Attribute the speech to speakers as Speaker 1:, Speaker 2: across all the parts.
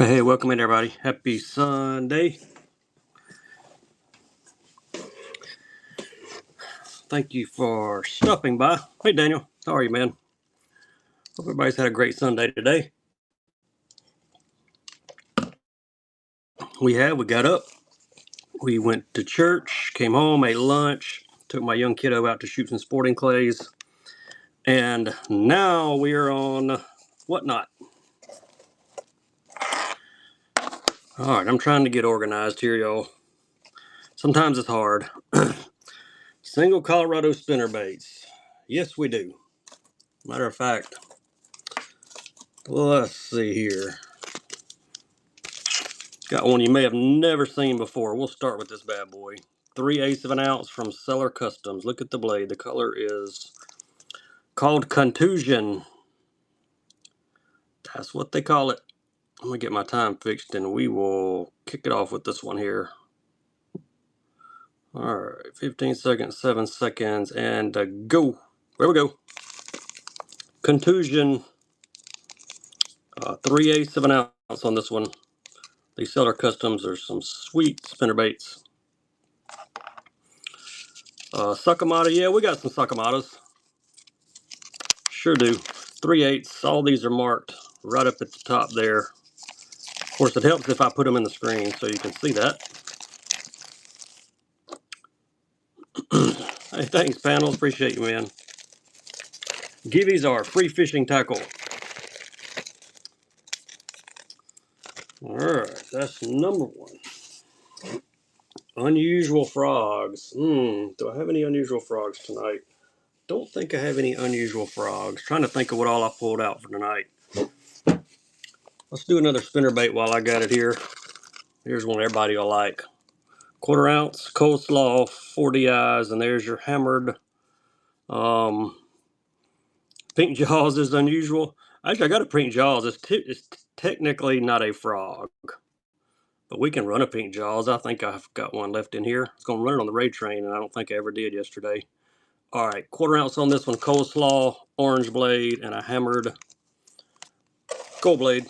Speaker 1: Hey, welcome in everybody. Happy Sunday. Thank you for stopping by. Hey Daniel, how are you, man? Hope everybody's had a great Sunday today. We got up, we went to church, came home, ate lunch, took my young kiddo out to shoot some sporting clays, and now we are on whatnot. Alright, I'm trying to get organized here, y'all. Sometimes it's hard. Single Colorado spinnerbaits. Yes, we do. Matter of fact, let's see here. Got one you may have never seen before. We'll start with this bad boy. 3/8 of an ounce from Seller Customs. Look at the blade. The color is called Contusion. That's what they call it. I'm going to get my time fixed and we will kick it off with this one here. Alright, 15 seconds, 7 seconds, and go. There we go. Contusion. 3/8 of an ounce on this one. These Seller Customs are some sweet spinnerbaits. Suckamata, yeah, we got some Suckamatas. Sure do. 3/8. All these are marked right up at the top there. Of course, it helps if I put them in the screen so you can see that. Hey, thanks, panel. Appreciate you, man. Gibbies are free fishing tackle. All right, that's number one. Unusual frogs. Do I have any unusual frogs tonight? Don't think I have any unusual frogs. Trying to think of what all I pulled out for tonight. Let's do another spinnerbait while I got it here. Here's one everybody will like. 1/4 ounce coleslaw, 40 eyes, and there's your hammered. Pink jaws is unusual. Actually, I got a pink jaws. It's technically not a frog, but we can run a pink jaws. I think I've got one left in here. I was going to run it on the raid train, and I don't think I ever did yesterday. All right, 1/4 ounce on this one, coleslaw, orange blade, and a hammered gold blade.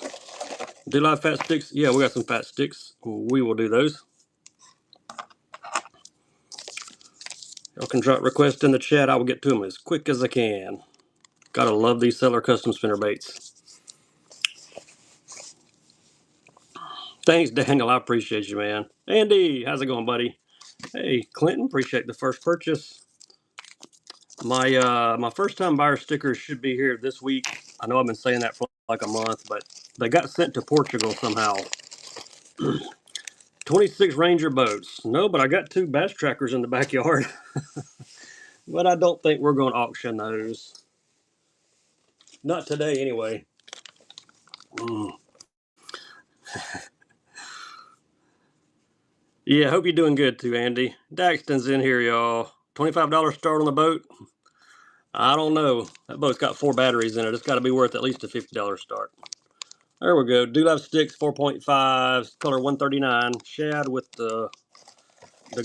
Speaker 1: Do you like fat sticks? Yeah, we got some fat sticks. We will do those. Y'all can drop requests in the chat. I will get to them as quick as I can. Gotta love these Seller Custom spinnerbaits. Thanks, Daniel. I appreciate you, man. Andy, how's it going, buddy? Hey, Clinton, appreciate the first purchase. My first time buyer stickers should be here this week. I know I've been saying that for like a month, but they got sent to Portugal somehow. 26 Ranger boats. No, but I got 2 bass trackers in the backyard. But I don't think we're going to auction those. Not today, anyway. Yeah, hope you're doing good too, Andy. Daxton's in here, y'all. $25 start on the boat. I don't know. That boat's got 4 batteries in it. It's got to be worth at least a $50 start. There we go. Dewlap sticks, 4.5, color 139. Shad with the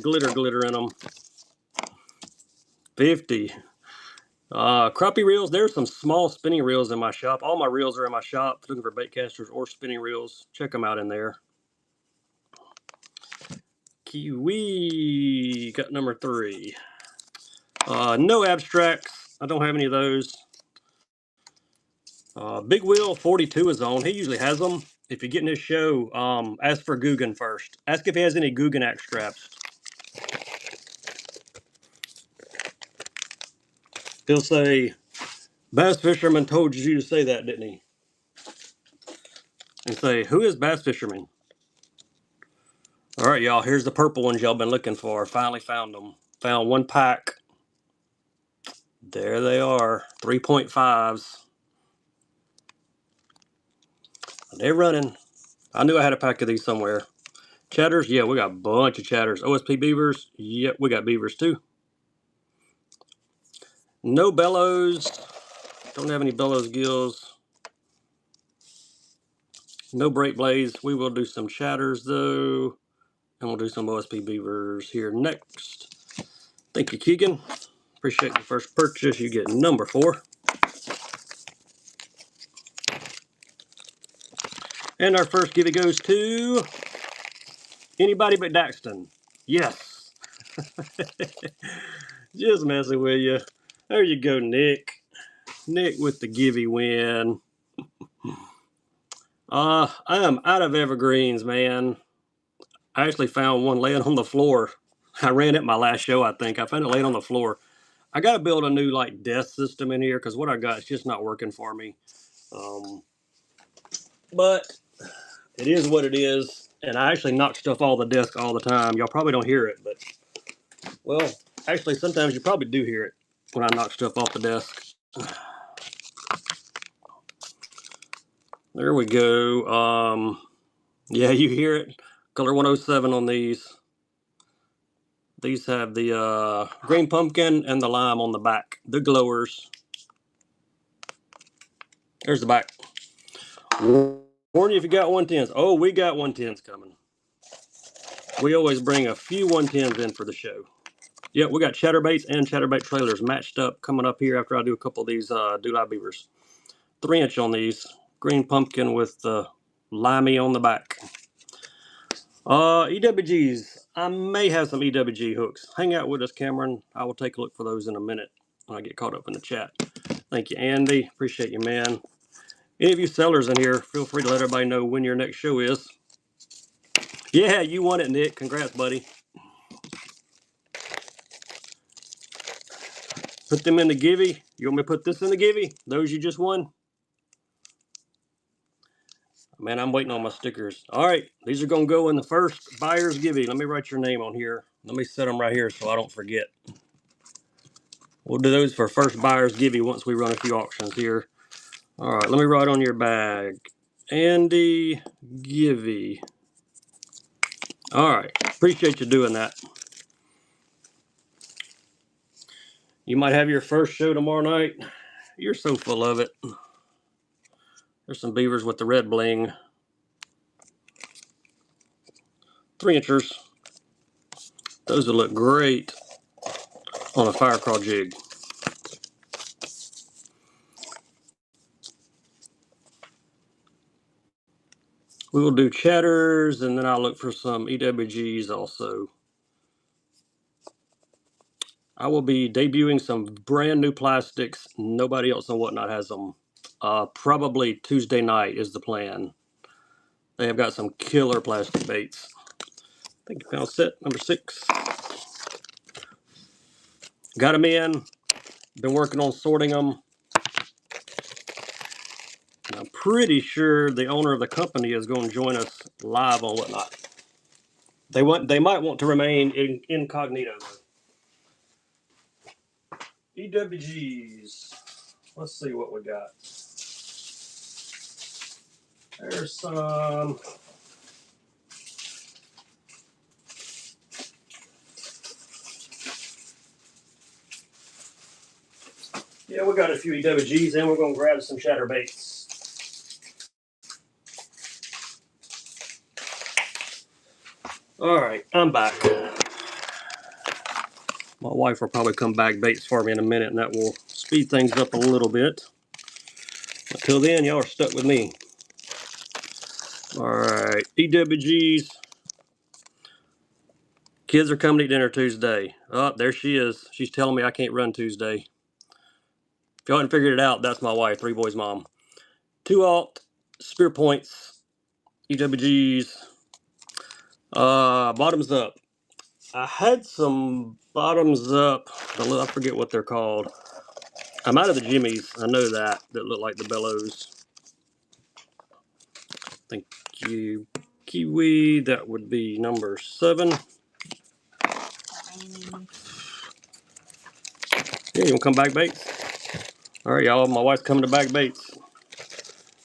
Speaker 1: glitter in them. 50. Crappie reels. There's some small spinning reels in my shop. All my reels are in my shop. Looking for bait casters or spinning reels. Check them out in there. Kiwi. Got number 3. No abstracts. I don't have any of those. Big Wheel 42 is on. He usually has them. If you get in his show, ask for Guggen first. Ask if he has any Guggen extracts. He'll say, Bass Fisherman told you to say that, didn't he? And say, who is Bass Fisherman? All right, y'all, here's the purple ones y'all been looking for. Finally found them. Found 1 pack. There they are, 3.5s. They're running. I knew I had a pack of these somewhere. Chatters, yeah, we got a bunch of chatters. OSP beavers, yep, we got beavers too. No bellows. Don't have any bellows gills. No break blades. We will do some chatters though. And we'll do some OSP beavers here next. Thank you, Keegan. Appreciate the first purchase. You get number 4. And our first givey goes to anybody but Daxton. Yes. Just messing with you. There you go, Nick. Nick with the givey win. I am out of evergreens, man. I actually found one laying on the floor. I ran it my last show, I think. I found it laying on the floor. I got to build a new like desk system in here because what I got is just not working for me. But it is what it is. And I actually knock stuff off the desk all the time. Y'all probably don't hear it, but well, actually sometimes you probably do hear it when I knock stuff off the desk. There we go. Yeah, you hear it. Color 107 on these. These have the green pumpkin and the lime on the back. The glowers. There's the back. Warn you if you got 110s. Oh, we got 110s coming. We always bring a few 110s in for the show. Yep, we got chatterbaits and chatterbait trailers matched up coming up here after I do a couple of these dewlap beavers. 3-inch on these. Green pumpkin with the limey on the back. EWGs. I may have some EWG hooks. Hang out with us, Cameron. I will take a look for those in a minute when I get caught up in the chat. Thank you, Andy. Appreciate you, man. Any of you sellers in here, feel free to let everybody know when your next show is. Yeah, you won it, Nick. Congrats, buddy. Put them in the givey. You want me to put this in the givey? Those you just won? Man, I'm waiting on my stickers. All right, these are going to go in the first buyer's givey. Let me write your name on here. Let me set them right here so I don't forget. We'll do those for first buyer's givey once we run a few auctions here. All right, let me write on your bag. Andy Givey. All right, appreciate you doing that. You might have your first show tomorrow night. You're so full of it. There's some beavers with the red bling. 3-inchers. Those will look great on a fire crawl jig. We will do chatters, and then I'll look for some EWGs also. I will be debuting some brand new plastics. Nobody else on Whatnot has them. Probably Tuesday night is the plan. They have got some killer plastic baits. I think you found set number 6. Got them in. Been working on sorting them. And I'm pretty sure the owner of the company is going to join us live on Whatnot. They might want to remain incognito though. EWGs. Let's see what we got. There's some. Yeah, we got a few EWGs and we're going to grab some chatterbaits. All right, I'm back. My wife will probably come back baits for me in a minute, and that will speed things up a little bit. Until then, y'all are stuck with me. All right, EWGs. Kids are coming to eat dinner Tuesday. Oh, there she is. She's telling me I can't run Tuesday. If y'all hadn't figured it out, that's my wife, 3 boys mom. 2-aught, spear points, EWGs. Bottoms up. I had some bottoms up. I forget what they're called. I'm out of the jimmies. I know that look like the bellows. Thank you, Kiwi. That would be number 7. Yeah, you want to come back baits? All right, y'all. My wife's coming to back baits.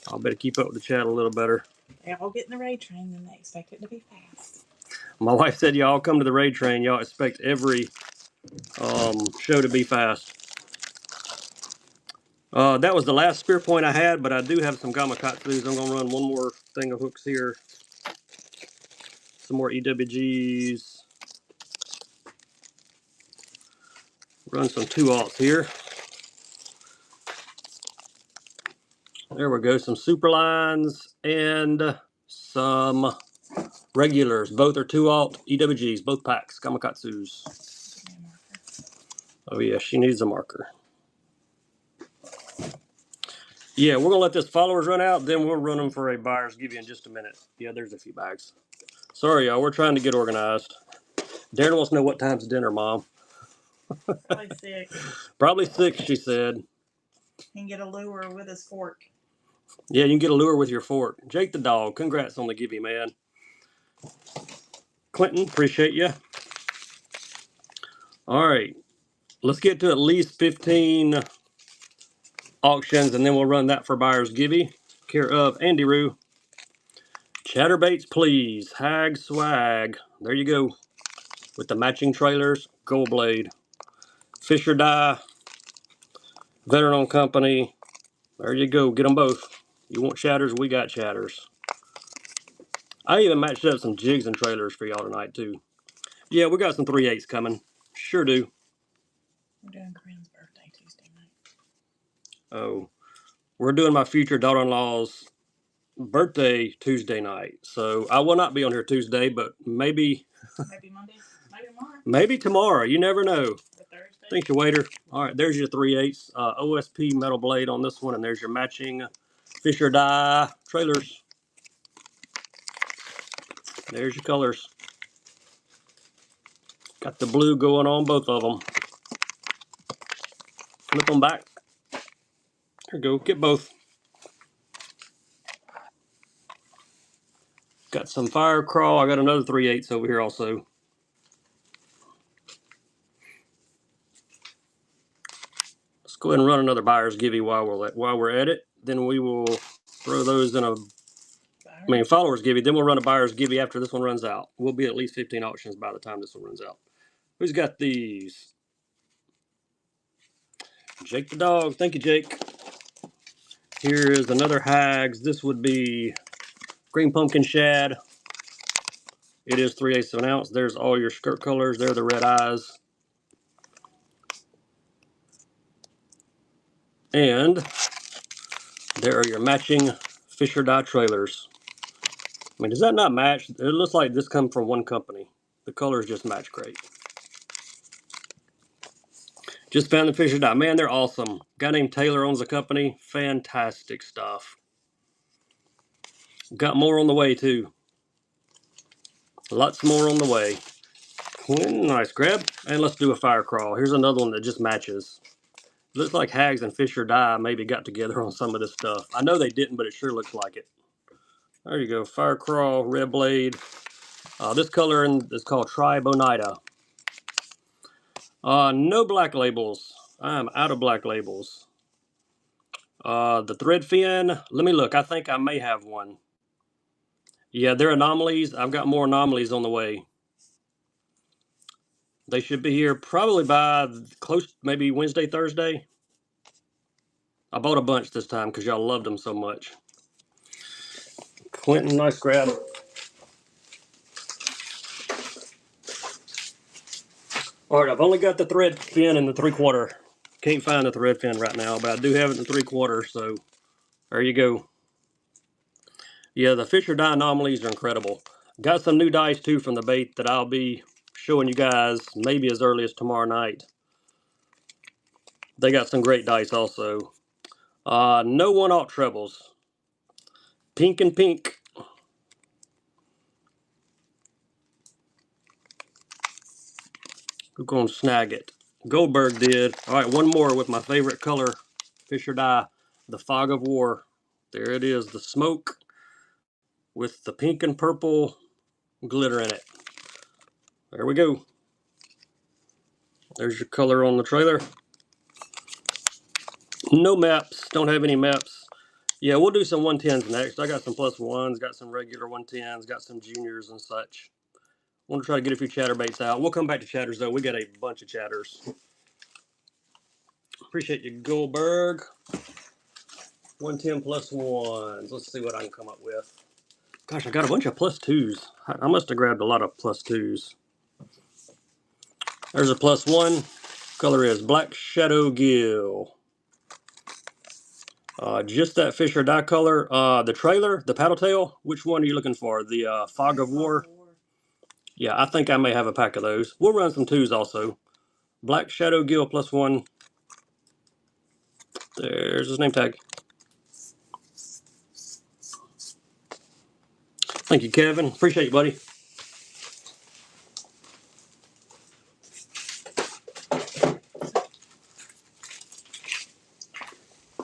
Speaker 1: I'll better keep up with the chat a little better.
Speaker 2: They're all getting the raid train, and they expect it to be fast.
Speaker 1: My wife said, y'all come to the raid train. Y'all expect every show to be fast. That was the last spear point I had, but I do have some gamakatsus. I'm going to run one more thing of hooks here. Some more EWGs. Run some 2-aughts here. There we go. Some super lines and some regulars. Both are 2-alt EWGs, both packs, Kamakatsus.
Speaker 2: Give me a marker.
Speaker 1: Oh yeah, she needs a marker. Yeah, we're gonna let this followers run out, then we'll run them for a buyer's give you in just a minute. Yeah, there's a few bags. Sorry, y'all, we're trying to get organized. Darren wants to know what time's dinner, Mom.
Speaker 2: Probably 6.
Speaker 1: Probably 6, she said.
Speaker 2: He can get a lure with his fork.
Speaker 1: Yeah, you can get a lure with your fork. Jake the dog, congrats on the givey, man. Clinton, appreciate you. All right, let's get to at least 15 auctions, and then we'll run that for buyer's givey. Care of Andy Roo. Chatterbaits, please. Hag swag. There you go. With the matching trailers. Gold blade. Fisher die. Veteran company. There you go. Get them both. You want chatters? We got chatters. I even matched up some jigs and trailers for y'all tonight, too. Yeah, we got some 3/8s coming. Sure do.
Speaker 2: We're doing Corinne's birthday Tuesday night.
Speaker 1: Oh. We're doing my future daughter-in-law's birthday Tuesday night. So I will not be on here Tuesday, but maybe...
Speaker 2: Maybe Monday. Maybe tomorrow.
Speaker 1: Maybe tomorrow. You never know.
Speaker 2: Or Thursday.
Speaker 1: Thank you, waiter. All right, there's your 3/8 OSP metal blade on this one, and there's your matching Fisher die trailers. There's your colors. Got the blue going on both of them. Flip them back. There you go. Get both. Got some fire crawl. I got another 3/8 over here also. Let's go ahead and run another buyer's givey while we're at it. Then we will throw those in a followers givey. Then we'll run a buyer's givey after this one runs out. We'll be at least 15 auctions by the time this one runs out. Who's got these? Jake the dog. Thank you, Jake. Here is another Hags. This would be green pumpkin shad. It is 3/8 of an ounce. There's all your skirt colors. There are the red eyes. And there are your matching Fisher die trailers. I mean, does that not match? It looks like this comes from one company. The colors just match great. Just found the Fisher die. Man, they're awesome. Guy named Taylor owns the company. Fantastic stuff. Got more on the way, too. Lots more on the way. Nice grab. And let's do a fire crawl. Here's another one that just matches. Looks like Hags and Fisher die maybe got together on some of this stuff. I know they didn't, but it sure looks like it. There you go. Fire crawl, red blade. This color is called Tribonita. No black labels. I'm out of black labels. The thread fin. Let me look. I think I may have one. Yeah, they're anomalies. I've got more anomalies on the way. They should be here probably by close, maybe Wednesday, Thursday. I bought a bunch this time because y'all loved them so much. Clinton, nice grab. All right, I've only got the thread fin in the 3/4. Can't find the thread fin right now, but I do have it in the 3/4, so there you go. Yeah, the Fisher die anomalies are incredible. Got some new dice, too, from the bait that I'll be showing you guys maybe as early as tomorrow night. They got some great dice also. No 1/0 trebles. Pink and pink. Who's going to snag it? Goldberg did. All right, one more with my favorite color, Fisher die, the Fog of War. There it is, the smoke with the pink and purple glitter in it. There we go. There's your color on the trailer. No maps. Don't have any maps. Yeah, we'll do some 110s next. I got some +1s, got some regular 110s, got some juniors and such. Want to try to get a few chatterbaits out. We'll come back to chatters, though. We got a bunch of chatters. Appreciate you, Goldberg. 110 +1s. Let's see what I can come up with. Gosh, I got a bunch of +2s. I must have grabbed a lot of +2s. There's a +1. Color is Black Shadow Gill. Just that Fisher dye color. The trailer, the paddle tail. Which one are you looking for? The Fog of War? Yeah, I think I may have a pack of those. We'll run some 2s also. Black Shadow Gill +1. There's his name tag. Thank you, Kevin. Appreciate you, buddy.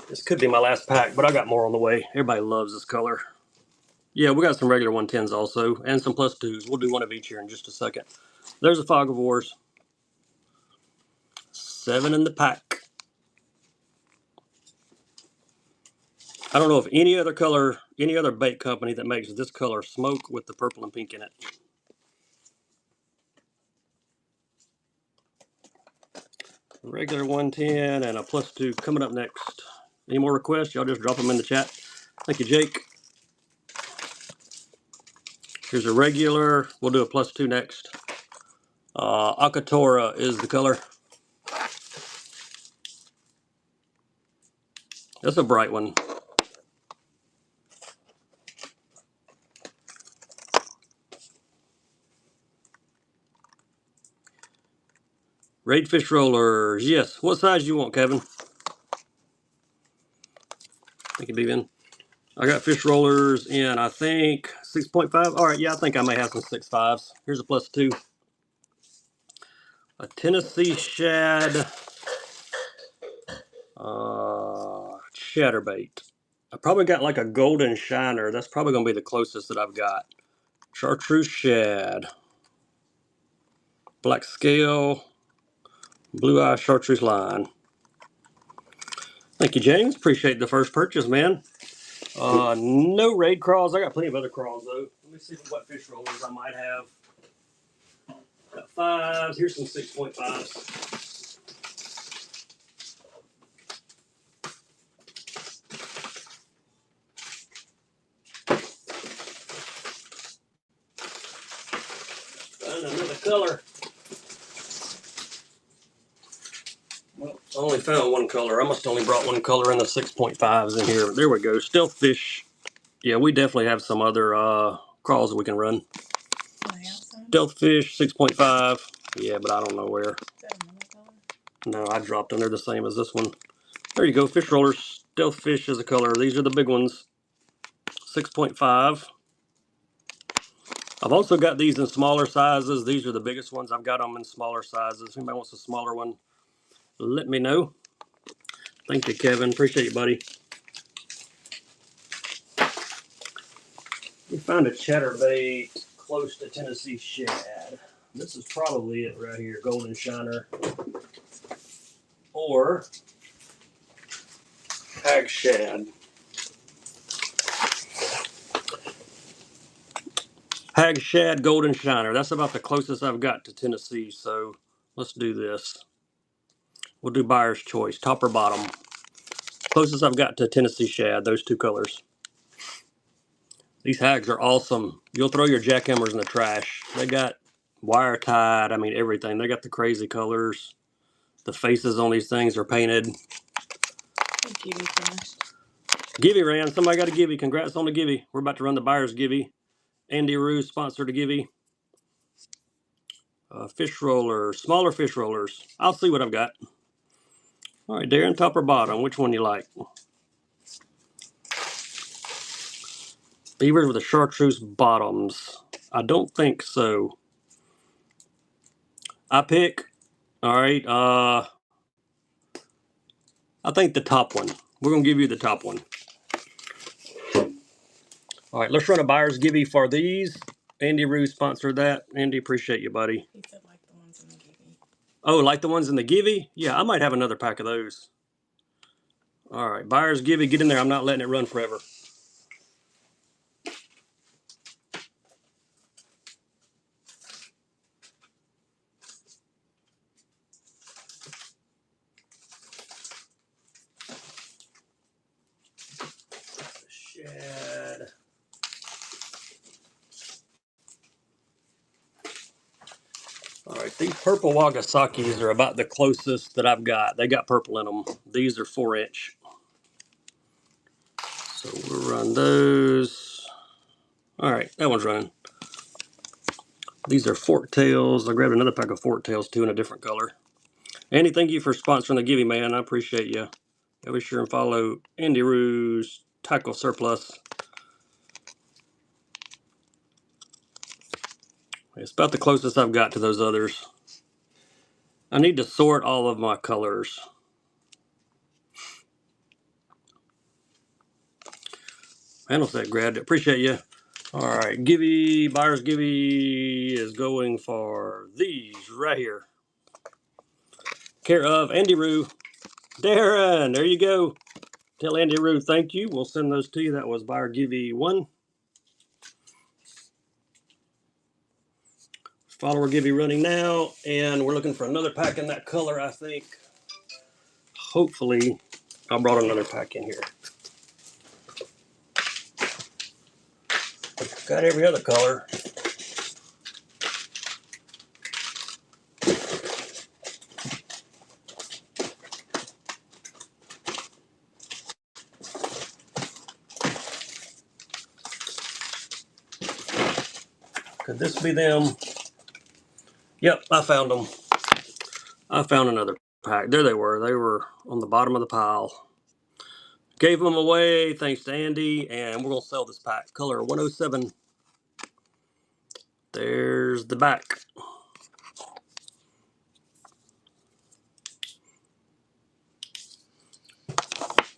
Speaker 1: This could be my last pack, but I got more on the way. Everybody loves this color. Yeah, we got some regular 110s also, and some +2s. We'll do one of each here in just a second. There's a Fog of Wars. 7 in the pack. I don't know if any other color, any other bait company that makes this color smoke with the purple and pink in it. Regular 110 and a +2 coming up next. Any more requests? Y'all just drop them in the chat. Thank you, Jake. Here's a regular. We'll do a +2 next. Akatora is the color. That's a bright one. Raid fish rollers. Yes. What size you want, Kevin? Thank you, Bevan. I got fish rollers in, I think, 6.5. All right, yeah, I think I may have some 6.5s. Here's a +2. A Tennessee shad chatterbait. I probably got like a golden shiner. That's probably going to be the closest that I've got. Chartreuse shad. Black scale. Blue eye chartreuse line. Thank you, James. Appreciate the first purchase, man. No raid crawls. I got plenty of other crawls, though. Let me see what fish rollers I might have. Got 5s. Here's some 6.5s. Find another color. Well, I only found one color. I must have only brought one color in the 6.5s in here. There we go. Stealth fish. Yeah, we definitely have some other crawls that we can run. Stealth fish 6.5. Yeah, but I don't know where. No, I dropped them. They're the same as this one. There you go. Fish rollers. Stealth fish is a color. These are the big ones. 6.5. I've also got these in smaller sizes. These are the biggest ones. I've got them in smaller sizes. If anybody wants a smaller one, let me know. Thank you, Kevin. Appreciate you, buddy. We found a chatterbait close to Tennessee shad. This is probably it right here. Golden shiner. Or hag shad. Hag shad, golden shiner. That's about the closest I've got to Tennessee, so let's do this. We'll do buyer's choice, top or bottom. Closest I've got to Tennessee shad, those 2 colors. These hags are awesome. You'll throw your jackhammers in the trash. They got wire tied, I mean everything. They got the crazy colors. The faces on these things are painted.
Speaker 2: Gibby finished.
Speaker 1: Gibby ran. Somebody got a Gibby. Congrats on the Gibby. We're about to run the buyer's Gibby. Andy Ruse sponsored a Gibby. Fish rollers, smaller fish rollers. I'll see what I've got. All right, Darren, top or bottom? Which one you like? Beavers with the chartreuse bottoms. I don't think so. I pick. All right. I think the top one. We're gonna give you the top one. All right, let's run a buyer's Gibby for these. Andy Ruse sponsored that. Andy, appreciate you, buddy.
Speaker 2: He said like the ones in the Gibby.
Speaker 1: Oh, like the ones in the Gibby? Yeah, I might have another pack of those. All right, buyer's Gibby, get in there. I'm not letting it run forever. Shad. All right, these purple Wagasakis are about the closest that I've got. They got purple in them. These are 4-inch. So we'll run those. All right, that one's running. These are fork tails. I grabbed another pack of fork tails too in a different color. Andy, thank you for sponsoring the Givey Man. I appreciate you. Yeah, be sure and follow Andy Ruse Tackle Surplus. It's about the closest I've got to those others. I need to sort all of my colors. Handle set grabbed it. Appreciate you. All right, Buyer's Givey is going for these right here. Care of Andy Rue. Darren, there you go. Tell Andy Rue thank you. We'll send those to you. That was Buyer Givey 1. Follower Givey running now. And we're looking for another pack in that color, I think. Hopefully, I brought another pack in here. Got every other color. Could this be them? Yep, I found them. I found another pack. There they were. They were on the bottom of the pile. Gave them away thanks to Andy, and we're going to sell this pack. Color 107. There's the back.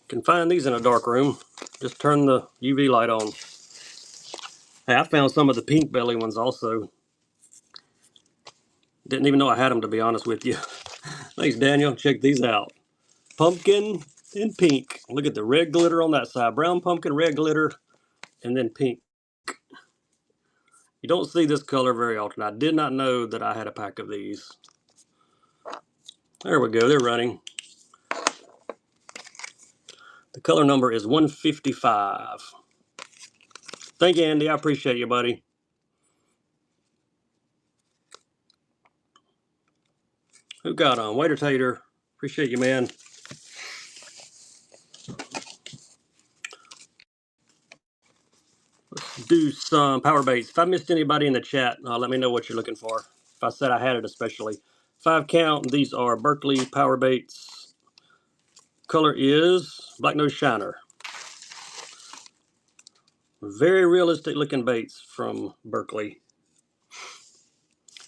Speaker 1: Can find these in a dark room. Just turn the UV light on. Hey, I found some of the pink belly ones also. Didn't even know I had them, to be honest with you. Thanks, Daniel. Check these out. Pumpkin and pink. Look at the red glitter on that side. Brown pumpkin, red glitter, and then pink. You don't see this color very often. I did not know that I had a pack of these. There we go. They're running. The color number is 155. Thank you, Andy. I appreciate you, buddy. Who got on? Waiter Tater. Appreciate you, man. Let's do some power baits. If I missed anybody in the chat, let me know what you're looking for. If I said I had it especially. 5 count. These are Berkley power baits. Color is Black Nose Shiner. Very realistic looking baits from Berkley.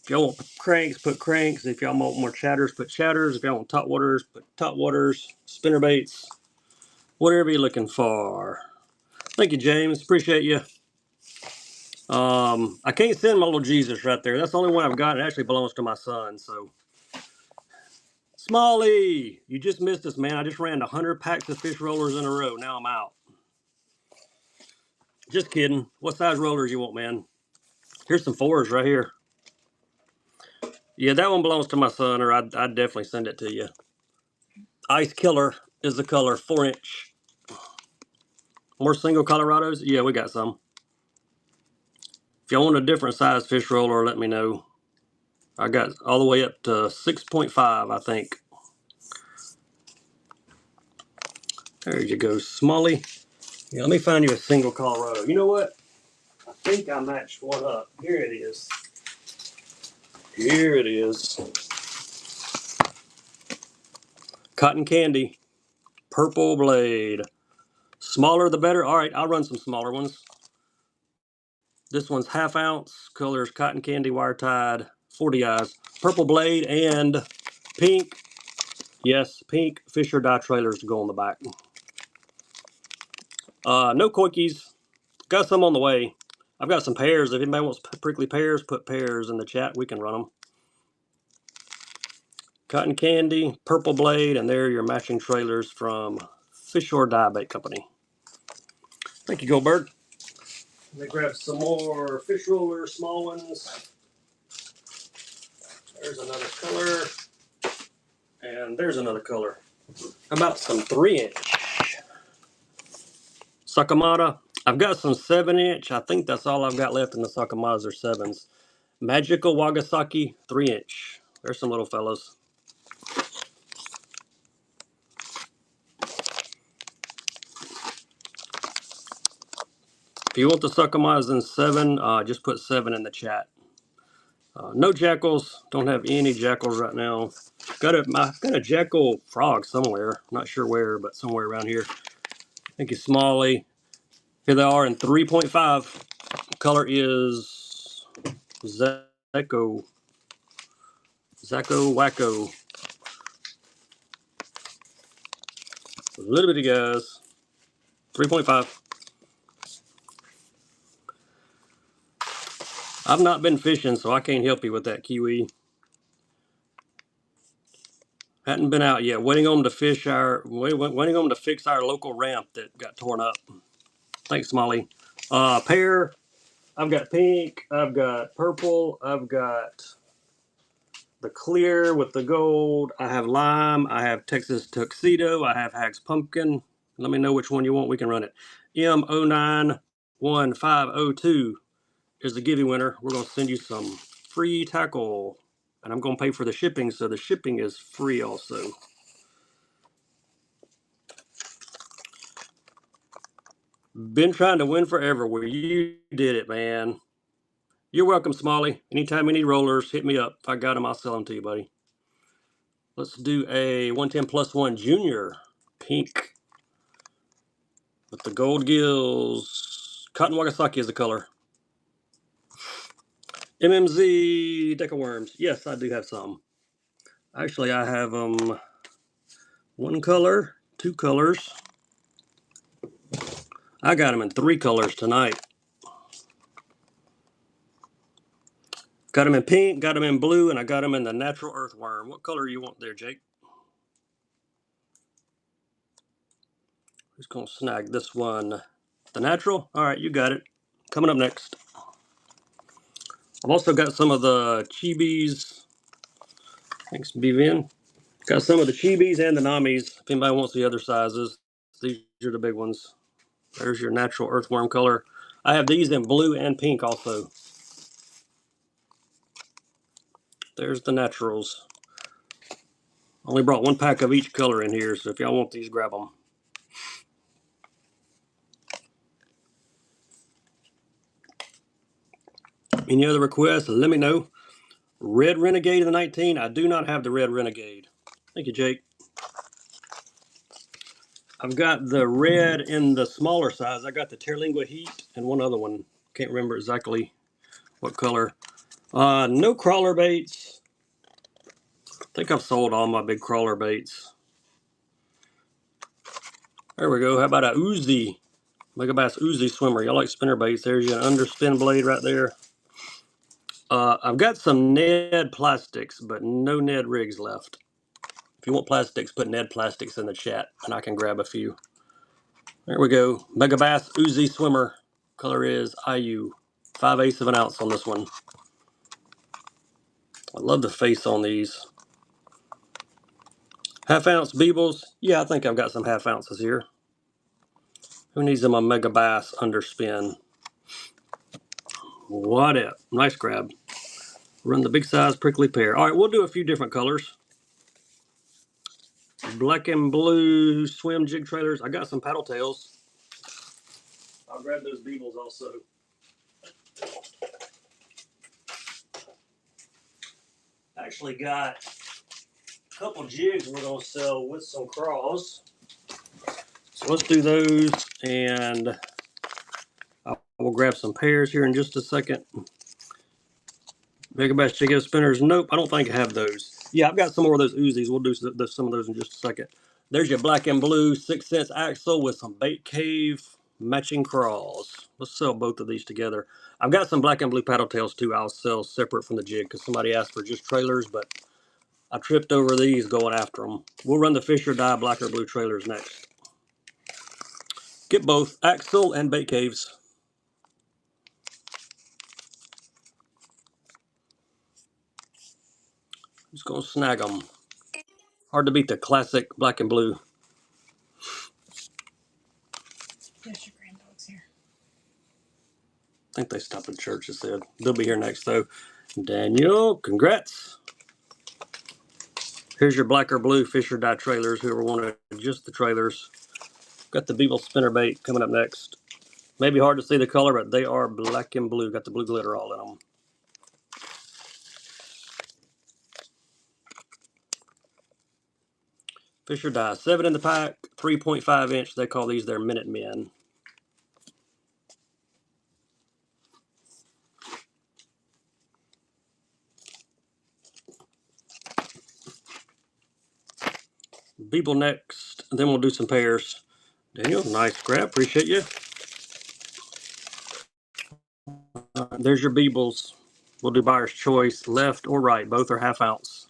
Speaker 1: If y'all want cranks, put cranks. If y'all want more chatters, put chatters. If y'all want top waters, put top waters. Spinner baits. Whatever you're looking for. Thank you, James. Appreciate you. I can't send my little Jesus right there. That's the only one I've got. It actually belongs to my son. So, Smalley, you just missed us, man. I just ran 100 packs of fish rollers in a row. Now I'm out. Just kidding. What size rollers you want, man? Here's some 4s right here. Yeah, that one belongs to my son, or I'd definitely send it to you. Ice Killer is the color, 4-inch. More single Colorados? Yeah, we got some. If y'all want a different size fish roller, let me know. I got all the way up to 6.5, I think. There you go, Smalley. Yeah, let me find you a single Colorado. You know what? I think I matched one up. Here it is. Here it is. Cotton Candy. Purple Blade. Smaller the better. All right, I'll run some smaller ones. This one's 1/2 ounce. Colors Cotton Candy, Wire Tied, 40 eyes. Purple Blade and pink. Yes, pink Fisher dye trailers to go on the back. No quickies. Got some on the way. I've got some pears. If anybody wants prickly pears, put pears in the chat. We can run them. Cotton Candy, Purple Blade, and there are your matching trailers from Fisher Dye Bait Company. Thank you, Goldberg. Let me grab some more fish rollers, small ones. There's another color. And there's another color. How about some 3-inch? Sakamata. I've got some 7-inch. I think that's all I've got left in the Sakamatas are 7s. Magical Wagasaki 3-inch. There's some little fellas. If you want the suckermize in 7, just put 7 in the chat. No jackals. Don't have any jackals right now. Got a jackal frog somewhere. Not sure where, but somewhere around here. Thank you, Smalley. Here they are in 3.5. Color is Zacko. Zacko Wacko. A little bitty guys. 3.5. I've not been fishing, so I can't help you with that, Kiwi. Hadn't been out yet. Waiting on them to fix our local ramp that got torn up. Thanks, Molly. Pear. I've got pink. I've got purple. I've got the clear with the gold. I have lime. I have Texas tuxedo. I have Hags pumpkin. Let me know which one you want. We can run it. M091502 is the giveaway winner. We're going to send you some free tackle, and I'm going to pay for the shipping, so the shipping is free also. Been trying to win forever. Well, you did it, man. You're welcome, Smalley. Anytime you need rollers, hit me up. If I got them, I'll sell them to you, buddy. Let's do a 110 plus 1 junior pink with the gold gills. Cotton Wagasaki is the color. MMZ deck of worms. Yes, I do have some. Actually, I have one color, 2 colors. I got them in 3 colors tonight. Got them in pink, got them in blue, and I got them in the natural earthworm. What color you want there, Jake? Who's going to snag this one? The natural? All right, you got it. Coming up next. I've also got some of the chibis. Thanks, BVN. Got some of the chibis and the namis. If anybody wants the other sizes, these are the big ones. There's your natural earthworm color. I have these in blue and pink also. There's the naturals. Only brought 1 pack of each color in here, so if y'all want these, grab them. Any other requests, let me know. Red Renegade in the 19. I do not have the Red Renegade. Thank you, Jake. I've got the red in the smaller size. I got the Terlingua Heat and one other one. Can't remember exactly what color. No crawler baits. I think I've sold all my big crawler baits. There we go. How about a Uzi? Megabass Uzi swimmer. Y'all like spinner baits. There's your underspin blade right there. I've got some Ned plastics, but no Ned rigs left. If you want plastics, put Ned plastics in the chat, and I can grab a few. There we go. Megabass Uzi swimmer. Color is IU. 5/8 of an ounce on this one. I love the face on these. Half ounce Beebles. Yeah, I think I've got some half ounces here. Who needs them on Megabass underspin? What it? Nice grab. Run the big size prickly pear. All right, we'll do a few different colors. Black and blue swim jig trailers. I got some paddle tails. I'll grab those Beebles also. Actually got a couple jigs we're going to sell with some craws. So let's do those, and I will grab some pairs here in just a second. Megabass Jig Spinners. Nope, I don't think I have those. Yeah, I've got some more of those Uzis. We'll do some of those in just a second. There's your black and blue 6 cents axle with some bait cave matching craws. Let's sell both of these together. I've got some black and blue paddle tails too. I'll sell separate from the jig because somebody asked for just trailers, but I tripped over these going after them. We'll run the fish or die black or blue trailers next. Get both axle and bait caves. Just gonna snag them. Hard to beat the classic black and blue.
Speaker 2: There's your granddogs here.
Speaker 1: I think they stopped at church, it said. They'll be here next, though. Daniel, congrats. Here's your black or blue fish or die trailers. Whoever wanted just the trailers. Got the Beeble spinner bait coming up next. Maybe hard to see the color, but they are black and blue. Got the blue glitter all in them. Fisher die, 7 in the pack, 3.5 inch. They call these their Minute Men. Beeble next, and then we'll do some pairs. Daniel, nice grab. Appreciate you. There's your Beebles. We'll do buyer's choice, left or right. Both are ½ ounce.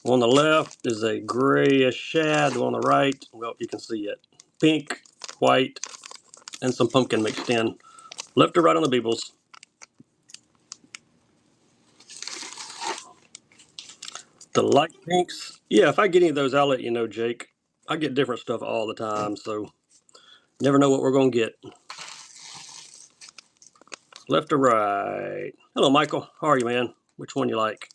Speaker 1: On the left is a grayish shad. On the right, well, you can see it. Pink, white, and some pumpkin mixed in. Left or right on the Beebles. The light pinks. Yeah, if I get any of those, I'll let you know, Jake. I get different stuff all the time, so never know what we're going to get. Left or right? Hello, Michael. How are you, man? Which one you like?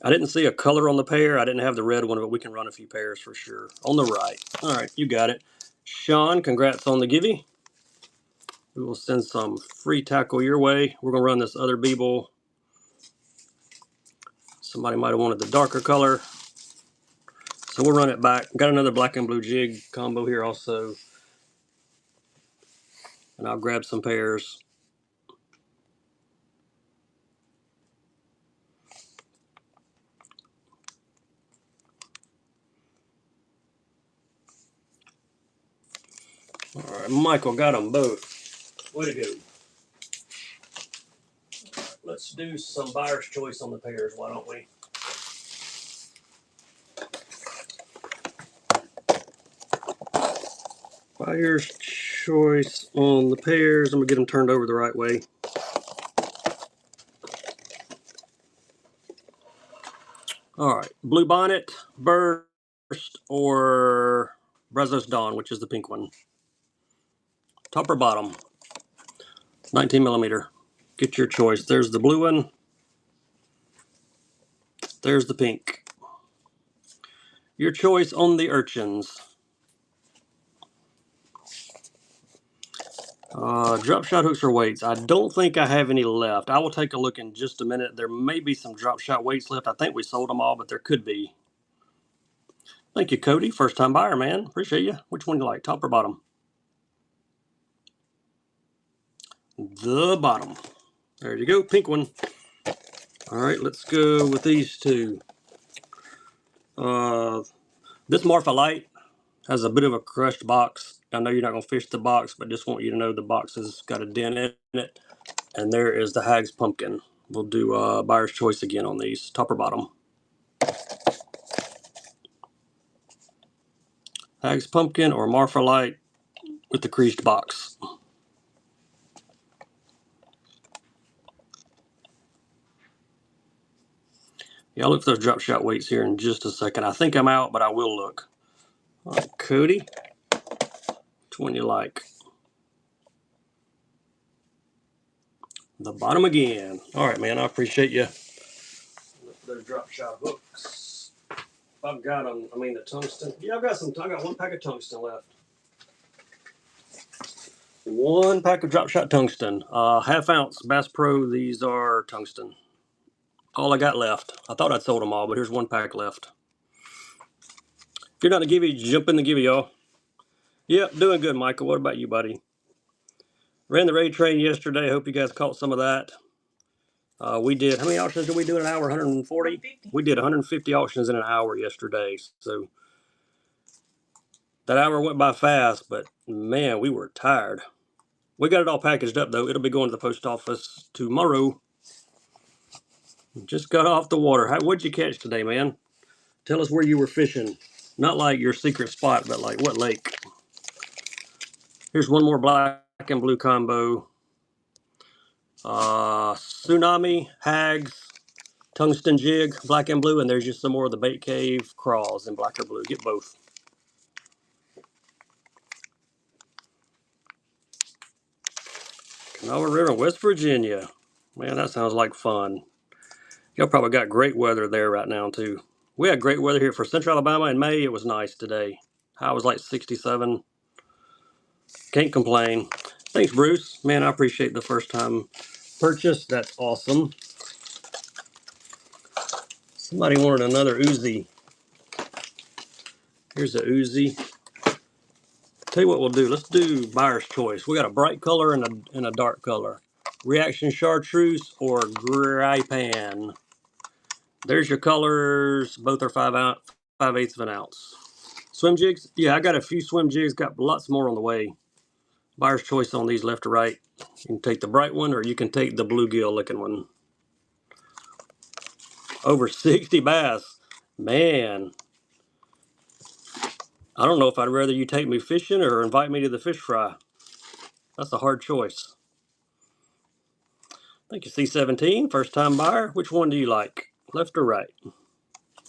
Speaker 1: I didn't see a color on the pair. I didn't have the red one, but we can run a few pairs for sure. On the right. All right, you got it. Sean, congrats on the givey. We will send some free tackle your way. We're going to run this other Beeble. Somebody might have wanted the darker color. So we'll run it back. Got another black and blue jig combo here also. And I'll grab some pairs. All right, Michael got them both. Way to go. Let's do some buyer's choice on the pairs, why don't we? Buyer's choice on the pairs. I'm going to get them turned over the right way. All right, Blue Bonnet, Burst, or Brazos Dawn, which is the pink one. Top or bottom? 19 millimeter. Get your choice. There's the blue one. There's the pink. Your choice on the urchins. Drop shot hooks or weights. I don't think I have any left. I will take a look in just a minute. There may be some drop shot weights left. I think we sold them all, but there could be. Thank you, Cody. First time buyer, man. Appreciate you. Which one do you like, top or bottom? The bottom. There you go, pink one. All right, let's go with these two. This Marfa Light has a bit of a crushed box. I know you're not going to fish the box, but just want you to know the box has got a dent in it. And there is the Hag's Pumpkin. We'll do buyer's choice again on these, top or bottom. Hag's Pumpkin or Marfa Light with the creased box. Yeah, I'll look for those drop shot weights here in just a second. I think I'm out, but I will look. All right, Cody, which one you like? The bottom again. All right, man, I appreciate you. Look for those drop shot hooks. I've got them. I mean, the tungsten. Yeah, I've got some. I got one pack of tungsten left. One pack of drop shot tungsten. ½ ounce Bass Pro. These are tungsten. All I got left. I thought I'd sold them all, but here's one pack left. If you're not a givey, jump in the givey, y'all. Yep, doing good, Michael. What about you, buddy? Ran the raid train yesterday. Hope you guys caught some of that. We did, how many auctions did we do in an hour? 140?
Speaker 2: 150.
Speaker 1: We did 150 auctions in an hour yesterday. So that hour went by fast, but man, we were tired. We got it all packaged up, though. It'll be going to the post office tomorrow. Just got off the water. What'd you catch today, man? Tell us where you were fishing. Not like your secret spot, but like what lake? Here's one more black and blue combo. Tsunami, Hags, Tungsten Jig, black and blue, and there's just some more of the Bait Cave crawls in black or blue. Get both. Kanawha River, West Virginia. Man, that sounds like fun. Y'all probably got great weather there right now, too. We had great weather here for Central Alabama in May. It was nice today. High was like 67. Can't complain. Thanks, Bruce. Man, I appreciate the first time purchase. That's awesome. Somebody wanted another Uzi. Here's a Uzi. Tell you what we'll do. Let's do buyer's choice. We got a bright color and a dark color. Reaction chartreuse or graipan. There's your colors. Both are 5/8 of an ounce. Swim jigs. Yeah, I got a few swim jigs. Got lots more on the way. Buyer's choice on these, left to right. You can take the bright one or you can take the bluegill looking one. Over 60 bass. Man, I don't know if I'd rather you take me fishing or invite me to the fish fry. That's a hard choice. Thank you, C17, first time buyer. Which one do you like, left or right?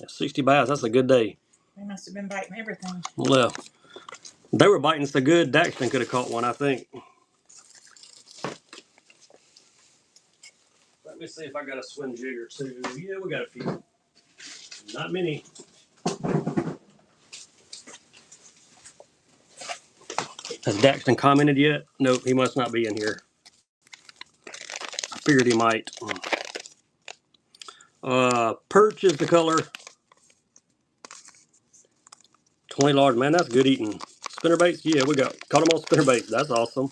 Speaker 1: Yeah, 60 bass, that's a good day.
Speaker 2: They must have been biting everything.
Speaker 1: Well, they were biting so good, Daxton could have caught one, I think. Let me see if I got a swim jig or two. Yeah, we got a few. Not many. Has Daxton commented yet? Nope, he must not be in here. I figured he might. Perch is the color. 20 large, man, that's good eating. Spinnerbaits, yeah, we caught them on spinnerbaits. That's awesome.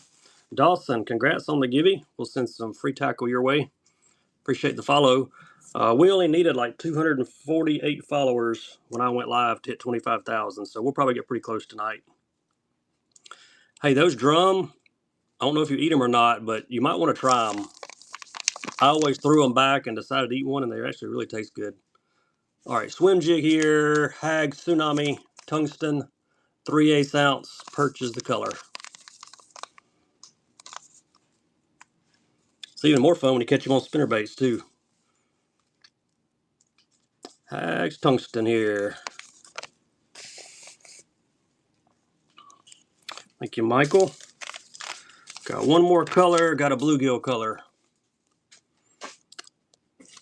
Speaker 1: Dawson, congrats on the givey. We'll send some free tackle your way. Appreciate the follow. We only needed like 248 followers when I went live to hit 25,000, so we'll probably get pretty close tonight. Hey, those drum, I don't know if you eat them or not, but you might want to try them. I always threw them back and decided to eat one, and they actually really taste good. All right, swim jig here, Hag Tsunami, tungsten, 3/8 ounce, perch is the color. It's even more fun when you catch them on spinnerbaits too. Hag's tungsten here. Thank you, Michael. Got one more color, got a bluegill color.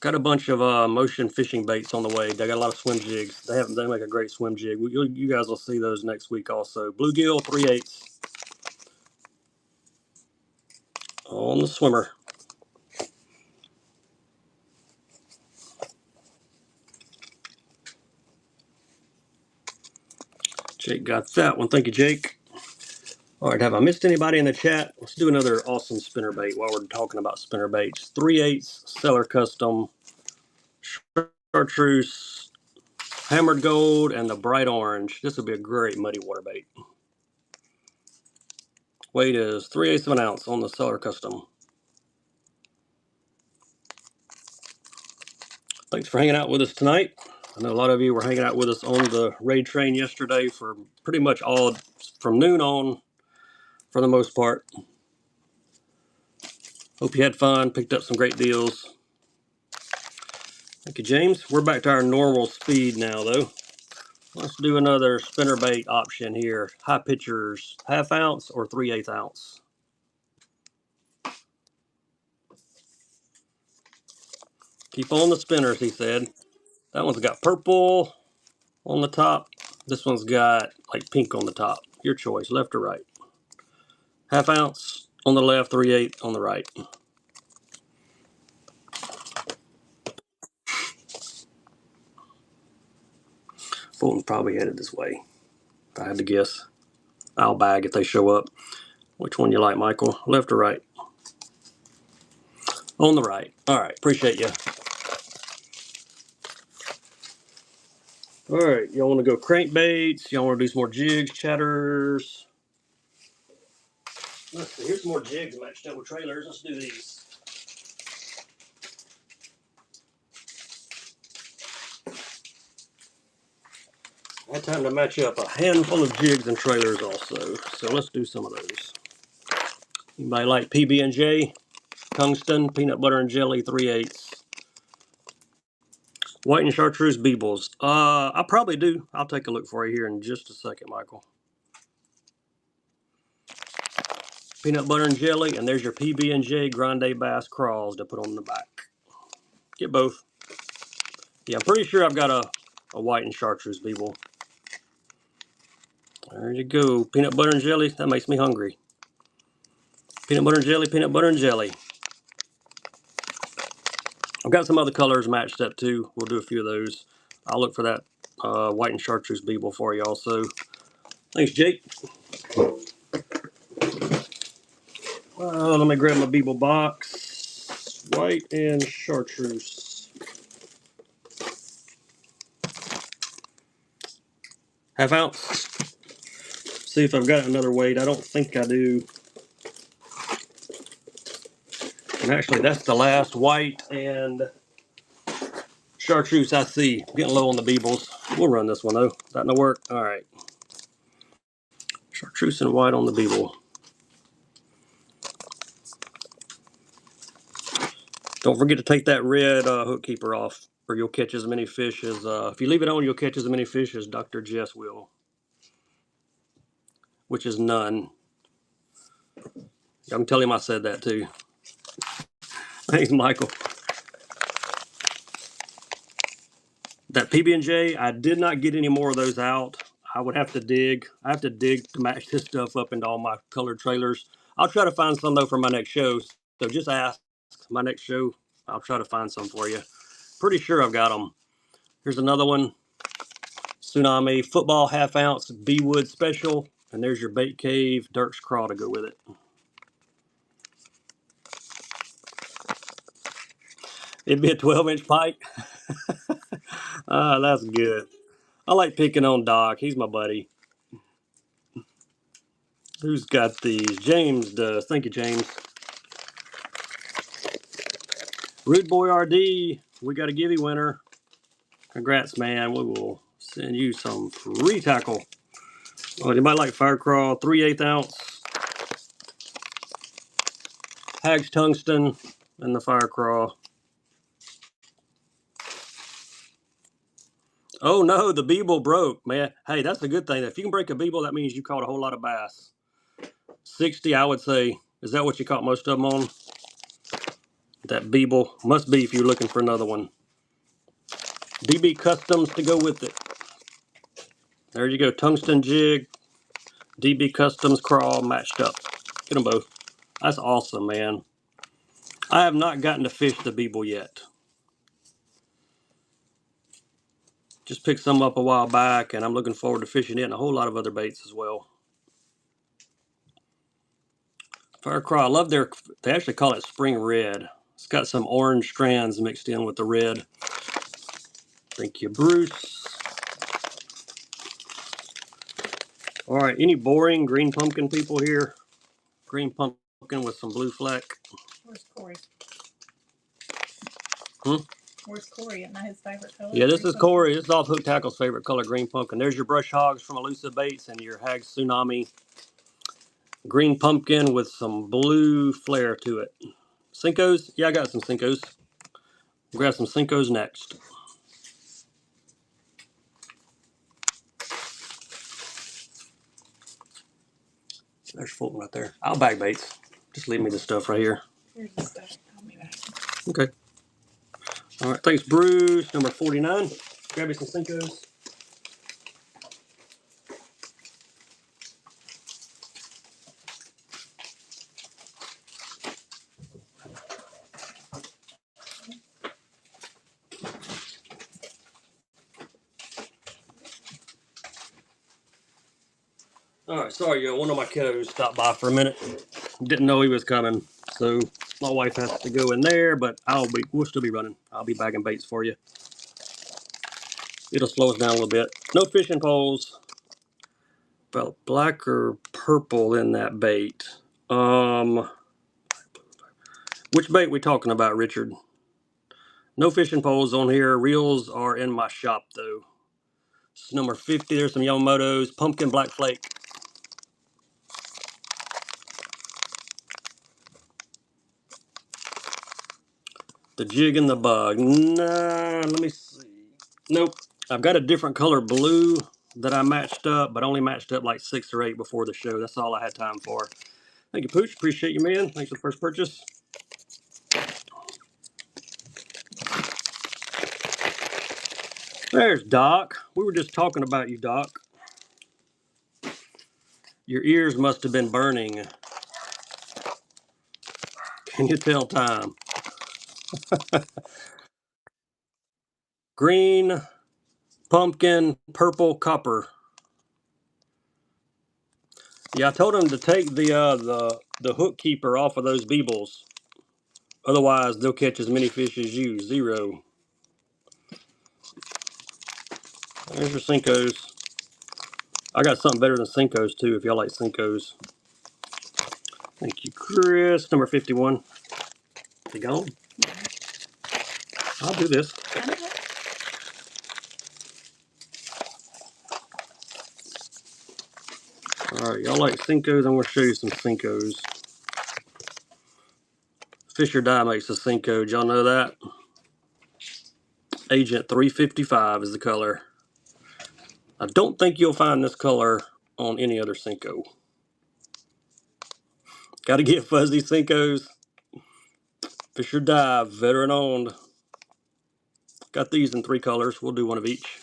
Speaker 1: Got a bunch of motion fishing baits on the way. They got a lot of swim jigs. They make a great swim jig. You guys will see those next week also. Bluegill 3/8 on the swimmer. Jake got that one. Thank you, Jake. All right, have I missed anybody in the chat? Let's do another awesome spinner bait while we're talking about spinner baits. 3/8 Seller Custom, chartreuse, hammered gold, and the bright orange. This would be a great muddy water bait. Weight is 3/8 of an ounce on the Seller Custom. Thanks for hanging out with us tonight. I know a lot of you were hanging out with us on the raid train yesterday for pretty much all from noon on for the most part. Hope you had fun, picked up some great deals. Thank you, James. We're back to our normal speed now, though. Let's do another spinnerbait option here. High pitchers, 1/2 ounce or 3/8 ounce. Keep on the spinners, he said. That one's got purple on the top. This one's got like pink on the top. Your choice, left or right. 1/2 ounce on the left, 3/8 on the right. Fulton's probably headed this way, if I had to guess. I'll bag if they show up. Which one you like, Michael? Left or right? On the right. All right, appreciate you. All right, y'all want to go crankbaits? Y'all want to do some more jigs, chatters? Let's see, here's some more jigs matched up with trailers. Let's do these. I had time to match up a handful of jigs and trailers also, so let's do some of those. Anybody like PB&J, tungsten, peanut butter and jelly, 3/8. White and chartreuse beebles. I probably do. I'll take a look for you here in just a second, Michael. Peanut butter and jelly, and there's your PB&J Grande Bass Crawls to put on the back. Get both. Yeah, I'm pretty sure I've got a white and chartreuse beeble. There you go. Peanut butter and jelly. That makes me hungry. Peanut butter and jelly, peanut butter and jelly. I've got some other colors matched up too. We'll do a few of those. I'll look for that white and chartreuse Beeble for you also. Thanks, Jake. Let me grab my Beeble box. White and chartreuse. Half ounce. See if I've got another weight. I don't think I do. And actually, that's the last white and chartreuse I see. Getting low on the Beebles. We'll run this one though. That no work? All right. Chartreuse and white on the Beeble. Don't forget to take that red hook keeper off, or you'll catch as many fish as, if you leave it on, you'll catch as many fish as Dr. Jess will, which is none. I can tell him I said that too. Thanks, Michael. That PB&J, I did not get any more of those out. I would have to dig. I have to dig to match this stuff up into all my colored trailers. I'll try to find some though for my next show. So just ask my next show. I'll try to find some for you. Pretty sure I've got them. Here's another one. Tsunami football half ounce B-Wood special. And there's your bait cave Dirk's Craw to go with it. It'd be a 12-inch pike. That's good. I like picking on Doc. He's my buddy. Who's got these? James does. Thank you, James. Rude Boy RD, we got a Gibby winner. Congrats, man. We will send you some free tackle. Oh, anybody like Fire Craw? 3/8 ounce. Hag's Tungsten and the Fire Craw. Oh no, the Beeble broke, man. Hey, that's a good thing. If you can break a Beeble, that means you caught a whole lot of bass. 60, I would say. Is that what you caught most of them on? That Beeble. Must be if you're looking for another one. DB Customs to go with it. There you go. Tungsten jig. DB Customs crawl matched up. Get them both. That's awesome, man. I have not gotten to fish the Beeble yet. Just picked some up a while back, and I'm looking forward to fishing it and a whole lot of other baits as well. Fire Craw, I love their, they actually call it spring red. It's got some orange strands mixed in with the red. Thank you, Bruce. All right, any boring green pumpkin people here? Green pumpkin with some blue fleck.
Speaker 2: Where's Corey?
Speaker 1: Hmm?
Speaker 2: Where's Corey? Isn't that his favorite color?
Speaker 1: Yeah, this is Corey. This is Off Hook Tackle's favorite color, green pumpkin. There's your brush hogs from Elusive Baits and your Hag's Tsunami. Green pumpkin with some blue flare to it. Cincos? Yeah, I got some Cincos. Grab some Cincos next. There's Fulton right there. I'll bag baits. Just leave me the stuff right here.
Speaker 2: Here's the stuff. I'll be back.
Speaker 1: Okay. All right. Thanks, Bruce. Number 49. Grab me some Cincos. All right. Sorry, yo. One of my kiddos stopped by for a minute. Didn't know he was coming. So my wife has to go in there, but we'll still be running. I'll be bagging baits for you. It'll slow us down a little bit. No fishing poles. About black or purple in that bait. Which bait we talking about, Richard? No fishing poles on here. Reels are in my shop though. It's number 50. There's some Yamamoto's. Pumpkin Black Flake. The jig and the bug. Nah, let me see. Nope. I've got a different color blue that I matched up, but only matched up like 6 or 8 before the show. That's all I had time for. Thank you, Pooch. Appreciate you, man. Thanks for the first purchase. There's Doc. We were just talking about you, Doc. Your ears must have been burning. Can you tell time? Green, pumpkin, purple, copper. Yeah, I told him to take the hook keeper off of those beebles. Otherwise, they'll catch as many fish as you. 0. There's your Senkos. I got something better than Senkos too, if y'all like Senkos. Thank you, Chris. Number 51. They gone? I'll do this. Alright, y'all like Senkos? I'm going to show you some Senkos. Fish or Die makes a Senko. Y'all know that? Agent 355 is the color. I don't think you'll find this color on any other Senko. Gotta get fuzzy Senkos. Fish or Die, veteran owned. Got these in 3 colors. We'll do one of each.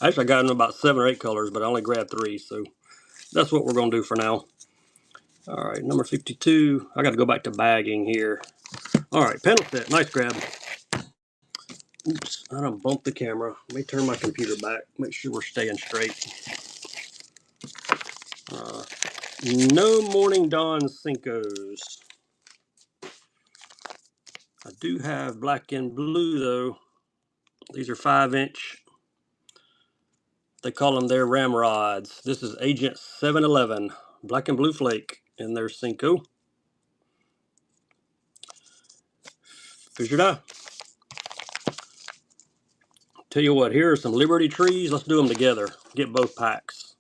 Speaker 1: Actually, I got in about 7 or 8 colors, but I only grabbed 3, so that's what we're going to do for now. All right, number 52. I got to go back to bagging here. All right, panel set. Nice grab. Oops, I done bumped the camera. Let me turn my computer back. Make sure we're staying straight. No Morning Dawn Senkos. I do have black and blue, though. These are 5-inch. They call them their ramrods. This is Agent 711. Black and blue flake in their Senko. Fish or Die. Tell you what, here are some Liberty trees. Let's do them together. Get both packs.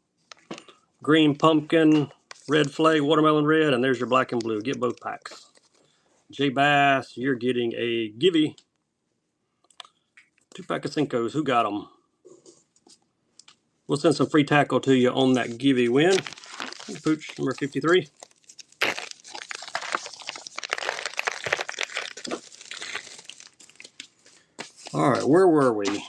Speaker 1: Green pumpkin, red flake, watermelon red, and there's your black and blue. Get both packs. J Bass, you're getting a Givey. 2-pack of Senkos. Who got them? We'll send some free tackle to you on that Givey win. Pooch, number 53. All right, where were we?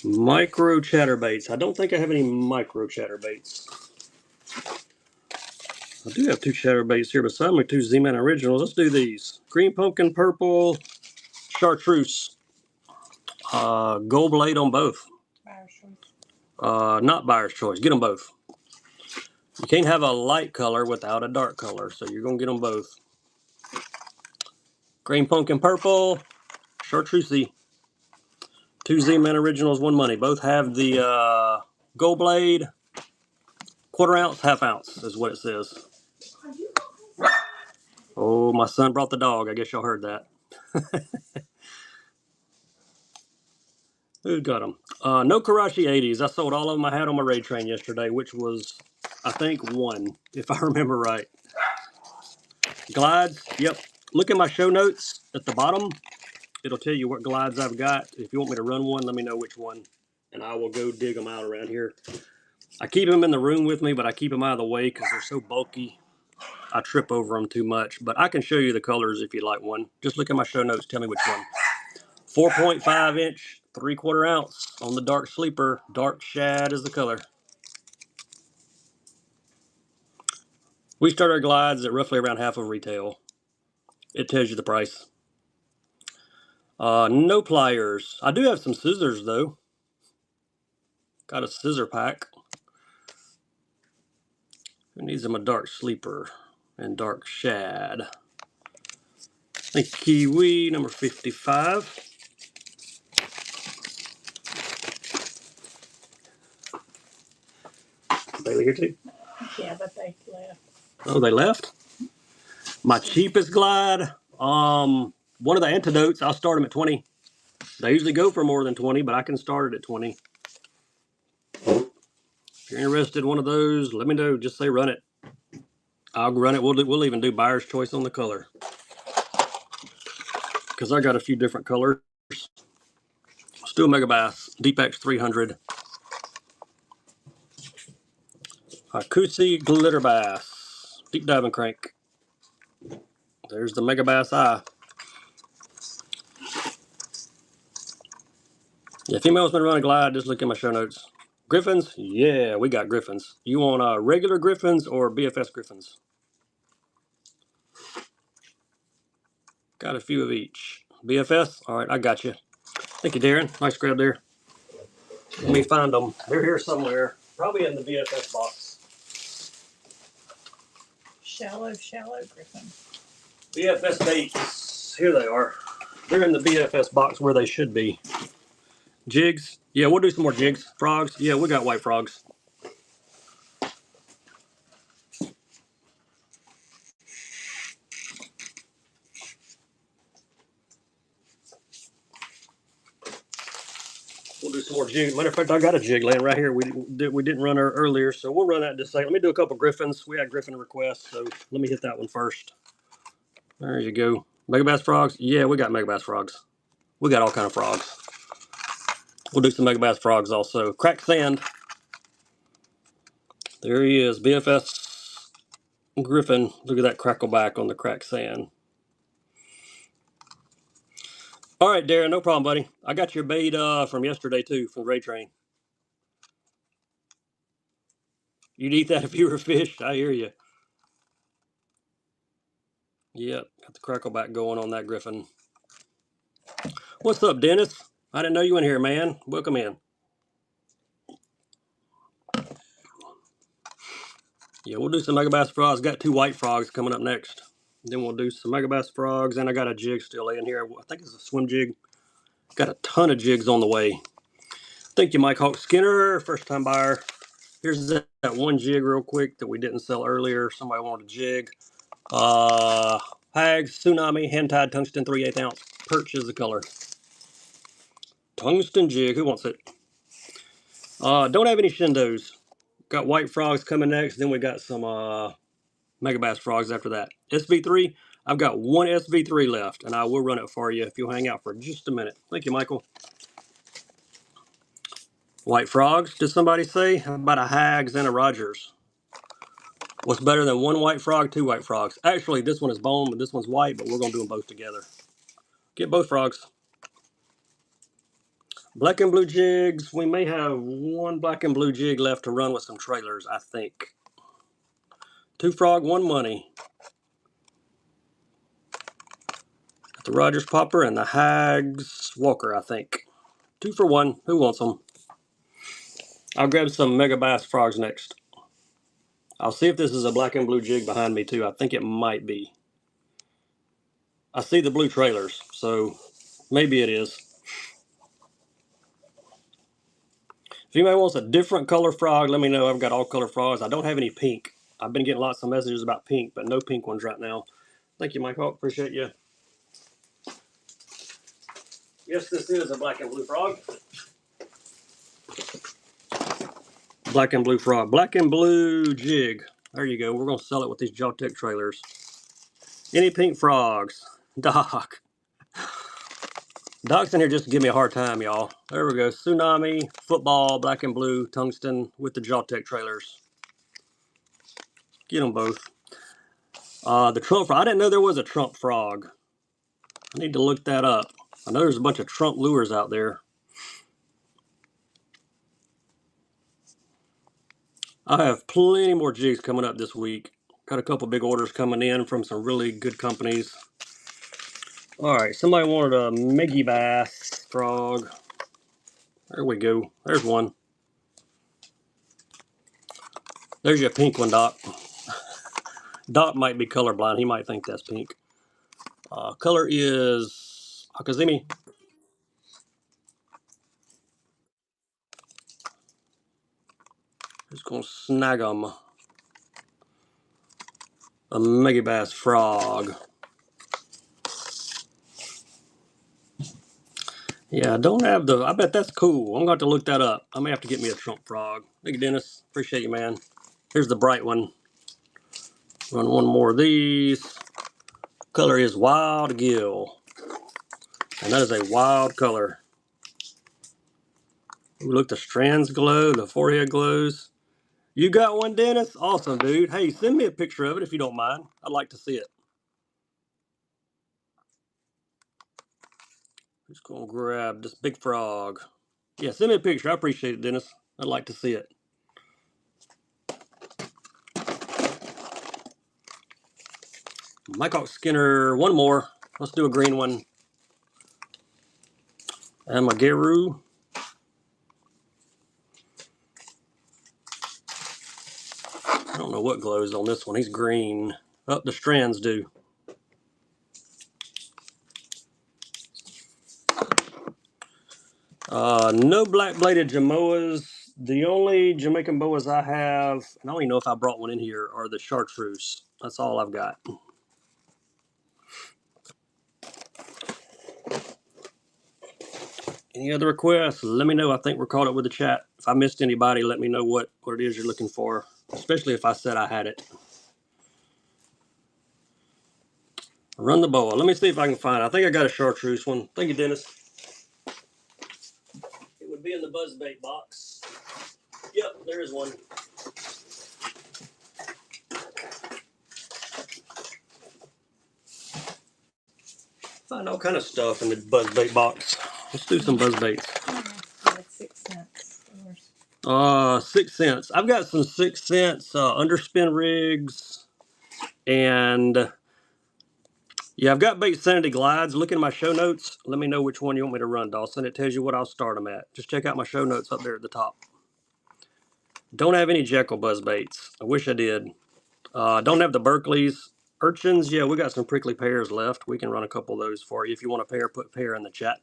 Speaker 1: Micro chatterbaits. I don't think I have any micro chatterbaits. I do have 2 chatterbaits here beside me, 2 Z-Man originals. Let's do these. Green pumpkin, purple, chartreuse. Gold blade on both.
Speaker 2: Buyer's choice.
Speaker 1: Not buyer's choice. Get them both. You can't have a light color without a dark color, so you're going to get them both. Green pumpkin, purple, chartreuse. 2 Z-Man originals, 1 money. Both have the gold blade. 1/4 ounce, 1/2 ounce is what it says. Oh, my son brought the dog. I guess y'all heard that. Who got them? No Karachi 80s. I sold all of them I had on my raid train yesterday, which was, I think, 1, if I remember right. Glides, yep. Look at my show notes at the bottom. It'll tell you what glides I've got. If you want me to run one, let me know which one, and I will go dig them out around here. I keep them in the room with me, but I keep them out of the way because they're so bulky. I trip over them too much, but I can show you the colors if you'd like one. Just look at my show notes. Tell me which one. 4.5 inch, 3/4 ounce on the dark sleeper. Dark shad is the color. We start our glides at roughly around half of retail. It tells you the price. No pliers. I do have some scissors though. Got a scissor pack. Who needs them? A dark sleeper and dark shad. I think kiwi number 55. Bailey here too?
Speaker 2: Yeah, but they left.
Speaker 1: Oh, they left? My cheapest glide, one of the antidotes, I'll start them at 20. They usually go for more than 20, but I can start it at 20. If you're interested in one of those, let me know. Just say run it. I'll run it. We'll even do buyer's choice on the color. Because I got a few different colors. Still Mega Bass, Deep X 300. Akusi Glitter Bass, Deep Diving Crank. There's the Mega Bass Eye. If female's been running glide, just look at my show notes. Griffins? Yeah, we got Griffins. You want regular Griffins or BFS Griffins? Got a few of each. BFS? All right, I got you. Thank you, Darren. Nice grab there. Let me find them. They're here somewhere. Probably in the BFS box.
Speaker 2: Shallow Griffin.
Speaker 1: BFS baits. Here they are. They're in the BFS box where they should be. Jigs? Yeah, we'll do some more jigs. Frogs? Yeah, we got white frogs. We'll do some more jig. Matter of fact, I got a jig laying right here. We didn't run her earlier, so we'll run that in just a second. Let me do a couple Griffins. We had Griffin requests, so let me hit that one first. There you go. Megabass frogs? Yeah, we got Megabass frogs. We got all kind of frogs. We'll do some Megabass frogs also. Cracked sand. There he is, BFS Griffin. Look at that crackle back on the cracked sand. All right, Darren, no problem, buddy. I got your bait from yesterday too, from Ray Train. You'd eat that if you were a fish. I hear you. Yep, got the crackle back going on that Griffin. What's up, Dennis? I didn't know you in here, man. Welcome in. Yeah, we'll do some Megabass frogs. Got 2 white frogs coming up next. Then we'll do some Megabass frogs, and I got a jig still in here. I think it's a swim jig. Got a ton of jigs on the way. Thank you, Mike Hawk Skinner, first time buyer. Here's that one jig real quick that we didn't sell earlier. Somebody wanted a jig. Hags, Tsunami, hand-tied tungsten 3/8 ounce. Perch is the color. Tungsten jig. Who wants it? Don't have any Shindos. Got white frogs coming next. Then we got some Megabass frogs after that. SV3. I've got one SV3 left, and I will run it for you if you'll hang out for just a minute. Thank you, Michael. White frogs, did somebody say? How about a Hags and a Rogers? What's better than one white frog, 2 white frogs? Actually, this one is bone, but this one's white, but we're going to do them both together. Get both frogs. Black and blue jigs. We may have one black and blue jig left to run with some trailers, I think. 2 frog, 1 money. Got the Rogers Popper and the Hags Walker, I think. 2 for 1. Who wants them? I'll grab some Megabass frogs next. I'll see if this is a black and blue jig behind me too. I think it might be. I see the blue trailers, so maybe it is. If anybody wants a different color frog, let me know. I've got all color frogs. I don't have any pink. I've been getting lots of messages about pink, but no pink ones right now. Thank you, Michael. Appreciate you. Yes, this is a black and blue frog. Black and blue frog. Black and blue jig. There you go. We're going to sell it with these Jawtech trailers. Any pink frogs? Doc. Doc's in here just to give me a hard time, y'all. There we go. Tsunami, football, black and blue, tungsten with the Jawtech trailers. Get them both. The Trump frog. I didn't know there was a Trump frog. I need to look that up. I know there's a bunch of Trump lures out there. I have plenty more jigs coming up this week. Got a couple big orders coming in from some really good companies. All right, somebody wanted a Megabass frog. There we go. There's one. There's your pink one, Doc. Doc might be colorblind. He might think that's pink. Color is Akazemi. Just gonna snag them. A Megabass frog. Yeah, I don't have the. I bet that's cool. I'm gonna have to look that up. I may have to get me a Trump frog. Thank you, Dennis. Appreciate you, man. Here's the bright one. Run one more of these. Color is Wild Gill, and that is a wild color. Ooh, look, the strands glow. The forehead glows. You got one, Dennis? Awesome, dude. Hey, send me a picture of it if you don't mind. I'd like to see it. Just gonna grab this big frog. Yeah, send me a picture. I appreciate it, Dennis. I'd like to see it. Mycock Skinner, one more. Let's do a green one. And my Geru. I don't know what glows on this one. He's green. Oh, the strands do. No black-bladed Jamoas. The only Jamaican boas I have, and I don't even know if I brought one in here, are the chartreuse. That's all I've got. Any other requests? Let me know. I think we're caught up with the chat. If I missed anybody, let me know what it is you're looking for, especially if I said I had it. Run the boa. Let me see if I can find it. I think I got a chartreuse one. Thank you, Dennis. It would be in the buzzbait box. Yep, there is one. Find all kind of stuff in the buzzbait box. Let's do some buzzbaits.
Speaker 2: 6 cents.
Speaker 1: 6 cents. I've got some 6 cents underspin rigs, and yeah, I've got bait sanity glides. Look in my show notes. Let me know which one you want me to run, Dawson. It tells you what I'll start them at. Just check out my show notes up there at the top. Don't have any Jekyll buzzbaits. I wish I did. Don't have the Berkeley's. Urchins, yeah, we got some prickly pears left. We can run a couple of those for you. If you want a pair, put pair in the chat.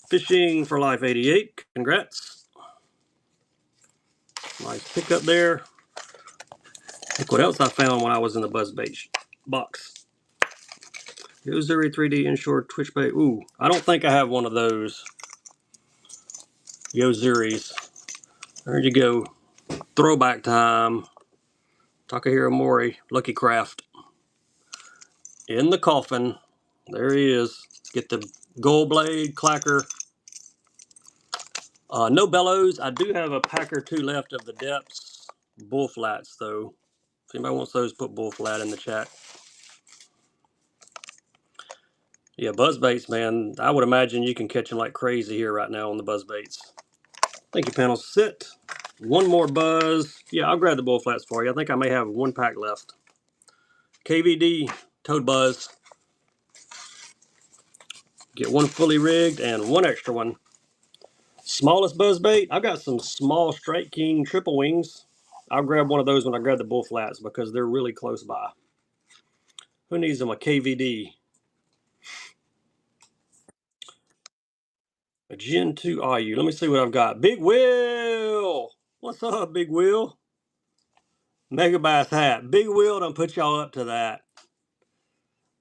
Speaker 1: Fishing for Life 88. Congrats. Nice pickup there. Look what else I found when I was in the buzzbait box. Yozuri 3D inshore twitch bait. Ooh, I don't think I have one of those Yozuris. There you go. Throwback time. Takahiro Mori, Lucky Craft. In the coffin. There he is. Get the gold blade, clacker. No bellows. I do have a pack or two left of the depths. Bull flats, though. If anybody wants those, put bull flat in the chat. Yeah, buzzbaits, man. I would imagine you can catch them like crazy here right now on the buzzbaits. Thank you, panel. Sit. One more buzz. Yeah, I'll grab the bull flats for you. I think I may have one pack left. KVD, toad buzz. Get one fully rigged and one extra one. Smallest buzzbait. I've got some small Straight King triple wings. I'll grab one of those when I grab the bull flats because they're really close by. Who needs them? A KVD. A Gen 2 IU. Let me see what I've got. Big Will. What's up, Big Will? Megabass hat. Big Will done put y'all up to that.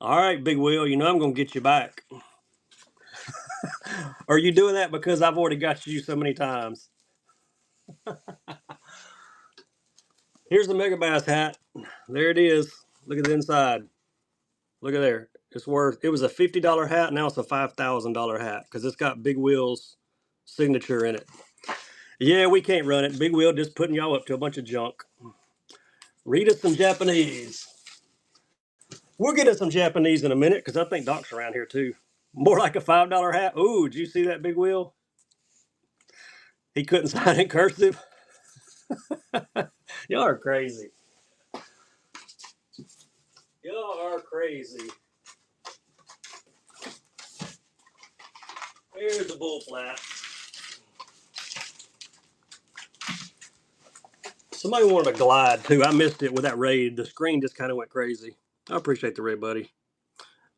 Speaker 1: All right, Big Will. You know I'm going to get you back. Are you doing that because I've already got you so many times? Here's the Megabass hat. There it is. Look at the inside. Look at there. It was a $50 hat. Now it's a $5,000 hat because it's got Big Will's signature in it. Yeah, we can't run it. Big Will just putting y'all up to a bunch of junk. Read us some Japanese. We'll get us some Japanese in a minute because I think Doc's around here too. More like a $5 hat. Ooh, did you see that, Big Will? He couldn't sign in cursive. Y'all are crazy. Y'all are crazy. Here's the bull flat. Somebody wanted a glide too. I missed it with that raid. The screen just kind of went crazy. I appreciate the raid, buddy.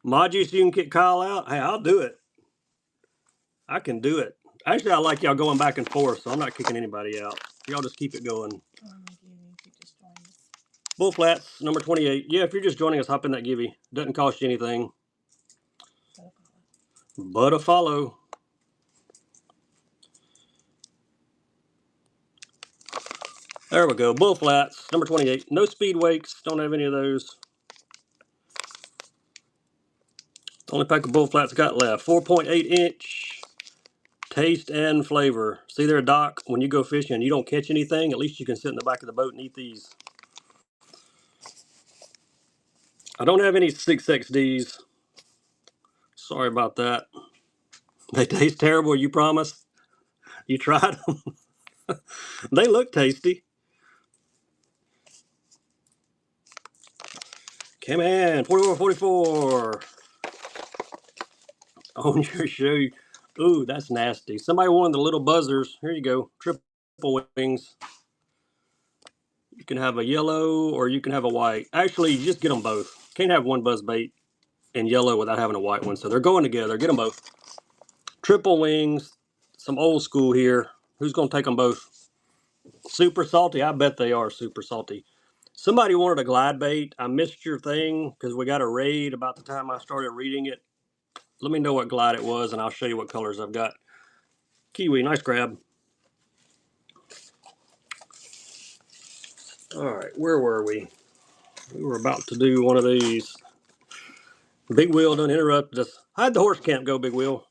Speaker 1: Maji, so you can kick Kyle out? Hey, I'll do it. I can do it. Actually, I like y'all going back and forth, so I'm not kicking anybody out. Y'all just keep it going. Bull flats, number 28. Yeah, if you're just joining us, hop in that givey. Doesn't cost you anything. But a follow. There we go. Bull flats, number 28. No speed wakes. Don't have any of those. Only pack of bull flats got left. 4.8 inch. Taste and flavor. See there, Doc, when you go fishing and you don't catch anything, at least you can sit in the back of the boat and eat these. I don't have any 6XDs. Sorry about that. They taste terrible, you promise? You tried them? They look tasty. Come in, 44, 44. On your show. Ooh, that's nasty. Somebody wanted the little buzzers. Here you go. Triple wings. You can have a yellow or you can have a white. Actually, you just get them both. Can't have one buzz bait in yellow without having a white one. So they're going together. Get them both. Triple wings. Some old school here. Who's going to take them both? Super salty? I bet they are super salty. Somebody wanted a glide bait. I missed your thing because we got a raid about the time I started reading it. Let me know what glide it was and I'll show you what colors I've got. Kiwi, nice grab. All right, where were we? We were about to do one of these. Big Wheel done interrupted us. How'd the horse camp go, Big Wheel?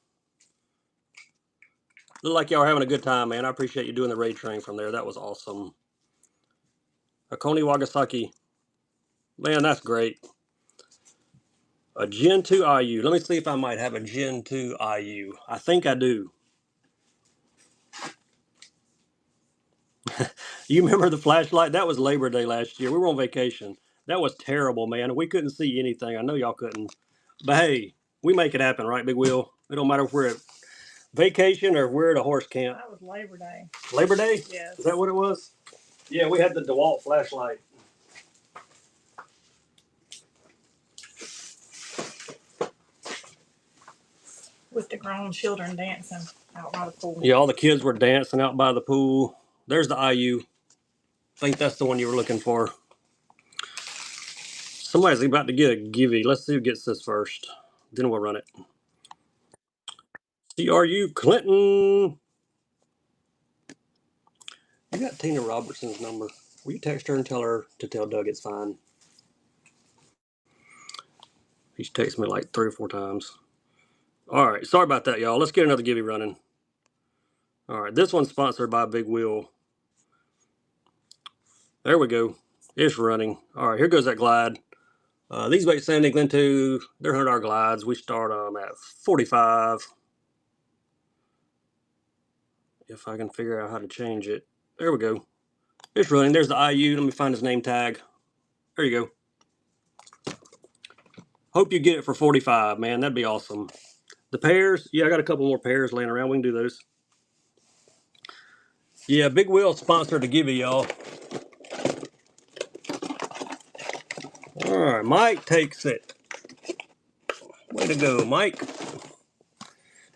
Speaker 1: Look like y'all are having a good time, man. I appreciate you doing the raid train from there. That was awesome. Akoni Wagasaki. Man, that's great. A Gen 2 IU. Let me see if I might have a Gen 2 IU. I think I do. You remember the flashlight? That was Labor Day last year. We were on vacation. That was terrible, man. We couldn't see anything. I know y'all couldn't. But hey, we make it happen, right, Big Wheel? It don't matter if we're at vacation or if we're at a horse camp.
Speaker 2: That was Labor Day.
Speaker 1: Labor Day?
Speaker 2: Yes.
Speaker 1: Is that what it was? Yeah, we had the DeWalt flashlight.
Speaker 2: With the grown children dancing out by the pool.
Speaker 1: Yeah, all the kids were dancing out by the pool. There's the IU. I think that's the one you were looking for. Somebody's about to get a givey. Let's see who gets this first. Then we'll run it. CRU Clinton. You got Tina Robertson's number. Will you text her and tell her to tell Doug it's fine? He's texted me like 3 or 4 times. All right, sorry about that, y'all. Let's get another givey running. All right, this one's sponsored by Big Wheel. There we go. It's running. All right, here goes that glide. These baits San Glen 2, they're $100 glides. We start them at 45. If I can figure out how to change it. There we go. It's running. There's the IU. Let me find his name tag. There you go. Hope you get it for 45, man. That'd be awesome. The pairs, yeah, I got a couple more pairs laying around. We can do those. Yeah, Big Wheel sponsored to give you y'all. All right, Mike takes it. Way to go, Mike.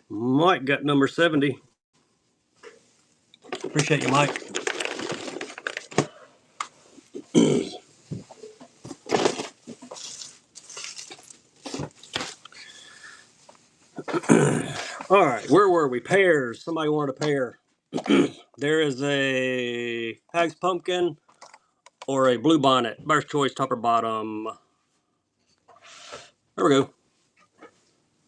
Speaker 1: Mike got number 70. Appreciate you, Mike. All right, where were we? Pairs. Somebody wanted a pair. There is a Hag's Pumpkin or a Blue Bonnet. Burst choice, top or bottom. There we go.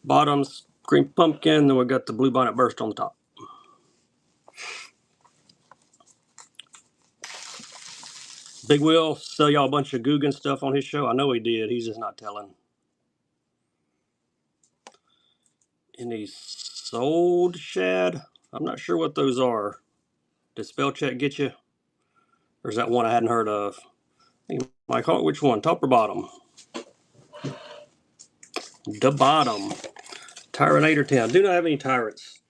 Speaker 1: Bottoms, Green Pumpkin. Then we got the Blue Bonnet Burst on the top. Big Will sell y'all a bunch of Guggen stuff on his show. I know he did. He's just not telling. Any sold shad? I'm not sure what those are. Did spell check get you? Or is that one I hadn't heard of? Mike, which one? Top or bottom? The bottom. Tyranator 10. I do not have any tyrants.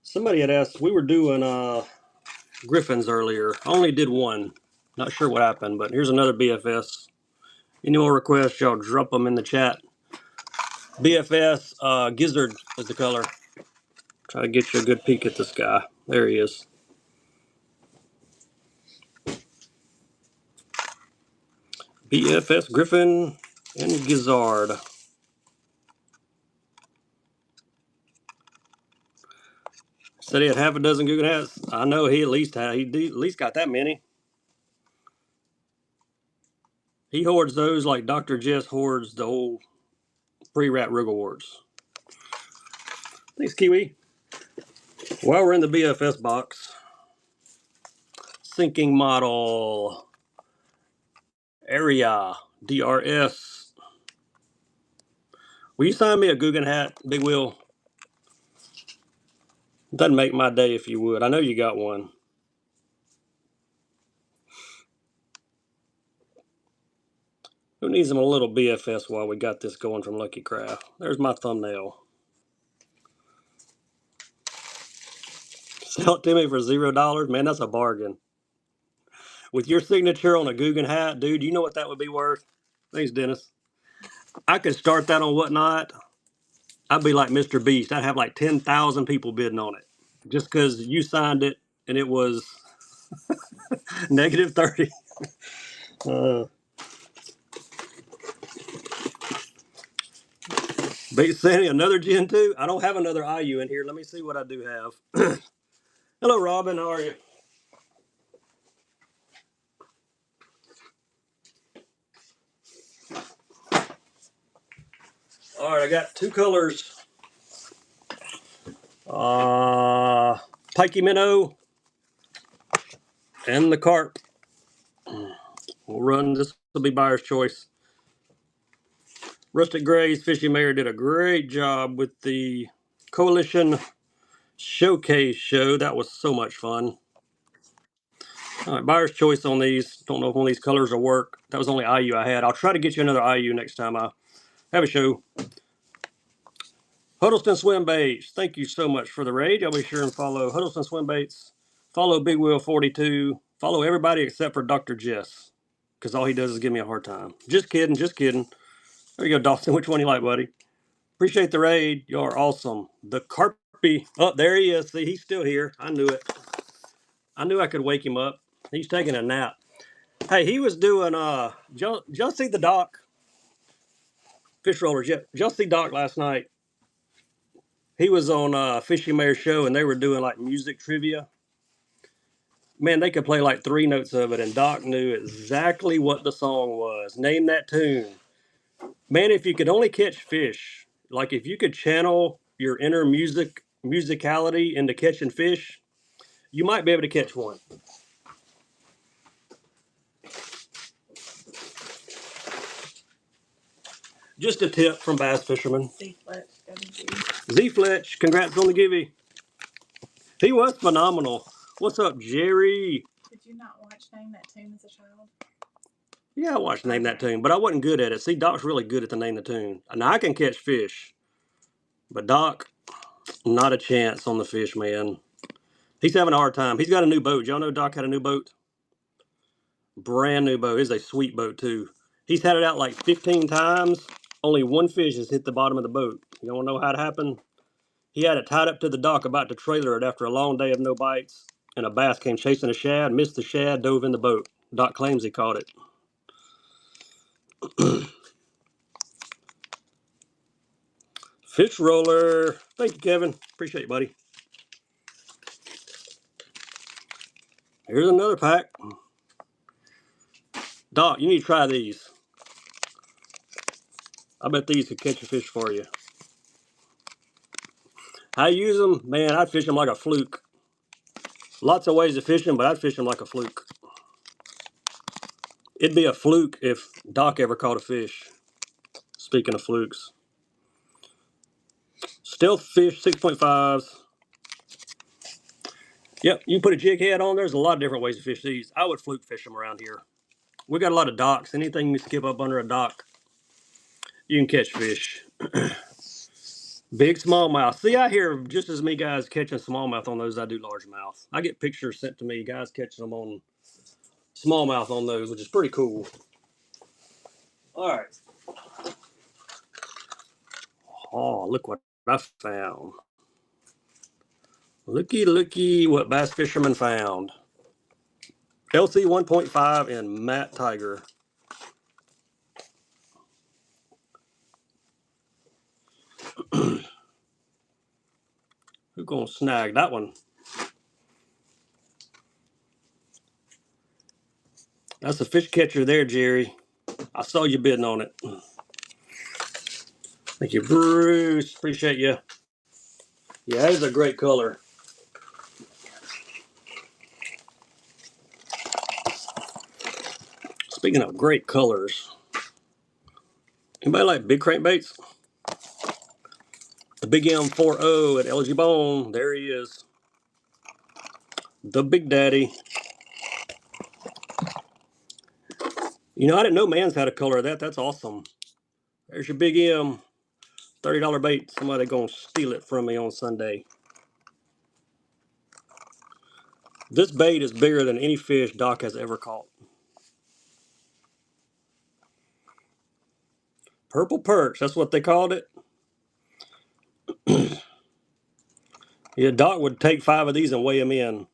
Speaker 1: Somebody had asked, we were doing Griffins earlier. I only did one. Not sure what happened, but here's another BFS. Any more requests, y'all drop them in the chat. BFS Gizzard is the color. Try to get you a good peek at this guy. There he is. BFS Griffin and Gizzard. Said he had half a dozen Guggen hats. I know he at least got that many. He hoards those like Dr. Jess hoards the old pre-wrap Rig Awards. Thanks, Kiwi. While we're in the BFS box, sinking model area DRS. Will you sign me a Guggen hat, Big Will? That'd make my day if you would. I know you got one. Who needs them a little BFS while we got this going from Lucky Craft? There's my thumbnail. Sell it to me for $0. Man, that's a bargain. With your signature on a Guggen hat, dude, you know what that would be worth? Thanks, Dennis. I could start that on Whatnot. I'd be like Mr. Beast. I'd have like 10,000 people bidding on it just because you signed it and it was -30. Big Sandy, another Gen 2? I don't have another IU in here. Let me see what I do have. Hello, Robin. How are you? All right, I got two colors. Pikey Minnow and the Carp. We'll run. This will be buyer's choice. Rustic Gray's Fishing Mayor did a great job with the Coalition Showcase show. That was so much fun. All right, buyer's choice on these. Don't know if one of these colors will work. That was the only IU I had. I'll try to get you another IU next time I have a show. Huddleston Swim Baits. Thank you so much for the raid. Y'all be sure and follow Huddleston Swim Baits. Follow Big Wheel 42. Follow everybody except for Dr. Jess, because all he does is give me a hard time. Just kidding, just kidding. There you go, Dawson. Which one you like, buddy? Appreciate the raid. You are awesome. The Carpy. Oh, there he is. See, he's still here. I knew it. I knew I could wake him up. He's taking a nap. Hey, he was doing, did y'all see the doc? Fish rollers. Yep. Did y'all see Doc last night? He was on Fishing Mayor show and they were doing like music trivia. Man, they could play like 3 notes of it and Doc knew exactly what the song was. Name that tune. Man, if you could only catch fish, like if you could channel your inner musicality into catching fish, you might be able to catch one. Just a tip from bass fishermen. Z Fletch, congrats on the givey. He was phenomenal. What's up, Jerry?
Speaker 2: Did you not watch Name That Tune as a child?
Speaker 1: Yeah, I watched Name That Tune, but I wasn't good at it. See, Doc's really good at the Name the Tune. Now, I can catch fish, but Doc, not a chance on the fish, man. He's having a hard time. He's got a new boat. Y'all know Doc had a new boat? Brand new boat. It's a sweet boat, too. He's had it out like 15 times. Only one fish has hit the bottom of the boat. You don't know how it happened? He had it tied up to the dock about to trailer it after a long day of no bites, and a bass came chasing a shad, missed the shad, dove in the boat. Doc claims he caught it. Fish roller. Thank you, Kevin. Appreciate it, buddy. Here's another pack. Doc, you need to try these. I bet these could catch a fish for you. How I use them? Man, I'd fish them like a fluke. Lots of ways to fish them, but I'd fish them like a fluke. It'd be a fluke if Doc ever caught a fish. Speaking of flukes. Stealth fish, 6.5s. Yep, you put a jig head on. There's a lot of different ways to fish these. I would fluke fish them around here. We got a lot of docks. Anything you skip up under a dock, you can catch fish. Big smallmouth. See, I hear just as many guys catching smallmouth on those as I do largemouth. I get pictures sent to me, guys catching them on smallmouth on those, which is pretty cool. All right. Oh, look what I found. Looky what bass fisherman found. LC 1.5 and Matt Tiger. Who's gonna snag that one? That's a fish catcher there, Jerry. I saw you bidding on it. Thank you, Bruce. Appreciate you. Yeah, that is a great color. Speaking of great colors, anybody like big crankbaits? The Big M40 at LG Bone. There he is. The Big Daddy. You know, I didn't know Man's had a color of that. That's awesome. There's your Big M. $30 bait. Somebody gonna steal it from me on Sunday. This bait is bigger than any fish Doc has ever caught. Purple perch, that's what they called it. Yeah, Doc would take 5 of these and weigh them in,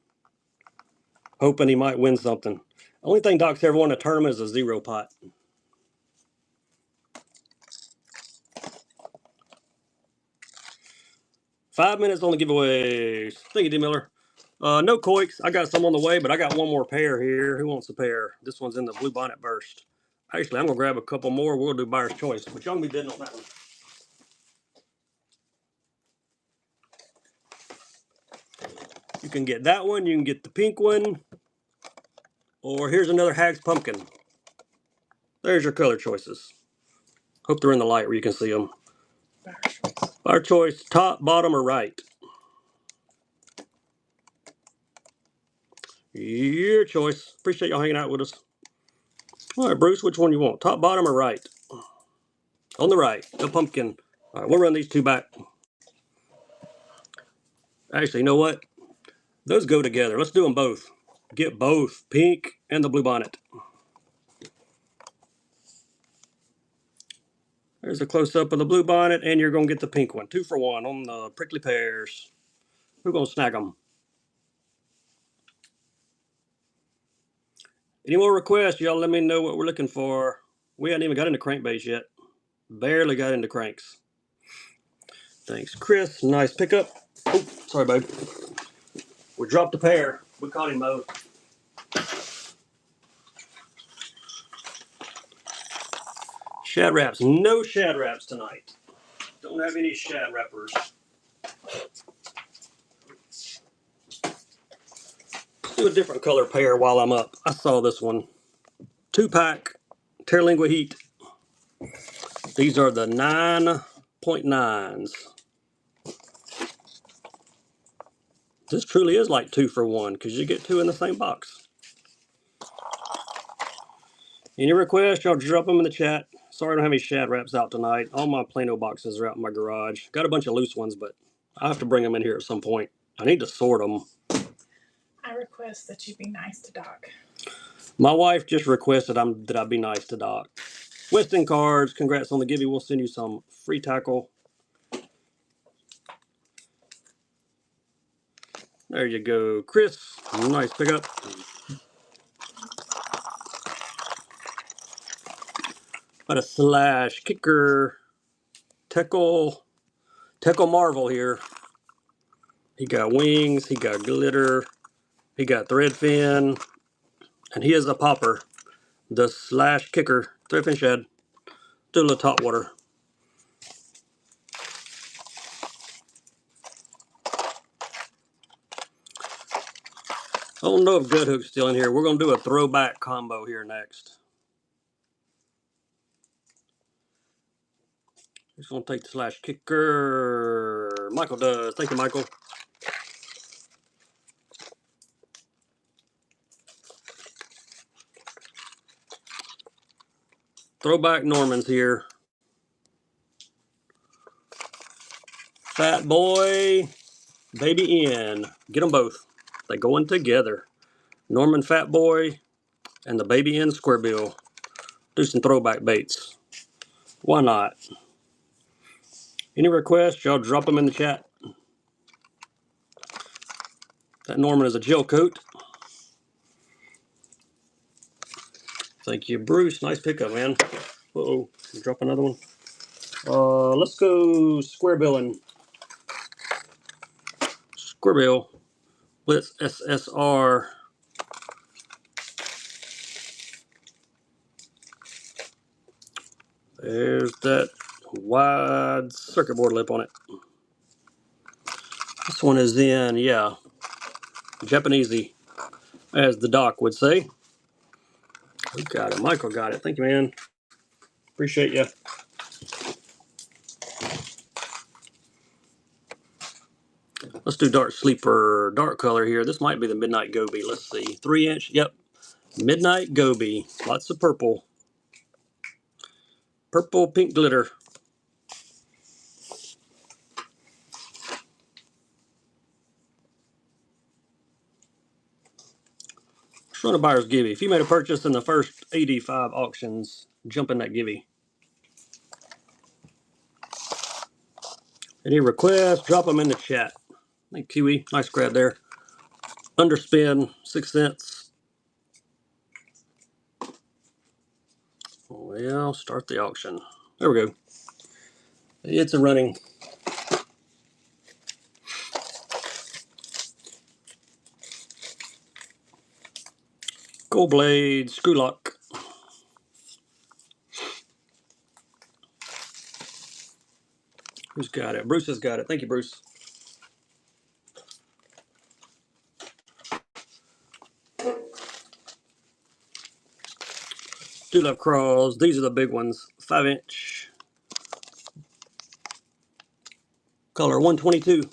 Speaker 1: hoping he might win something. Only thing Doc's ever won a tournament is a 0 pot. Five minutes on the giveaway. Thank you, D. Miller. No coiks. I got some on the way, but I got one more pair here. Who wants a pair? This one's in the blue bonnet burst. Actually, I'm going to grab a couple more. We'll do buyer's choice, but y'all can be bidding on that one. You can get that one. You can get the pink one. Or here's another Hag's Pumpkin. There's your color choices. Hope they're in the light where you can see them. Buyer choice, top, bottom, or right. Your choice. Appreciate y'all hanging out with us. All right, Bruce, which one you want? Top, bottom, or right? On the right, the pumpkin. All right, we'll run these two back. Actually, you know what? Those go together. Let's do them both. Get both, pink and the blue bonnet. There's a close-up of the blue bonnet, and you're going to get the pink one. 2 for 1 on the prickly pears. Who's going to snag them? Any more requests? Y'all let me know what we're looking for. We haven't even got into crankbaits yet. Barely got into cranks. Thanks, Chris. Nice pickup. Oh, sorry, babe. We dropped a pair. We caught him both. Shad wraps. No shad wraps tonight. Don't have any shad wrappers. Let's do a different color pair while I'm up. I saw this one. 2-pack Terlingua Heat. These are the 9.9s. This truly is like 2 for 1 because you get 2 in the same box. Any requests, y'all drop them in the chat. Sorry I don't have any shad wraps out tonight. All my Plano boxes are out in my garage. Got a bunch of loose ones, but I have to bring them in here at some point. I need to sort them.
Speaker 2: I request that you be nice to Doc.
Speaker 1: My wife just requested that I be nice to Doc. Weston cards, congrats on the givey. We'll send you some free tackle. There you go, Chris. Nice pickup. Got a slash kicker. Teckle Marvel here. He got wings. He got glitter. He got threadfin. And he is a popper. The slash kicker. Threadfin shad. Do a little top water. I don't know if Gut Hook's still in here. We're going to do a throwback combo here next. Just going to take the slash kicker. Michael does. Thank you, Michael. Throwback Normans here. Fat Boy, Baby N. Get them both. They going together. Norman Fat Boy and the Baby N Square Bill. Do some throwback baits. Why not? Any requests, y'all drop them in the chat. That Norman is a gel coat. Thank you, Bruce. Nice pickup, man. Uh-oh. Drop another one. Let's go square billing. Square bill. Blitz SSR. There's that wide circuit board lip on it. This one is in, yeah, Japanesey, as the doc would say. Who got it? Michael got it. Thank you, man. Appreciate you. Let's do dark sleeper, dark color here. This might be the Midnight Goby. Let's see. 3-inch. Yep. Midnight Goby. Lots of purple. Purple pink glitter. Run a buyer's givey. If you made a purchase in the first 85 auctions, jump in that givey. Any requests, drop them in the chat. Thank Kiwi. Nice grab there. Underspin, 6 cents. Well, start the auction. There we go. It's a running. Gold blade, screw lock. Who's got it? Bruce has got it. Thank you, Bruce. Do love crawls. These are the big ones. 5-inch. Color 122.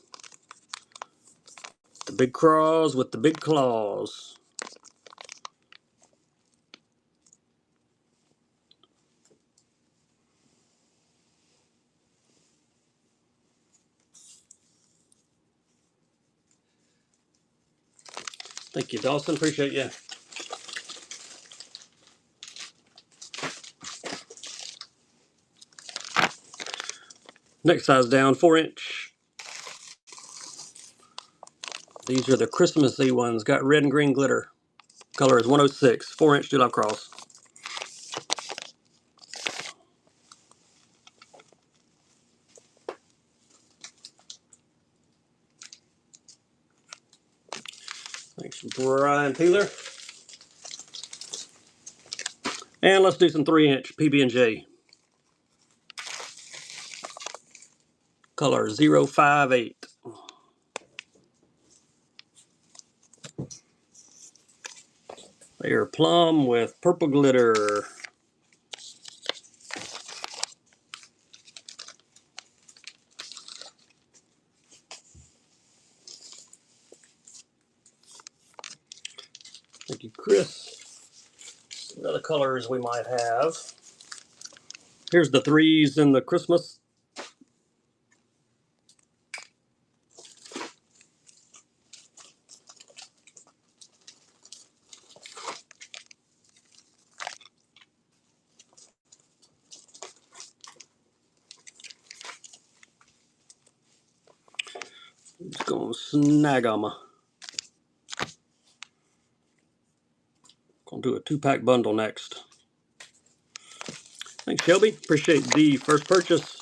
Speaker 1: The big crawls with the big claws. Thank you, Dawson. Appreciate you. Next size down, 4-inch. These are the Christmassy ones. Got red and green glitter. Color is 106. 4-inch do love cross. Thanks, Brian Peeler. And let's do some 3-inch PB&J. Color 058. They are plum with purple glitter. Thank you, Chris. Some other colors we might have. Here's the 3s in the Christmas. Just gonna snag them. Gonna do a 2-pack bundle next. Thanks, Shelby. Appreciate the first purchase.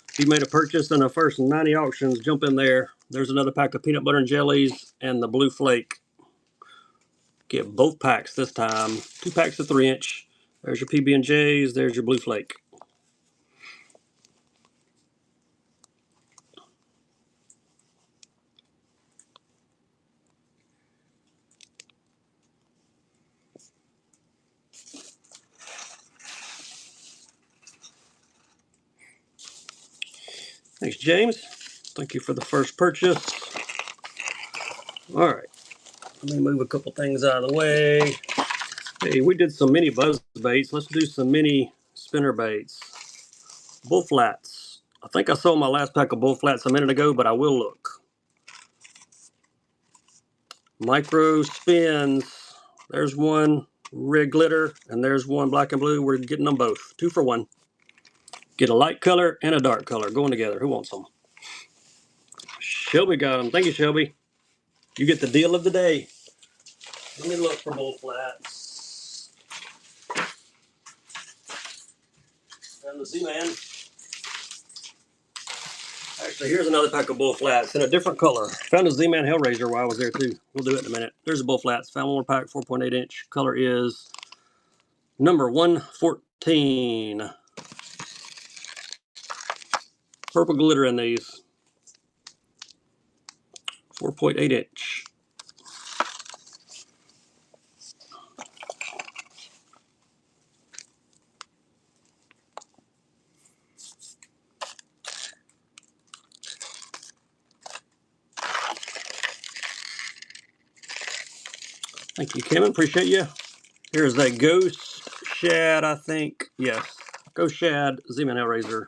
Speaker 1: If you made a purchase in the first 90 auctions, jump in there. There's another pack of peanut butter and jellies and the blue flake. Get both packs this time. 2 packs of 3-inch. There's your PB&Js. There's your blue flake. Thanks, James. Thank you for the first purchase. All right. Let me move a couple things out of the way. Hey, we did some mini buzz baits. Let's do some mini spinner baits. Bull flats. I think I sold my last pack of bull flats a minute ago, but I will look. Micro spins. There's one red glitter, and there's one black and blue. We're getting them both. 2 for 1. Get a light color and a dark color going together. Who wants them? Shelby got them. Thank you, Shelby. You get the deal of the day. Let me look for bull flats. And the Z-Man. Actually, here's another pack of bull flats in a different color. Found a Z-Man Hellraiser while I was there too. We'll do it in a minute. There's a bull flats. Found one more pack, 4.8-inch. Color is number 114. Purple glitter in these. 4.8-inch. Thank you, Kim. Appreciate you. Here's that ghost shad, I think. Yes. Ghost shad, Z-Man Hellraiser.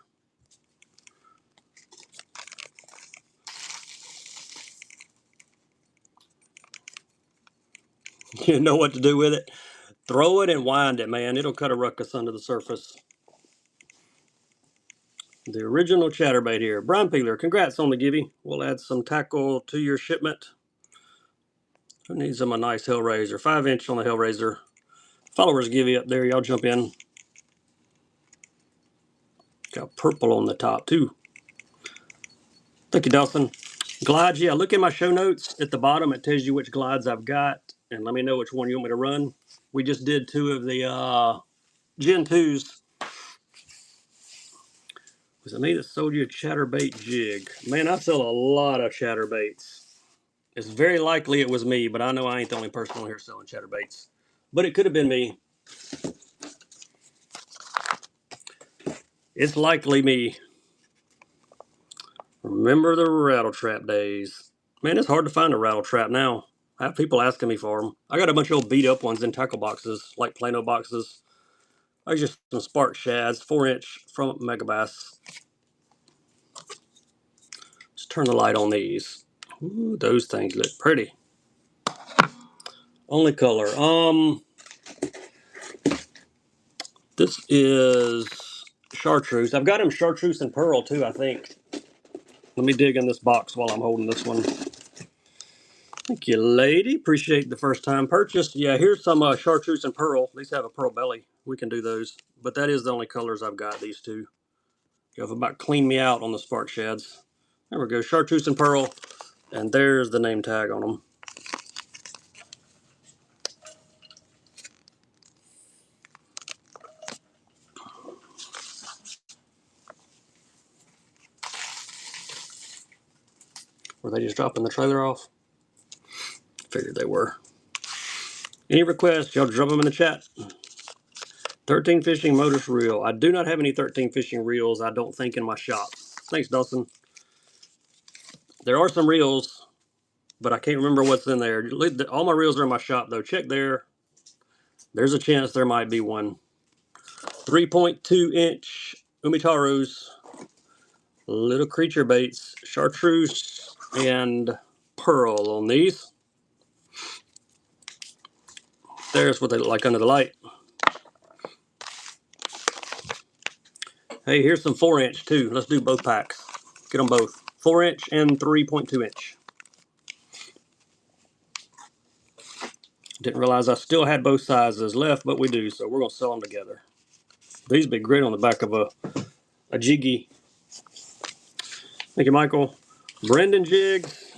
Speaker 1: You know what to do with it. Throw it and wind it, man. It'll cut a ruckus under the surface. The original chatterbait here. Brian Peeler, congrats on the givey. We'll add some tackle to your shipment. Who needs them a nice Hellraiser? 5-inch on the Hellraiser. Followers givey up there. Y'all jump in. Got purple on the top, too. Thank you, Dawson. Glides, yeah, look in my show notes at the bottom. It tells you which glides I've got, and let me know which one you want me to run. We just did 2 of the Gen 2s. Was it me that sold you a chatterbait jig? Man, I sell a lot of chatterbaits. It's very likely it was me, but I know I ain't the only person on here selling chatterbaits. But it could have been me. It's likely me. Remember the rattle trap days. Man, it's hard to find a rattle trap now. I have people asking me for them. I got a bunch of old beat up ones in tackle boxes, like Plano boxes. I just some spark shads, 4-inch from Megabass. Let's turn the light on these. Ooh, those things look pretty. Only color. This is chartreuse. I've got them chartreuse and pearl too, I think. Let me dig in this box while I'm holding this one. Thank you, lady. Appreciate the first time purchase. Yeah, here's some chartreuse and pearl. These have a pearl belly. We can do those. But that is the only colors I've got, these two. You have about cleaned me out on the spark shads. There we go, chartreuse and pearl. And there's the name tag on them. Were they just dropping the trailer off? Figured they were. Any requests, y'all drop them in the chat. 13 fishing Modus reel. I do not have any 13 fishing reels, I don't think, in my shop. Thanks, Dawson. There are some reels, but I can't remember what's in there. All my reels are in my shop, though. Check there. There's a chance there might be one. 3.2-inch Umitarus, little creature baits, chartreuse, and pearl on these. There's what they look like under the light. Hey, here's some 4-inch too. Let's do both packs. Get them both. 4-inch and 3.2-inch. Didn't realize I still had both sizes left, but we do, so we're going to sell them together. These would be great on the back of a jiggy. Thank you, Michael. Brendan Jigs.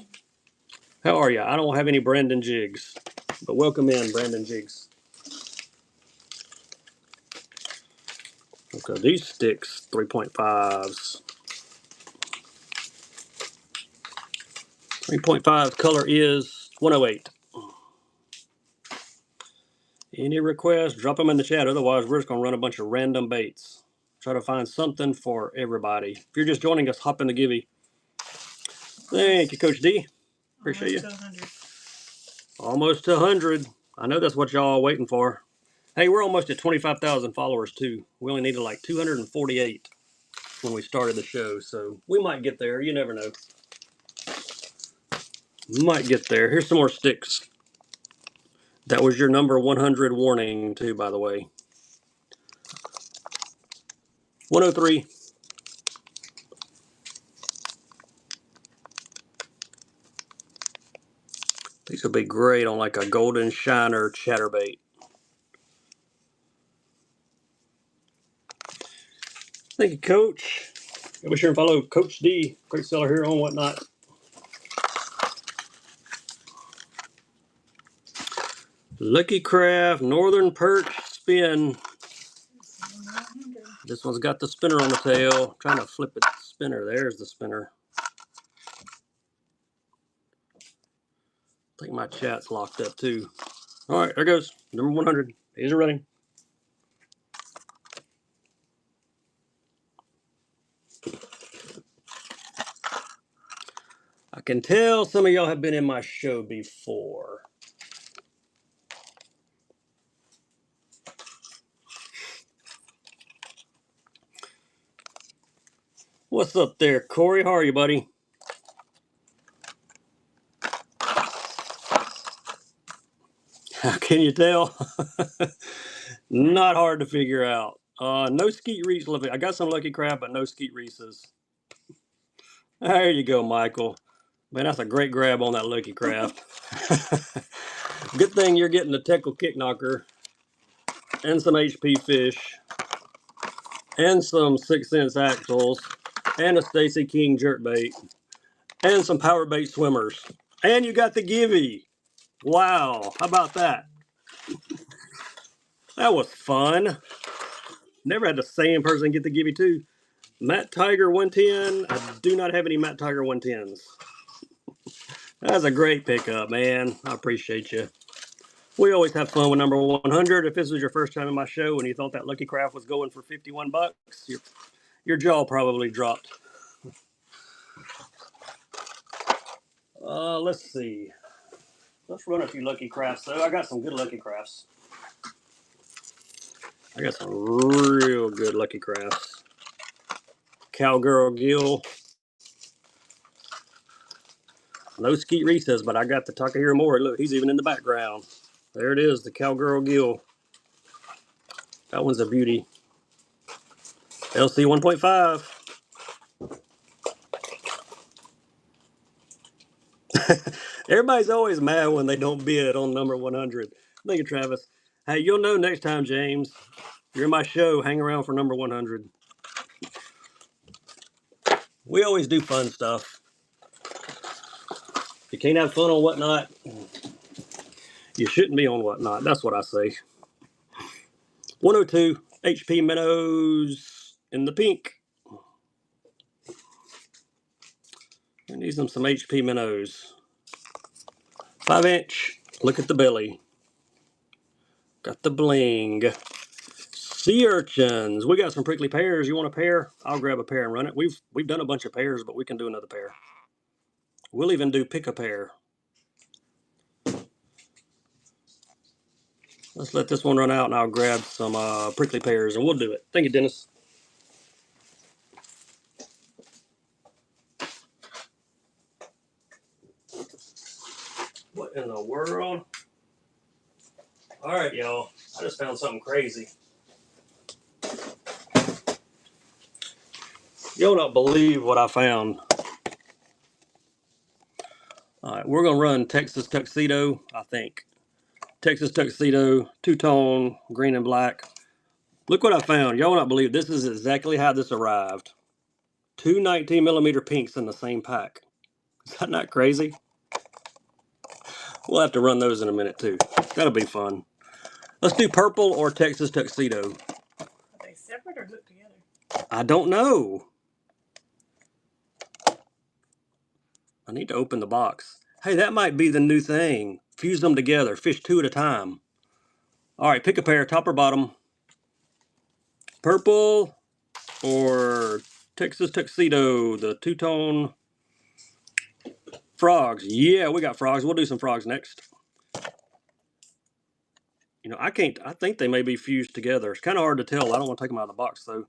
Speaker 1: How are you? I don't have any Brendan Jigs, but welcome in, Brendan Jigs. Okay, these sticks, 3.5s. 3.5 color is 108. Any requests, drop them in the chat. Otherwise, we're just going to run a bunch of random baits. Try to find something for everybody. If you're just joining us, hop in the givey. Thank you, Coach D. Appreciate you. Almost to 100. I know that's what y'all are waiting for. Hey, we're almost at 25,000 followers, too. We only needed like 248 when we started the show, so we might get there. You never know. Might get there. Here's some more sticks. That was your number 100 warning, too, by the way. 103. These would be great on like a golden shiner chatterbait. Thank you, Coach. Be sure and follow Coach D, great seller here on Whatnot. Lucky Craft, Northern Perch Spin. This one's got the spinner on the tail. I'm trying to flip it. Spinner. There's the spinner. I think my chat's locked up too. All right, there goes. Number 100. These are running. I can tell some of y'all have been in my show before. What's up there, Corey? How are you, buddy? How can you tell? Not hard to figure out. No skeet reese. I got some Lucky Crab, but no skeet reeses. There you go, Michael. Man, that's a great grab on that Lucky Craft. Good thing you're getting the Tickle Kick Knocker and some HP fish and some 6 Sense axles and a Stacy King jerkbait and some power bait swimmers. And you got the Givey. Wow, how about that? That was fun. Never had the same person get the Givey too. Matt Tiger 110. I do not have any Matt Tiger 110s. That's a great pickup, man. I appreciate you. We always have fun with number 100. If this was your first time in my show and you thought that Lucky Craft was going for 51 bucks, your jaw probably dropped. Let's see. Let's run a few Lucky Crafts, though. I got some good Lucky Crafts. I got some real good Lucky Crafts. Cowgirl Gill. No Skeet Reese's, but I got the Takahiro Mori. Look, he's even in the background. There it is, the Cowgirl Gill. That one's a beauty. LC 1.5. Everybody's always mad when they don't bid on number 100. Thank you, Travis. Hey, you'll know next time, James. You're in my show. Hang around for number 100. We always do fun stuff. If you can't have fun on Whatnot, you shouldn't be on Whatnot. That's what I say. 102 HP minnows in the pink. I need some HP minnows. 5-inch. Look at the belly. Got the bling. Sea urchins. We got some prickly pears. You want a pear? I'll grab a pear and run it. We've done a bunch of pears, but we can do another pear. We'll even do pick a pear. Let's let this one run out and I'll grab some prickly pears and we'll do it. Thank you, Dennis. What in the world? All right, y'all. I just found something crazy. You'll not believe what I found. All right, we're going to run Texas Tuxedo, I think. Texas Tuxedo, two-tone, green and black. Look what I found. Y'all will not believe this is exactly how this arrived. Two 19mm pinks in the same pack. Is that not crazy? We'll have to run those in a minute, too. That'll be fun. Let's do purple or Texas Tuxedo.
Speaker 2: Are they separate or hooked together?
Speaker 1: I don't know. I need to open the box. Hey, that might be the new thing. Fuse them together. Fish two at a time. All right, pick a pair, top or bottom. Purple or Texas Tuxedo, the two-tone frogs. Yeah, we got frogs. We'll do some frogs next. You know, I think they may be fused together. It's kind of hard to tell. I don't want to take them out of the box, though.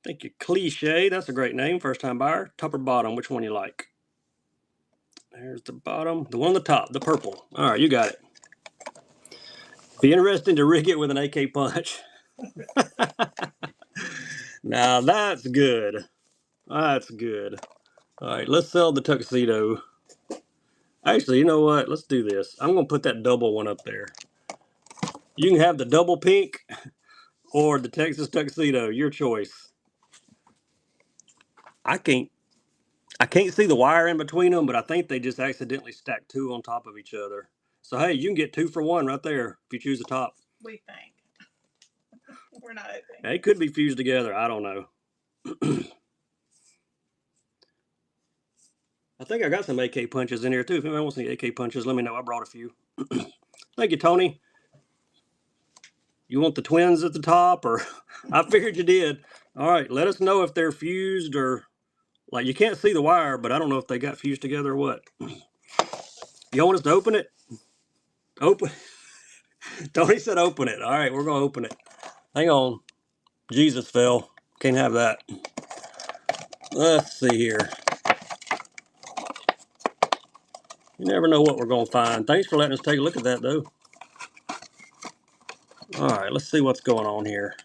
Speaker 1: Thank you, Cliche. That's a great name. First-time buyer. Top or bottom, which one you like? There's the bottom. The one on the top, the purple. All right, you got it. Be interesting to rig it with an AK punch. Now that's good. That's good. All right, let's sell the Tuxedo. Actually, you know what? Let's do this. I'm going to put that double one up there. You can have the double pink or the Texas Tuxedo. Your choice. I can't see the wire in between them, but I think they just accidentally stacked two on top of each other. So, hey, you can get 2 for 1 right there if you choose the top.
Speaker 2: We think. We're not open.
Speaker 1: They could be fused together. I don't know. I think I got some AK punches in here, too. If anyone wants any AK punches, let me know. I brought a few. Thank you, Tony. You want the twins at the top? Or I figured you did. All right, let us know if they're fused or... Like, you can't see the wire, but I don't know if they got fused together or what. You want us to open it? Open. Tony said open it. All right, we're going to open it. Hang on. Jesus fell. Can't have that. Let's see here. You never know what we're going to find. Thanks for letting us take a look at that, though. All right, let's see what's going on here.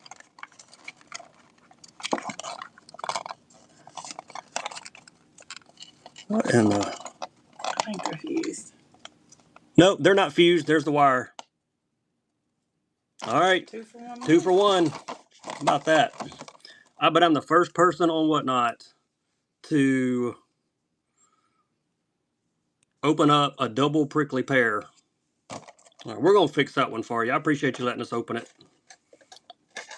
Speaker 1: What in the...
Speaker 2: I think they're fused.
Speaker 1: Nope, they're not fused. There's the wire. All right.
Speaker 2: 2 for 1.
Speaker 1: 2 for 1. How about that? I bet I'm the first person on Whatnot to open up a double prickly pear. All right, we're going to fix that one for you. I appreciate you letting us open it.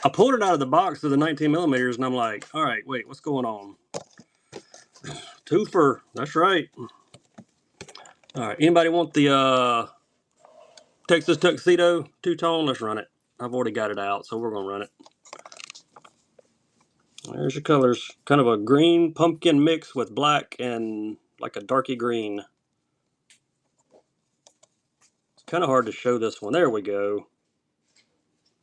Speaker 1: I pulled it out of the box of the 19 millimeters, and I'm like, all right, wait, what's going on? 2 for, that's right. All right, anybody want the Texas Tuxedo two-tone? Let's run it. I've already got it out, so we're going to run it. There's your colors. Kind of a green pumpkin mix with black and like a darky green. It's kind of hard to show this one. There we go.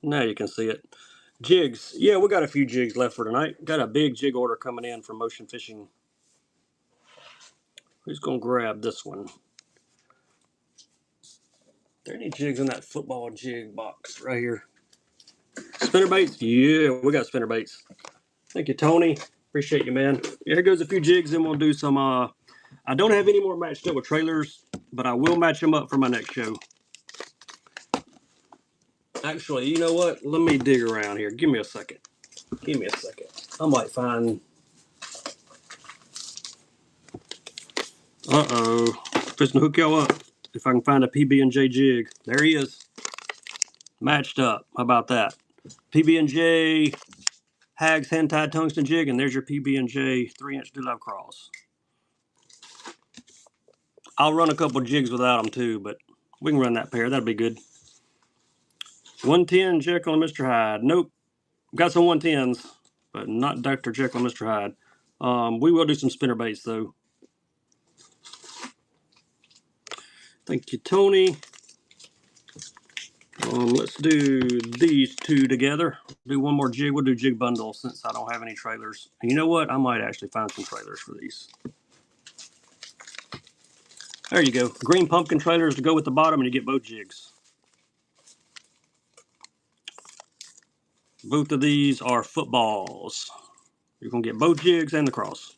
Speaker 1: Now you can see it. Jigs. Yeah, we got a few jigs left for tonight. Got a big jig order coming in from Motion Fishing. Who's going to grab this one? There any jigs in that football jig box right here? Spinner baits? Yeah, we got spinner baits. Thank you, Tony. Appreciate you, man. Yeah, here goes a few jigs, and we'll do some. I don't have any more matched up with trailers, but I will match them up for my next show. Actually, you know what? Let me dig around here. Give me a second. Give me a second. I might find... Uh-oh. Just to hook y'all up. If I can find a PB&J jig. There he is. Matched up. How about that? PB&J Hags hand-tied tungsten jig, and there's your PB&J 3-inch Dulab cross. I'll run a couple jigs without them too, but we can run that pair. That'll be good. 110 Jekyll and Mr. Hyde. Nope. Got some 110s, but not Dr. Jekyll and Mr. Hyde. We will do some spinner baits though. Thank you, Tony. Let's do these two together. Do one more jig. We'll do jig bundle since I don't have any trailers. And you know what? I might actually find some trailers for these. There you go. Green pumpkin trailers to go with the bottom, and you get both jigs. Both of these are footballs. You're going to get both jigs and the cross.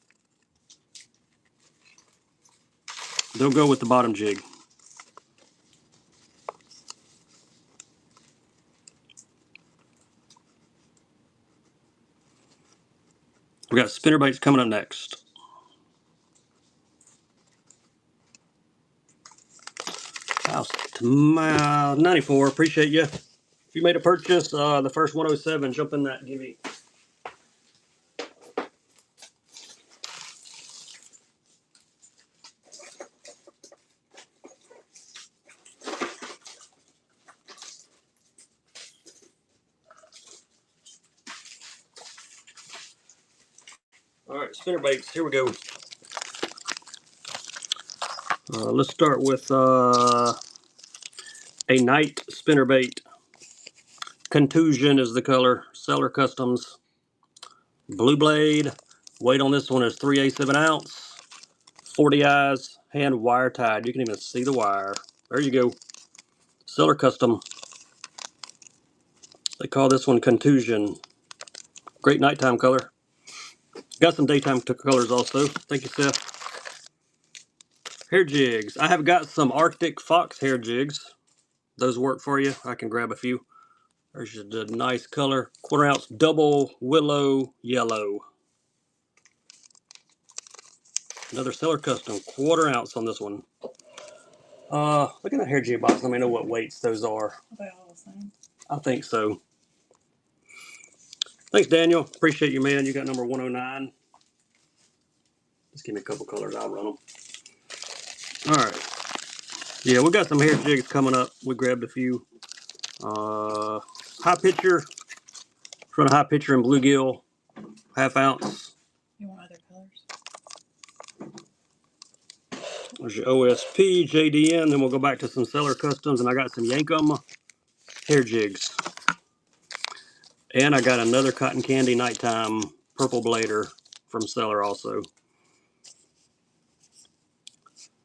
Speaker 1: They'll go with the bottom jig. We got spinner baits coming up next. House to 94. Appreciate you. If you made a purchase, the first 107, jump in that. Give me. All right, spinner baits. Here we go. Let's start with a night spinner bait. Contusion is the color. Seller Customs. Blue blade. Weight on this one is 3/8 of an ounce. 40 eyes. Hand wire tied. You can even see the wire. There you go. Seller Custom. They call this one Contusion. Great nighttime color. Got some daytime colors also. Thank you, Seth. Hair jigs. I have got some Arctic Fox hair jigs. Those work for you. I can grab a few. There's the nice color. 1/4 ounce double willow yellow. Another Seller Custom. 1/4 ounce on this one. Look at that hair jig box. Let me know what weights those are.
Speaker 2: Are they all the same?
Speaker 1: I think so. Thanks, Daniel. Appreciate you, man. You got number 109. Just give me a couple colors. I'll run them. All right. Yeah, we got some hair jigs coming up. We grabbed a few. High pitcher. Run a high pitcher in bluegill. 1/2 ounce.
Speaker 2: You want other colors?
Speaker 1: There's your OSP, JDN. Then we'll go back to some Seller Customs, and I got some Yankum hair jigs. And I got another cotton candy nighttime purple blader from seller also.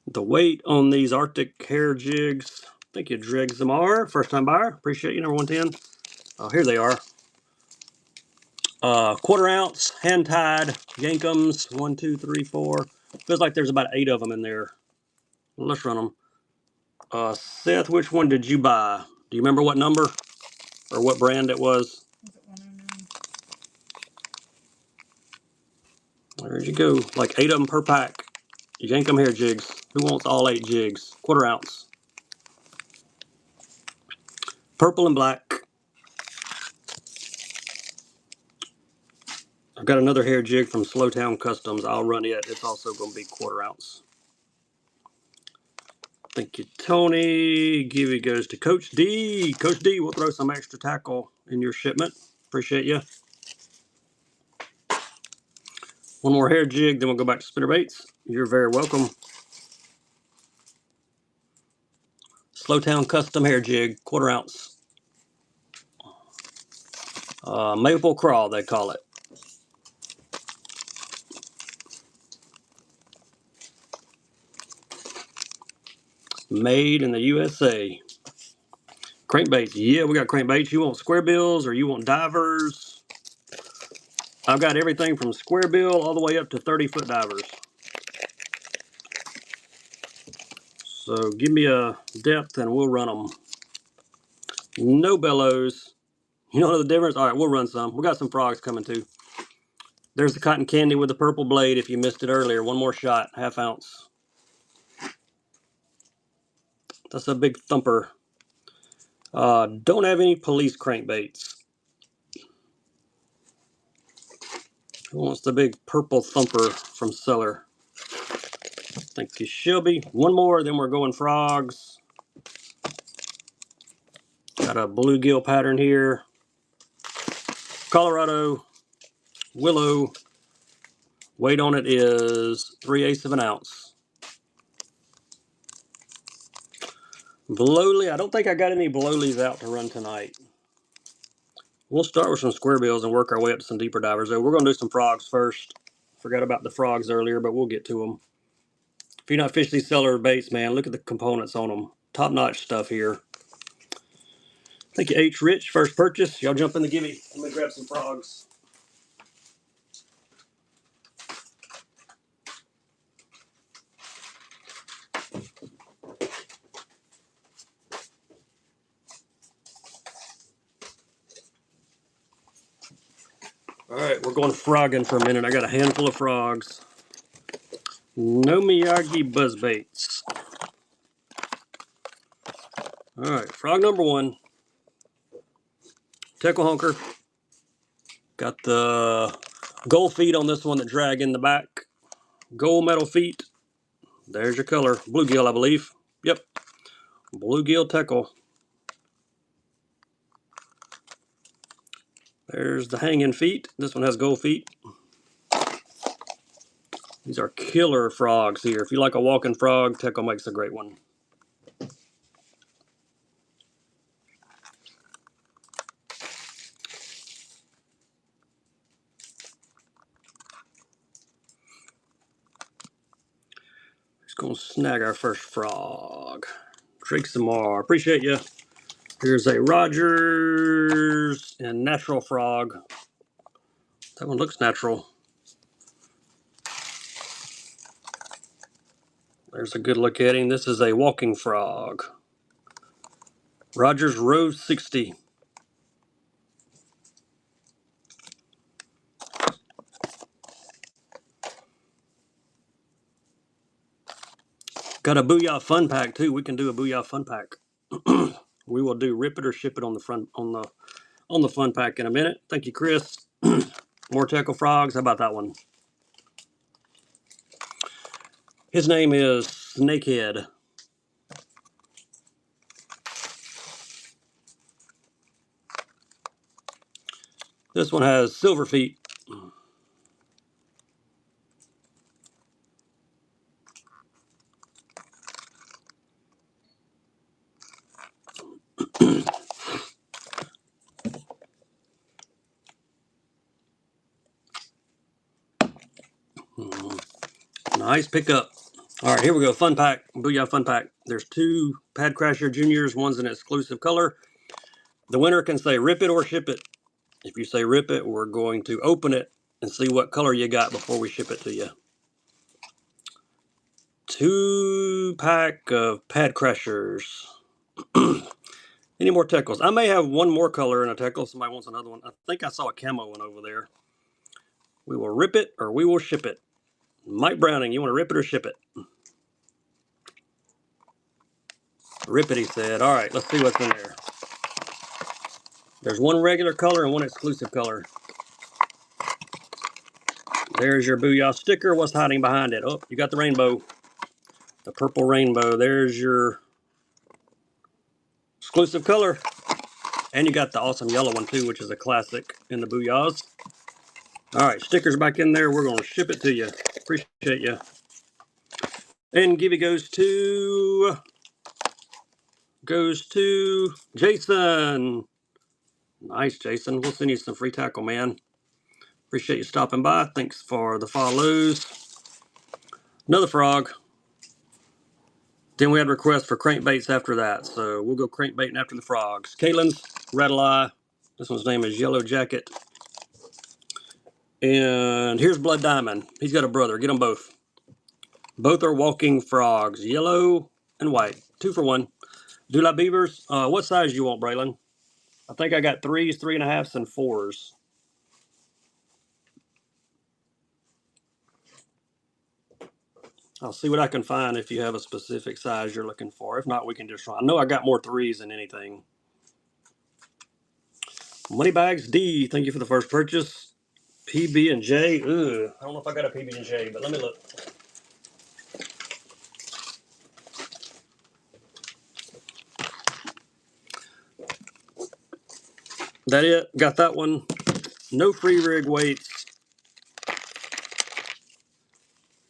Speaker 1: The weight on these Arctic hair jigs, thank you, Dreg Zamar, first time buyer. Appreciate you, number 110. Oh, here they are. Quarter ounce, hand tied, Yankums, 1, 2, 3, 4. Feels like there's about 8 of them in there. Let's run them. Seth, which one did you buy? Do you remember what number or what brand it was?
Speaker 2: Was it 109?
Speaker 1: There you go. Like 8 of them per pack. Yankum hair jigs. Who wants all 8 jigs? Quarter ounce. Purple and black. I've got another hair jig from Slowtown Customs. I'll run it. It's also going to be quarter ounce. Thank you, Tony. Givey goes to Coach D. Coach D, we'll throw some extra tackle in your shipment. Appreciate you. One more hair jig, then we'll go back to spinnerbaits. You're very welcome. Slowtown Custom hair jig, quarter ounce. Maple crawl, they call it. Made in the USA. Crankbaits. Yeah, we got crankbaits. You want square bills or you want divers? I've got everything from square bill all the way up to 30-foot divers. So give me a depth and we'll run them. No bellows. You know the difference? All right, we'll run some. We got some frogs coming too. There's the cotton candy with the purple blade if you missed it earlier. One more shot, ½ ounce. That's a big thumper. Don't have any police crankbaits. Who wants the big purple thumper from seller? Thank you, Shelby. One more, then we're going frogs. Got a bluegill pattern here. Colorado, willow. Weight on it is 3/8 of an ounce. Blowly, I don't think I got any blowlies out to run tonight. We'll start with some square bills and work our way up to some deeper divers. Though we're going to do some frogs first. Forgot about the frogs earlier, but we'll get to them. If you're not fishing these seller baits, man, look at the components on them. Top-notch stuff here. Thank you, H. Rich. First purchase. Y'all jump in the gimme. Let me grab some frogs. All right, we're going frogging for a minute. I got a handful of frogs. No Miyagi buzzbaits. All right, frog number 1. Tickle honker. Got the gold feet on this one that drag in the back. Gold metal feet. There's your color. Bluegill, I believe. Yep. Bluegill tackle. There's the hanging feet. This one has gold feet. These are killer frogs here. If you like a walking frog, tackle makes a great one. Just gonna snag our first frog. Drink some more. Appreciate you. Here's a Rogers and natural frog. That one looks natural. There's a good look at him. This is a walking frog. Rogers Rose 60. Got a Booyah Fun Pack too. We can do a Booyah Fun Pack. We will do rip it or ship it on the front on the Fun Pack in a minute. Thank you, Chris. More tackle frogs. How about that one? His name is Snakehead. This one has silver feet. Nice pickup. All right, here we go. Fun pack. Booyah Fun Pack. There's 2 Pad Crasher Juniors. One's an exclusive color. The winner can say rip it or ship it. If you say rip it, we're going to open it and see what color you got before we ship it to you. 2-pack of Pad Crashers. Any more Teckles? I may have one more color in a Teckle. Somebody wants another one. I think I saw a camo one over there. We will rip it or we will ship it. Mike Browning, you want to rip it or ship it? Rip it, he said. All right, let's see what's in there. There's one regular color and one exclusive color. There's your Booyah sticker. What's hiding behind it? Oh, you got the rainbow. The purple rainbow. There's your exclusive color. And you got the awesome yellow one too, which is a classic in the Booyahs. All right, stickers back in there. We're going to ship it to you. Appreciate you. And Gibby goes to Jason. Nice, Jason. We'll send you some free tackle, man. Appreciate you stopping by. Thanks for the follows. Another frog. Then we had requests for crankbaits after that, so we'll go crankbaiting after the frogs. Kalen's Rattle Eye. This one's name is Yellow Jacket. And here's Blood Diamond. He's got a brother. Get them both. Both are walking frogs. Yellow and white. 2 for 1. Dewlap Beavers. What size you want, Braylon? I think I got 3s, 3.5s, and 4s. I'll see what I can find if you have a specific size you're looking for. If not, we can just try. I know I got more 3s than anything. Moneybags D, thank you for the first purchase. PB&J. Ugh, I don't know if I got a PB&J, but let me look. That it? Got that one. No free rig weights.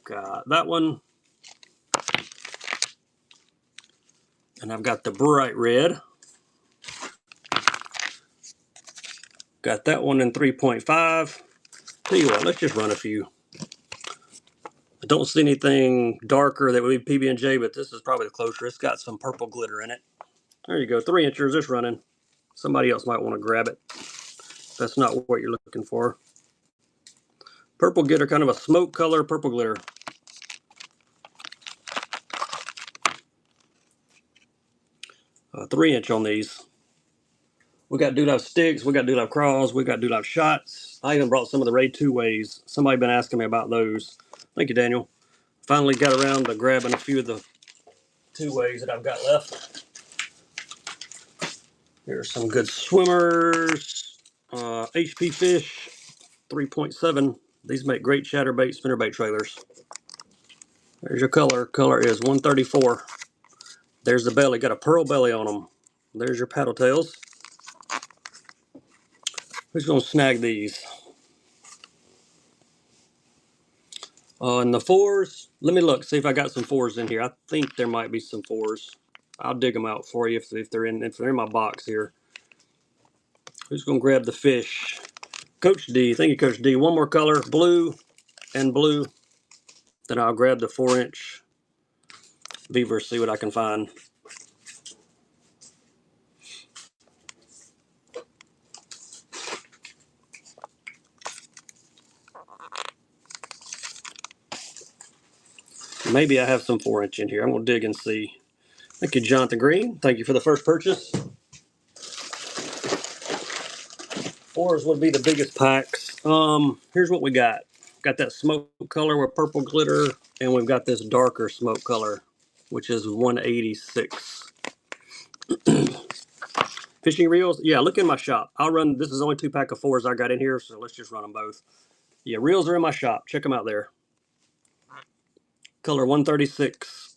Speaker 1: Got that one. And I've got the bright red. Got that one in 3.5. Tell you what, let's just run a few. I don't see anything darker that would be PB&J, but this is probably the closer. It's got some purple glitter in it. There you go, 3 inchers, just running. Somebody else might want to grab it. That's not what you're looking for. Purple glitter, kind of a smoke color, purple glitter. 3 inch on these. We got Dewlap sticks, we got Dewlap crawls, we got Dewlap shots. I even brought some of the Raid 2-ways. Somebody been asking me about those. Thank you, Daniel. Finally got around to grabbing a few of the 2-ways that I've got left. Here's some good swimmers. HP Fish 3.7. These make great chatterbait, spinnerbait trailers. There's your color. Color is 134. There's the belly. Got a pearl belly on them. There's your paddle tails. Who's going to snag these? And the 4s, let me look, see if I got some 4s in here. I think there might be some 4s. I'll dig them out for you if they're in my box here. Who's going to grab the fish? Coach D. Thank you, Coach D. One more color, blue and blue. Then I'll grab the 4-inch beaver, see what I can find. Maybe I have some 4-inch in here. I'm going to dig and see. Thank you, Jonathan Green. Thank you for the first purchase. 4s would be the biggest packs. Here's what we got. Got that smoke color with purple glitter, and we've got this darker smoke color, which is 186. Fishing reels, yeah, look in my shop. I'll run, this is only 2-pack of 4s I got in here, so let's just run them both. Yeah, reels are in my shop. Check them out there. Color 136.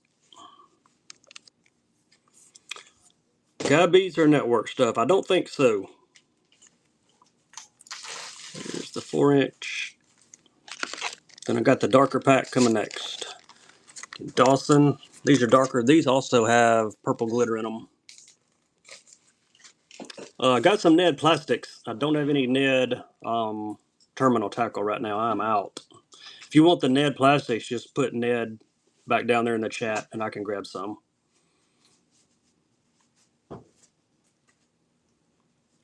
Speaker 1: Guide beads or network stuff? I don't think so. Here's the 4-inch. Then I got the darker pack coming next. Dawson. These are darker. These also have purple glitter in them. I got some Ned plastics. I don't have any Ned terminal tackle right now. I'm out. If you want the Ned plastics, just put Ned back down there in the chat and I can grab some.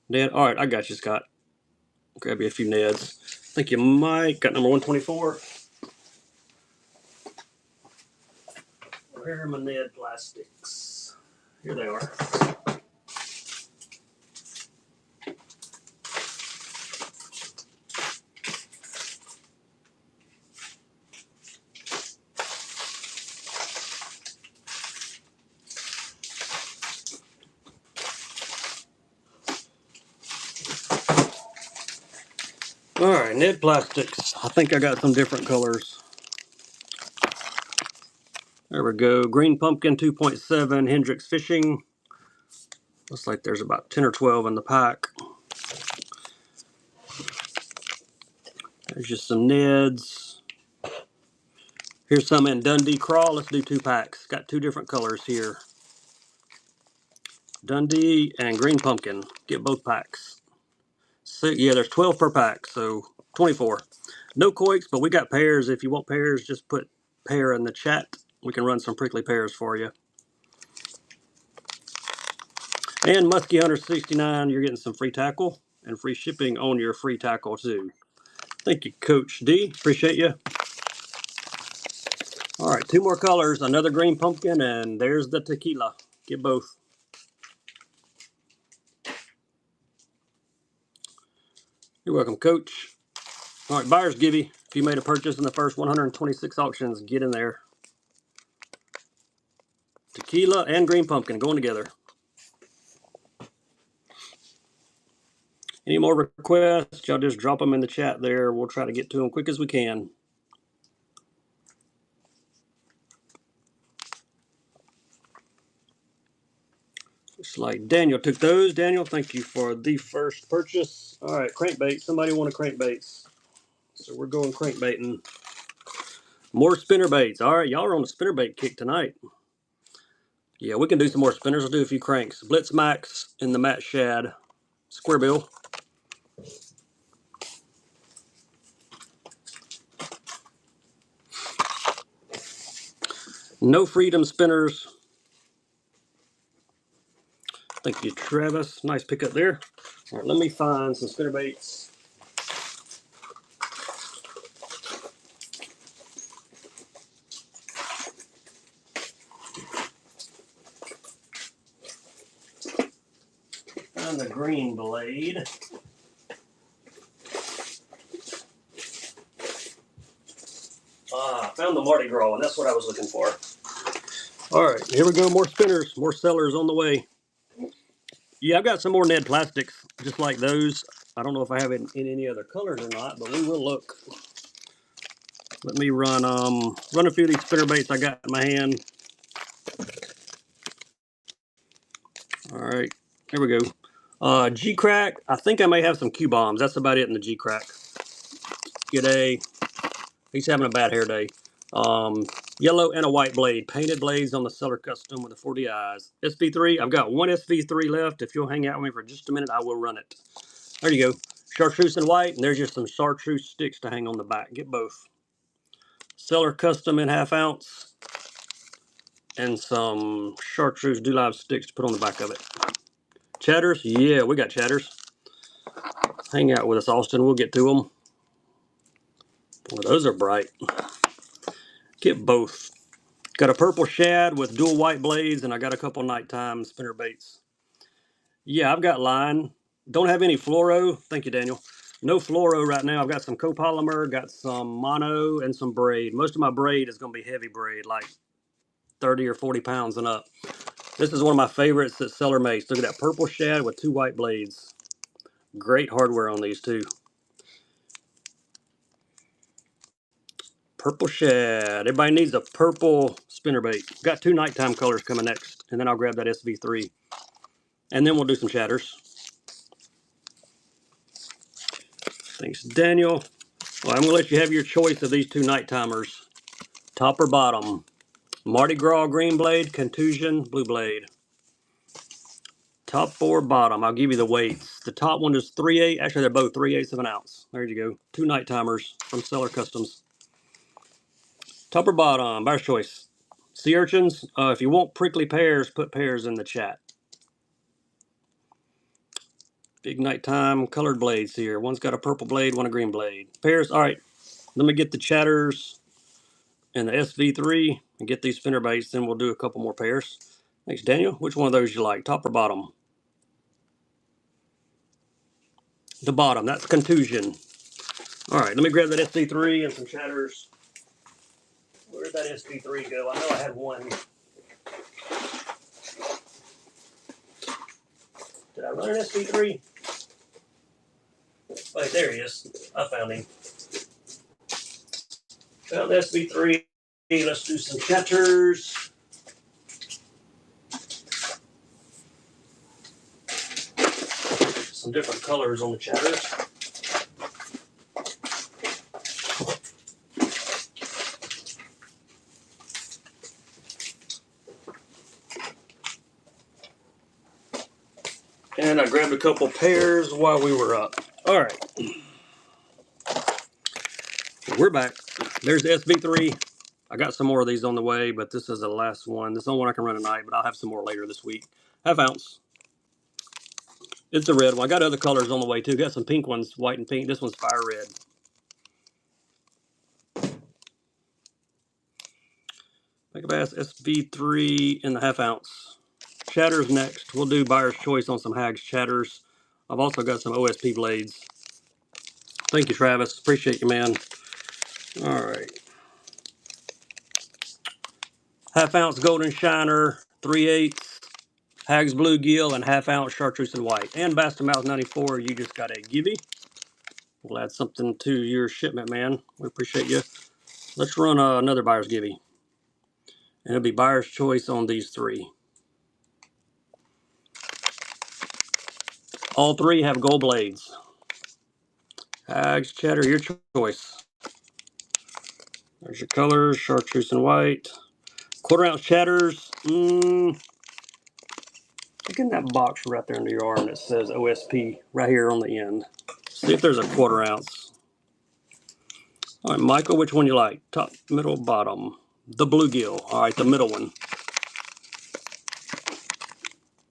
Speaker 1: Ned, all right, I got you, Scott. Grab you a few Neds. I think you might got number 124. Where are my Ned plastics? Here they are. All right, Ned plastics. I think I got some different colors. There we go. Green pumpkin 2.7 Hendrix Fishing. Looks like there's about 10 or 12 in the pack. There's just some Neds. Here's some in Dundee Crawl. Let's do 2 packs. Got 2 different colors here. Dundee and Green Pumpkin. Get both packs. So, yeah, there's 12 per pack, so 24. No quakes, but we got pairs. If you want pairs, just put pair in the chat. We can run some prickly pears for you. And Muskie Hunter 69, you're getting some free tackle and free shipping on your free tackle too. Thank you, Coach D. Appreciate you. All right, 2 more colors. Another green pumpkin, and there's the tequila. Get both. You're welcome, Coach. All right, buyer's givey. If you made a purchase in the first 126 auctions, get in there. Tequila and green pumpkin going together. Any more requests, y'all just drop them in the chat there. We'll try to get to them quick as we can. Looks like Daniel took those. Daniel, thank you for the first purchase. All right, crankbait. Somebody want a crankbaits. So we're going crankbaiting. More spinner baits. All right, y'all are on the spinner bait kick tonight. Yeah, we can do some more spinners. We'll do a few cranks. Blitz Max in the Matt Shad. Square bill. No Freedom spinners. Thank you, Travis. Nice pickup there. All right, let me find some spinner baits. Find the green blade. Found the Mardi Gras one. That's what I was looking for. All right, here we go. More spinners, more sellers on the way. Yeah, I've got some more Ned plastics, just like those. I don't know if I have it in any other colors or not, but we will look. Let me run a few of these spinner baits I got in my hand. All right, here we go. G-Crack, I think I may have some Q-bombs. That's about it in the G-Crack. G'day. He's having a bad hair day. Yellow and a white blade. Painted blades on the Seller Custom with the 40 eyes. SV3, I've got one SV3 left. If you'll hang out with me for just a minute, I will run it. There you go. Chartreuse and white, and there's just some chartreuse sticks to hang on the back. Get both. Seller Custom in 1/2 ounce. And some chartreuse live sticks to put on the back of it. Chatters? Yeah, we got chatters. Hang out with us, Austin. We'll get to them. Well, those are bright. Get both. Got a purple shad with dual white blades, and I got a couple nighttime spinner baits. Yeah, I've got line. Don't have any fluoro. Thank you, Daniel. No fluoro right now. I've got some copolymer, got some mono, and some braid. Most of my braid is going to be heavy braid, like 30 or 40 pounds and up. This is one of my favorites that Seller makes. Look at that purple shad with 2 white blades. Great hardware on these too. Purple shad. Everybody needs a purple spinnerbait. Got 2 nighttime colors coming next, and then I'll grab that SV3. And then we'll do some chatters. Thanks, Daniel. Well, I'm going to let you have your choice of these 2 nighttimers. Top or bottom. Mardi Gras green blade, contusion blue blade. Top or bottom. I'll give you the weights. The top one is 3/8. Actually, they're both 3/8 of an ounce. There you go. 2 nighttimers from Seller Customs. Top or bottom? Buyer's choice. Sea urchins. If you want prickly pears, put pears in the chat. Big nighttime colored blades here. One's got a purple blade, one a green blade. Pears. All right. Let me get the chatters and the SV3 and get these spinner baits. Then we'll do a couple more pairs. Thanks, Daniel. Which one of those you like? Top or bottom? The bottom. That's contusion. All right. Let me grab that SV3 and some chatters. Where did that SV3 go? I know I had one. Did I run an SV3? Wait, there he is. I found him. Found the SV3. Let's do some chatters. Some different colors on the chatters. And I grabbed a couple pairs while we were up. All right. We're back. There's the SV3. I got some more of these on the way, but this is the last one. This is the only one I can run tonight, but I'll have some more later this week. Half ounce. It's a red one. I got other colors on the way too. Got some pink ones, white and pink. This one's fire red. Mega Bass SV3 in the half ounce. Chatters next. We'll do buyer's choice on some Hags chatters. I've also got some OSP blades. Thank you, Travis. Appreciate you, man. All right. Half ounce golden shiner, 3/8 Hags bluegill, and half ounce chartreuse and white. And Basta Mouth 94, you just got a givey. We'll add something to your shipment, man. We appreciate you. Let's run another buyer's givey. And it'll be buyer's choice on these three. All three have gold blades. Hags, chatter, your choice. There's your colors, chartreuse and white. Quarter ounce chatters. Look in that box right there under your arm that says OSP right here on the end. See if there's a quarter ounce. All right, Michael, which one you like? Top, middle, bottom. The bluegill. All right, the middle one.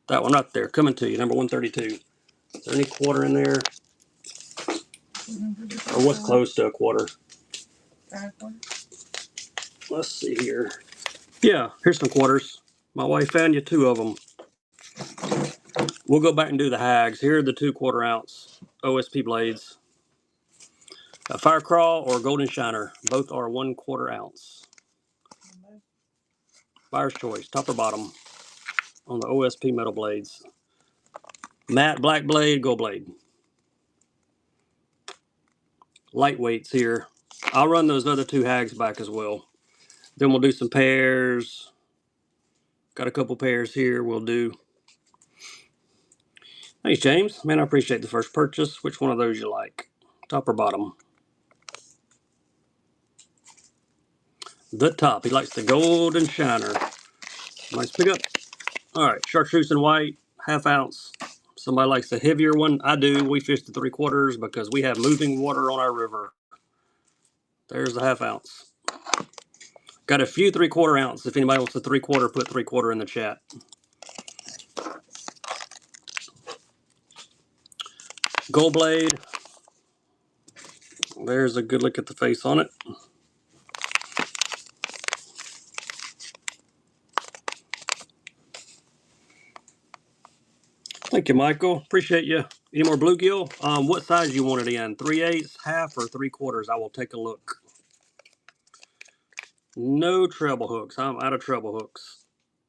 Speaker 1: That one right there, coming to you, number 132. Is there any quarter in there? Or what's close to a quarter? Let's see here. Yeah, here's some quarters. My wife found you 2 of them. We'll go back and do the Hags. Here are the 2 quarter ounce OSP blades. A fire crawl or a golden shiner. Both are 1 quarter ounce. Buyer's choice, top or bottom on the OSP metal blades. Matte black blade, gold blade. Lightweights here. I'll run those other 2 Hags back as well. Then we'll do some pairs. Got a couple pairs here we'll do. Thanks, James. Man, I appreciate the first purchase. Which one of those you like? Top or bottom? The top. He likes the golden shiner. Nice pickup. All right, chartreuse and white, half ounce. Somebody likes the heavier one. I do. We fish the 3/4 because we have moving water on our river. There's the half ounce. Got a few 3/4 ounce. If anybody wants the 3/4, put 3/4 in the chat. Gold blade. There's a good look at the face on it. Thank you, Michael. Appreciate you. Any more bluegill? What size you want it in? 3/8, half, or 3/4? I will take a look. No treble hooks. I'm out of treble hooks.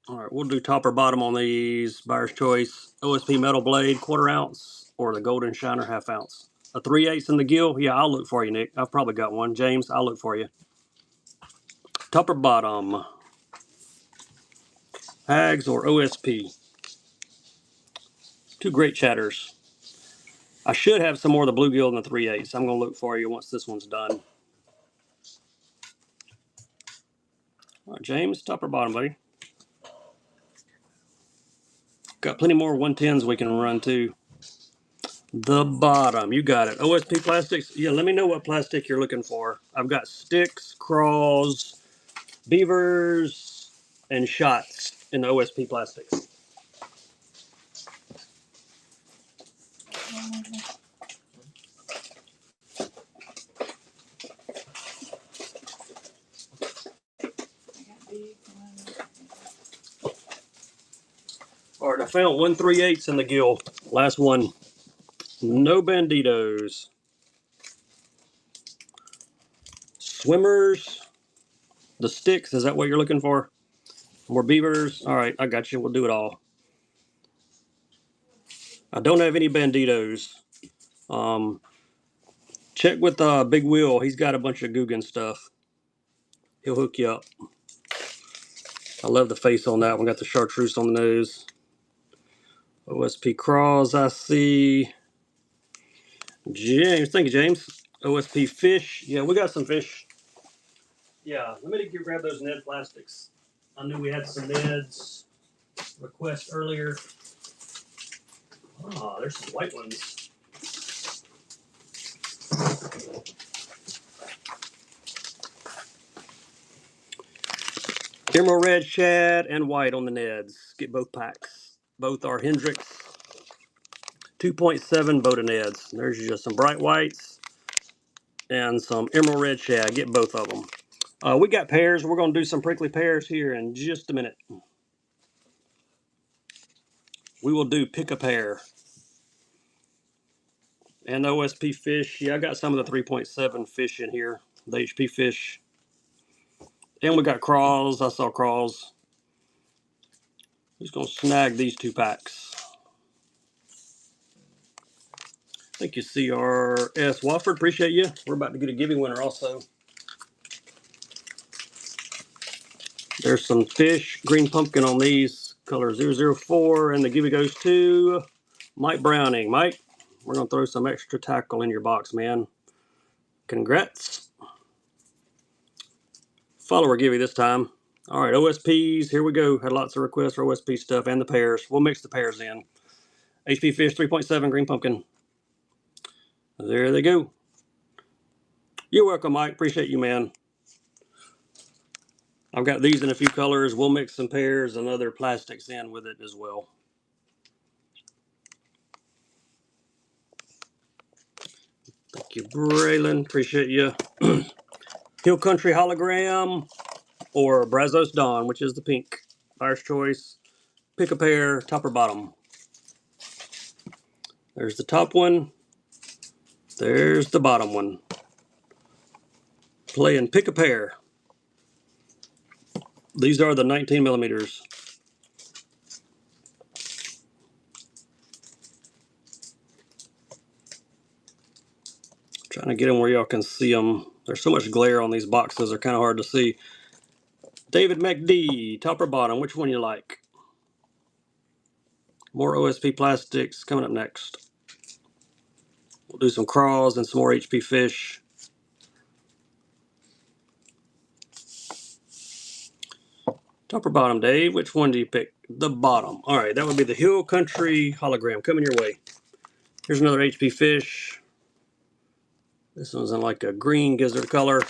Speaker 1: All right, we'll do top or bottom on these. Buyer's choice. OSP metal blade, quarter ounce, or the golden shiner, half ounce. A 3/8 in the gill? Yeah, I'll look for you, Nick. I've probably got one. James, I'll look for you. Top or bottom? Hags or OSP? 2 great chatters. I should have some more of the bluegill in the 3/8. I'm going to look for you once this one's done. All right, James, top or bottom, buddy? Got plenty more 110s we can run too. The bottom, you got it. OSP plastics. Yeah, let me know what plastic you're looking for. I've got sticks, crawls, beavers, and shots in the OSP plastics. All right, I found 1/3/8 in the gill. Last one. No banditos. Swimmers. The sticks, is that what you're looking for? More beavers. All right, I got you. We'll do it all. I don't have any banditos. Check with Big Will. He's got a bunch of Guggen stuff. He'll hook you up. I love the face on that one. Got the chartreuse on the nose. OSP Craws, I see. James, thank you, James. OSP Fish. Yeah, we got some fish. Yeah, let me grab those Ned plastics. I knew we had some Neds request earlier. Ah, there's some white ones. Emerald red shad and white on the Neds. Get both packs. Both are Hendrix 2.7 Boda Neds. There's just some bright whites and some emerald red shad. Get both of them. We got pears. We're going to do some prickly pears here in just a minute. We will do pick a pear. And the OSP fish. Yeah, I got some of the 3.7 fish in here. The HP fish. And we got craws. I saw craws. Just going to snag these 2 packs. Thank you, CRS Wofford. Appreciate you. We're about to get a giving winner also. There's some fish. Green pumpkin on these. Color 004. And the giving goes to Mike Browning. Mike, we're going to throw some extra tackle in your box, man. Congrats. Follower giving this time. All right, OSPs. Here we go. Had lots of requests for OSP stuff and the pears. We'll mix the pears in. HP fish 3.7 green pumpkin. There they go. You're welcome, Mike. Appreciate you, man. I've got these in a few colors. We'll mix some pears and other plastics in with it as well. Thank you, Braylon. Appreciate you. Hill Country Hologram or Brazos Dawn, which is the pink. Buyer's choice. Pick a pair, top or bottom. There's the top one. There's the bottom one. Play and pick a pair. These are the 19 millimeters. Trying to get them where y'all can see them. There's so much glare on these boxes, they're kind of hard to see. David McD, top or bottom, which one you like? More OSP plastics coming up next. We'll do some craws and some more HP fish. Top or bottom, Dave? Which one do you pick? The bottom. All right, that would be the Hill Country hologram coming your way. Here's another HP fish. This one's in like a green gizzard color.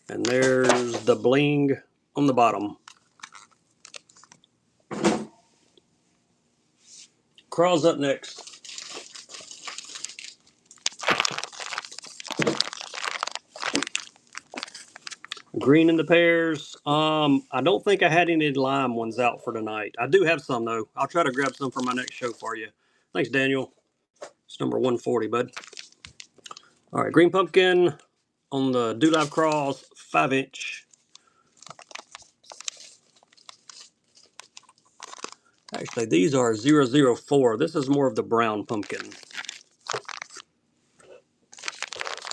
Speaker 1: And there's the bling on the bottom. Craws up next. Green in the pears. I don't think I had any lime ones out for tonight. I do have some though. I'll try to grab some for my next show for you. Thanks, Daniel. It's number 140, bud. All right, green pumpkin on the Do Live Craws 5-inch. Actually, these are 004. This is more of the brown pumpkin.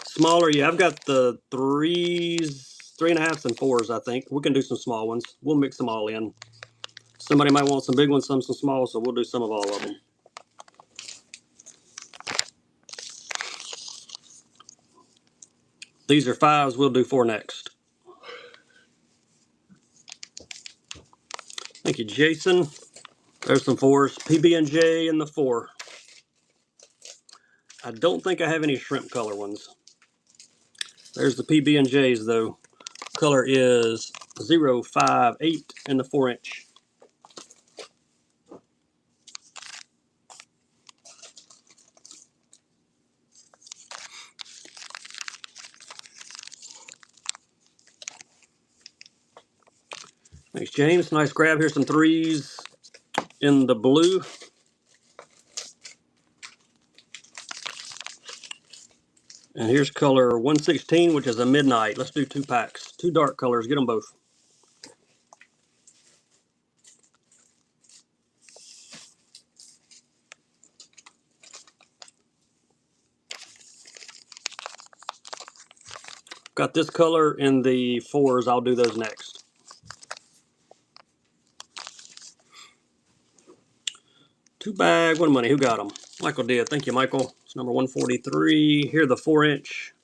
Speaker 1: Smaller, yeah. I've got the 3s, 3.5s, and 4s, I think. We can do some small ones. We'll mix them all in. Somebody might want some big ones, some small, so we'll do some of all of them. These are 5s. We'll do 4 next. Thank you, Jason. There's some 4s. PB&J in the 4. I don't think I have any shrimp color ones. There's the PB&Js, though. Color is 058 in the 4-inch. Thanks, James. Nice grab. Here's some 3s in the blue. And here's color 116, which is a midnight. Let's do 2 packs. 2 dark colors. Get them both. Got this color in the 4s. I'll do those next. Two bag. What money? Who got them? Michael did. Thank you, Michael. It's number 143. Here, the 4-inch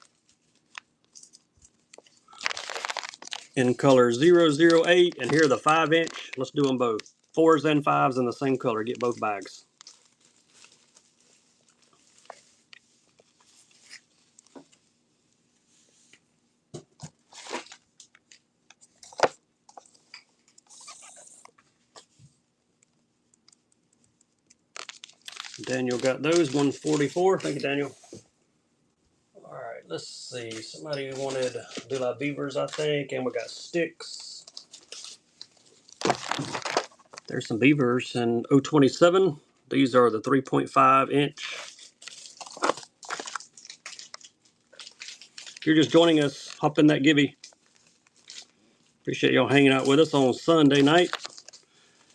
Speaker 1: in color 008. And here, the 5-inch. Let's do them both. 4s and 5s in the same color. Get both bags. Daniel got those. 144. Thank you, Daniel. All right, let's see. Somebody wanted De La Beavers, I think, and we got sticks. There's some beavers in 027. These are the 3.5 inch. If you're just joining us, hop in that gibby. Appreciate y'all hanging out with us on Sunday night.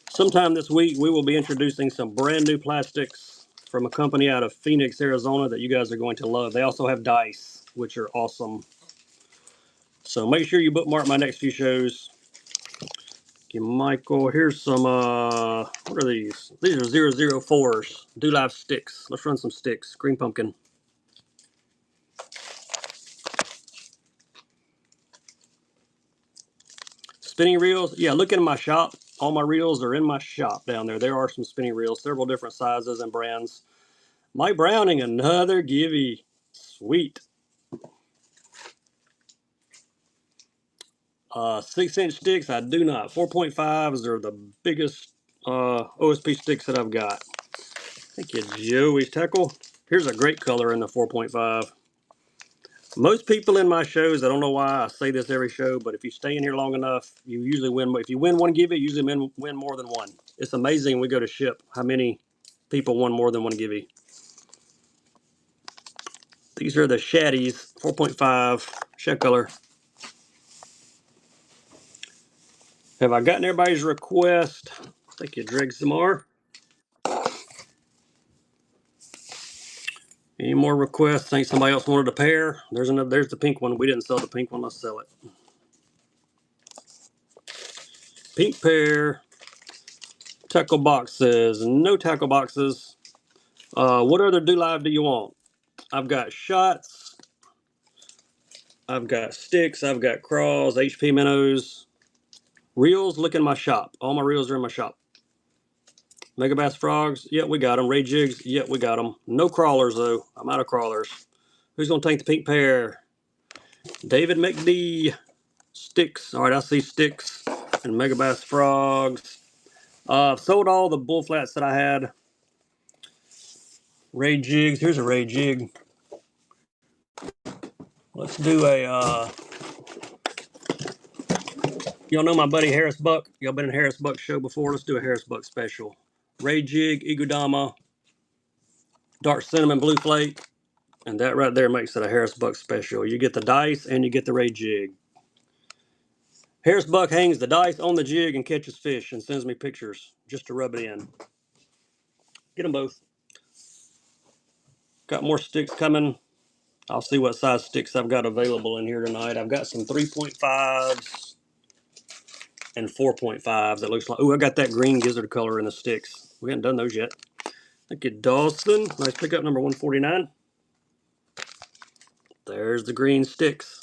Speaker 1: Sometime this week, we will be introducing some brand new plastics from a company out of Phoenix, Arizona that you guys are going to love. They also have dice, which are awesome. So make sure you bookmark my next few shows. Michael, here's some, what are these? These are 004s, Do Live sticks. Let's run some sticks. Green pumpkin. Spinning reels, yeah, look in my shop. All my reels are in my shop down there. There are some spinning reels, several different sizes and brands. Mike Browning, another givey. Sweet. 6-inch sticks, I do not. 4.5s are the biggest OSP sticks that I've got. Thank you, Joey's Tackle. Here's a great color in the 4.5. Most people in my shows, I don't know why I say this every show, but if you stay in here long enough, you usually win. If you win one give it, you usually win more than one. It's amazing when we go to ship how many people won more than one givey. These are the Shaddies, 4.5, shed color. Have I gotten everybody's request? Thank you, Dreg Samar. Any more requests? Think somebody else wanted a pair? There's another. There's the pink one. We didn't sell the pink one. Let's sell it. Pink pair. Tackle boxes. No tackle boxes. What other Do Live do you want? I've got shots. I've got sticks. I've got crawls. HP minnows. Reels. Look in my shop. All my reels are in my shop. Mega Bass Frogs. Yep, we got them. Ray Jigs. Yep, we got them. No crawlers though. I'm out of crawlers. Who's gonna take the pink pair? David McD. Sticks. All right, I see sticks and Mega Bass Frogs. I've sold all the bull flats that I had. Ray jigs. Here's a Ray jig. Let's do a. Y'all know my buddy Harris Buck. Y'all been in Harris Buck's show before. Let's do a Harris Buck special. Ray jig, Igudama, dark cinnamon blue flake, and that right there makes it a Harris Buck special. You get the dice and you get the Ray jig. Harris Buck hangs the dice on the jig and catches fish and sends me pictures just to rub it in. Get them both. Got more sticks coming. I'll see what size sticks I've got available in here tonight. I've got some 3.5s and 4.5s that looks like. Oh, I got that green gizzard color in the sticks. We haven't done those yet. Thank you, Dawson. Nice pickup, number 149. There's the green sticks.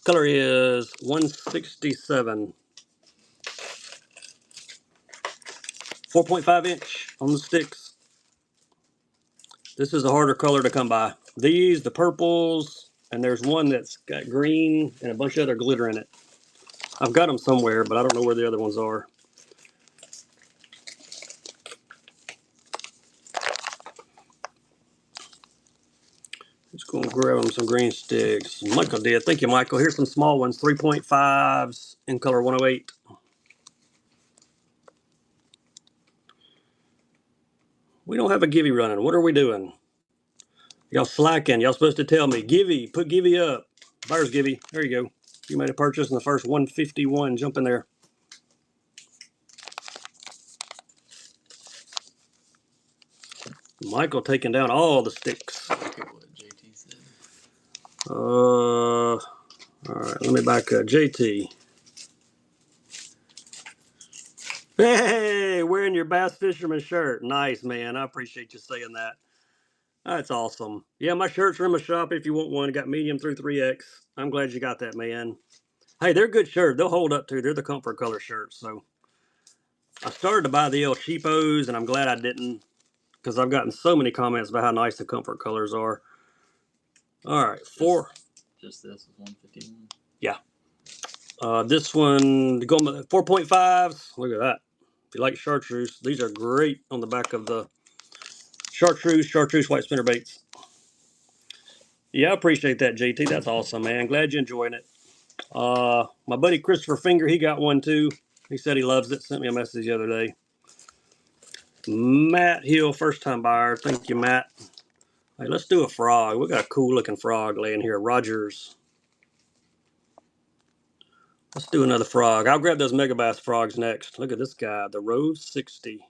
Speaker 1: Color is 167. 4.5 inch on the sticks. This is a harder color to come by. These, the purples, and there's one that's got green and a bunch of other glitter in it. I've got them somewhere, but I don't know where the other ones are. Just going to grab them some green sticks. Michael did. Thank you, Michael. Here's some small ones, 3.5s in color 108. We don't have a Givey running. What are we doing? Y'all slacking. Y'all supposed to tell me. Givey, put Givey up. There's Givey. There you go. You made a purchase in the first 151. Jump in there. Michael taking down all the sticks.
Speaker 3: Look at what JT said.
Speaker 1: All right, let me back up. JT. Hey, wearing your Bass Fisherman shirt. Nice, man. I appreciate you saying that. That's awesome. Yeah, my shirts are in my shop if you want one. Got medium through 3X. I'm glad you got that, man. Hey, they're good shirts. They'll hold up, too. They're the comfort color shirts. So I started to buy the El Cheapos, and I'm glad I didn't because I've gotten so many comments about how nice the comfort colors are. All right,
Speaker 3: Just this is 151.
Speaker 1: Yeah. This one, going 4.5s. Look at that. If you like chartreuse, these are great on the back of the chartreuse white spinner baits. Yeah, I appreciate that, JT. That's awesome, man. Glad you're enjoying it. My buddy Christopher Finger, he got one too. He said he loves it. Sent me a message the other day. Matt Hill, first time buyer. Thank you, Matt. Hey, let's do a frog. We got a cool looking frog laying here. Rogers. Let's do another frog. I'll grab those Megabass frogs next. Look at this guy, the Rose 60.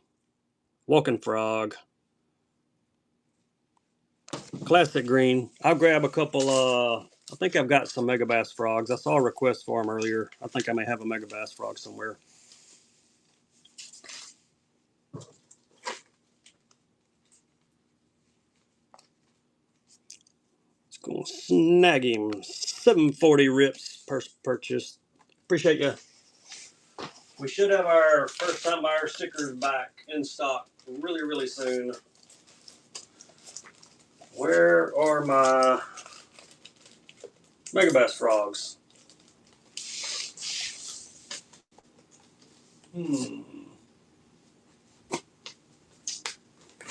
Speaker 1: Walking frog. Classic green. I'll grab a couple, I think I've got some Megabass frogs. I saw a request for them earlier. I think I may have a Megabass frog somewhere. Let's go snag him. 740 rips per purchase. Appreciate you. We should have our first time buyer stickers back in stock really, really soon. Where are my Megabass frogs?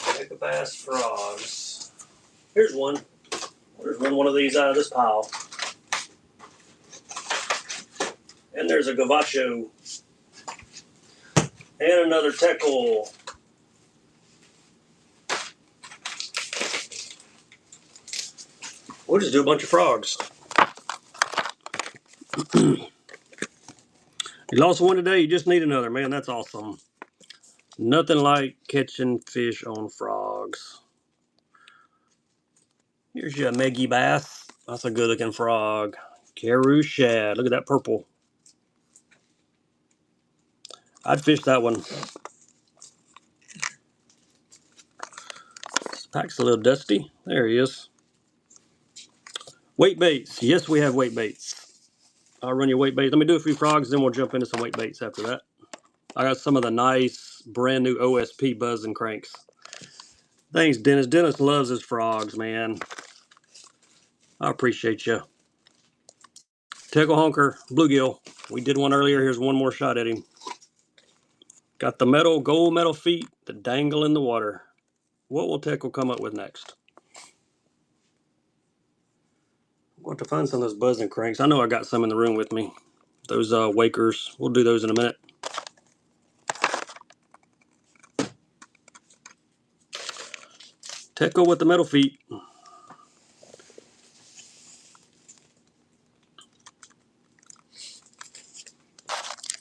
Speaker 1: Megabass frogs. Here's one. There's one of these out of this pile. And there's a gavacho. And another teckle. We'll just do a bunch of frogs. You lost one today, you just need another. Man, that's awesome. Nothing like catching fish on frogs. Here's your Meggy bass. That's a good looking frog. Karoo shad. Look at that purple. I'd fish that one. This pack's a little dusty. There he is. Weight baits. Yes, we have weight baits. I'll run you weight baits. Let me do a few frogs, then we'll jump into some weight baits after that. I got some of the nice brand new OSP buzz and cranks. Thanks, Dennis. Dennis loves his frogs, man. I appreciate you. Tickle honker, bluegill. We did one earlier. Here's one more shot at him. Got the gold metal feet that dangle in the water. What will Tickle come up with next? I'm going to find some of those buzz and cranks. I know I got some in the room with me. Those wakers. We'll do those in a minute. Tickle with the metal feet.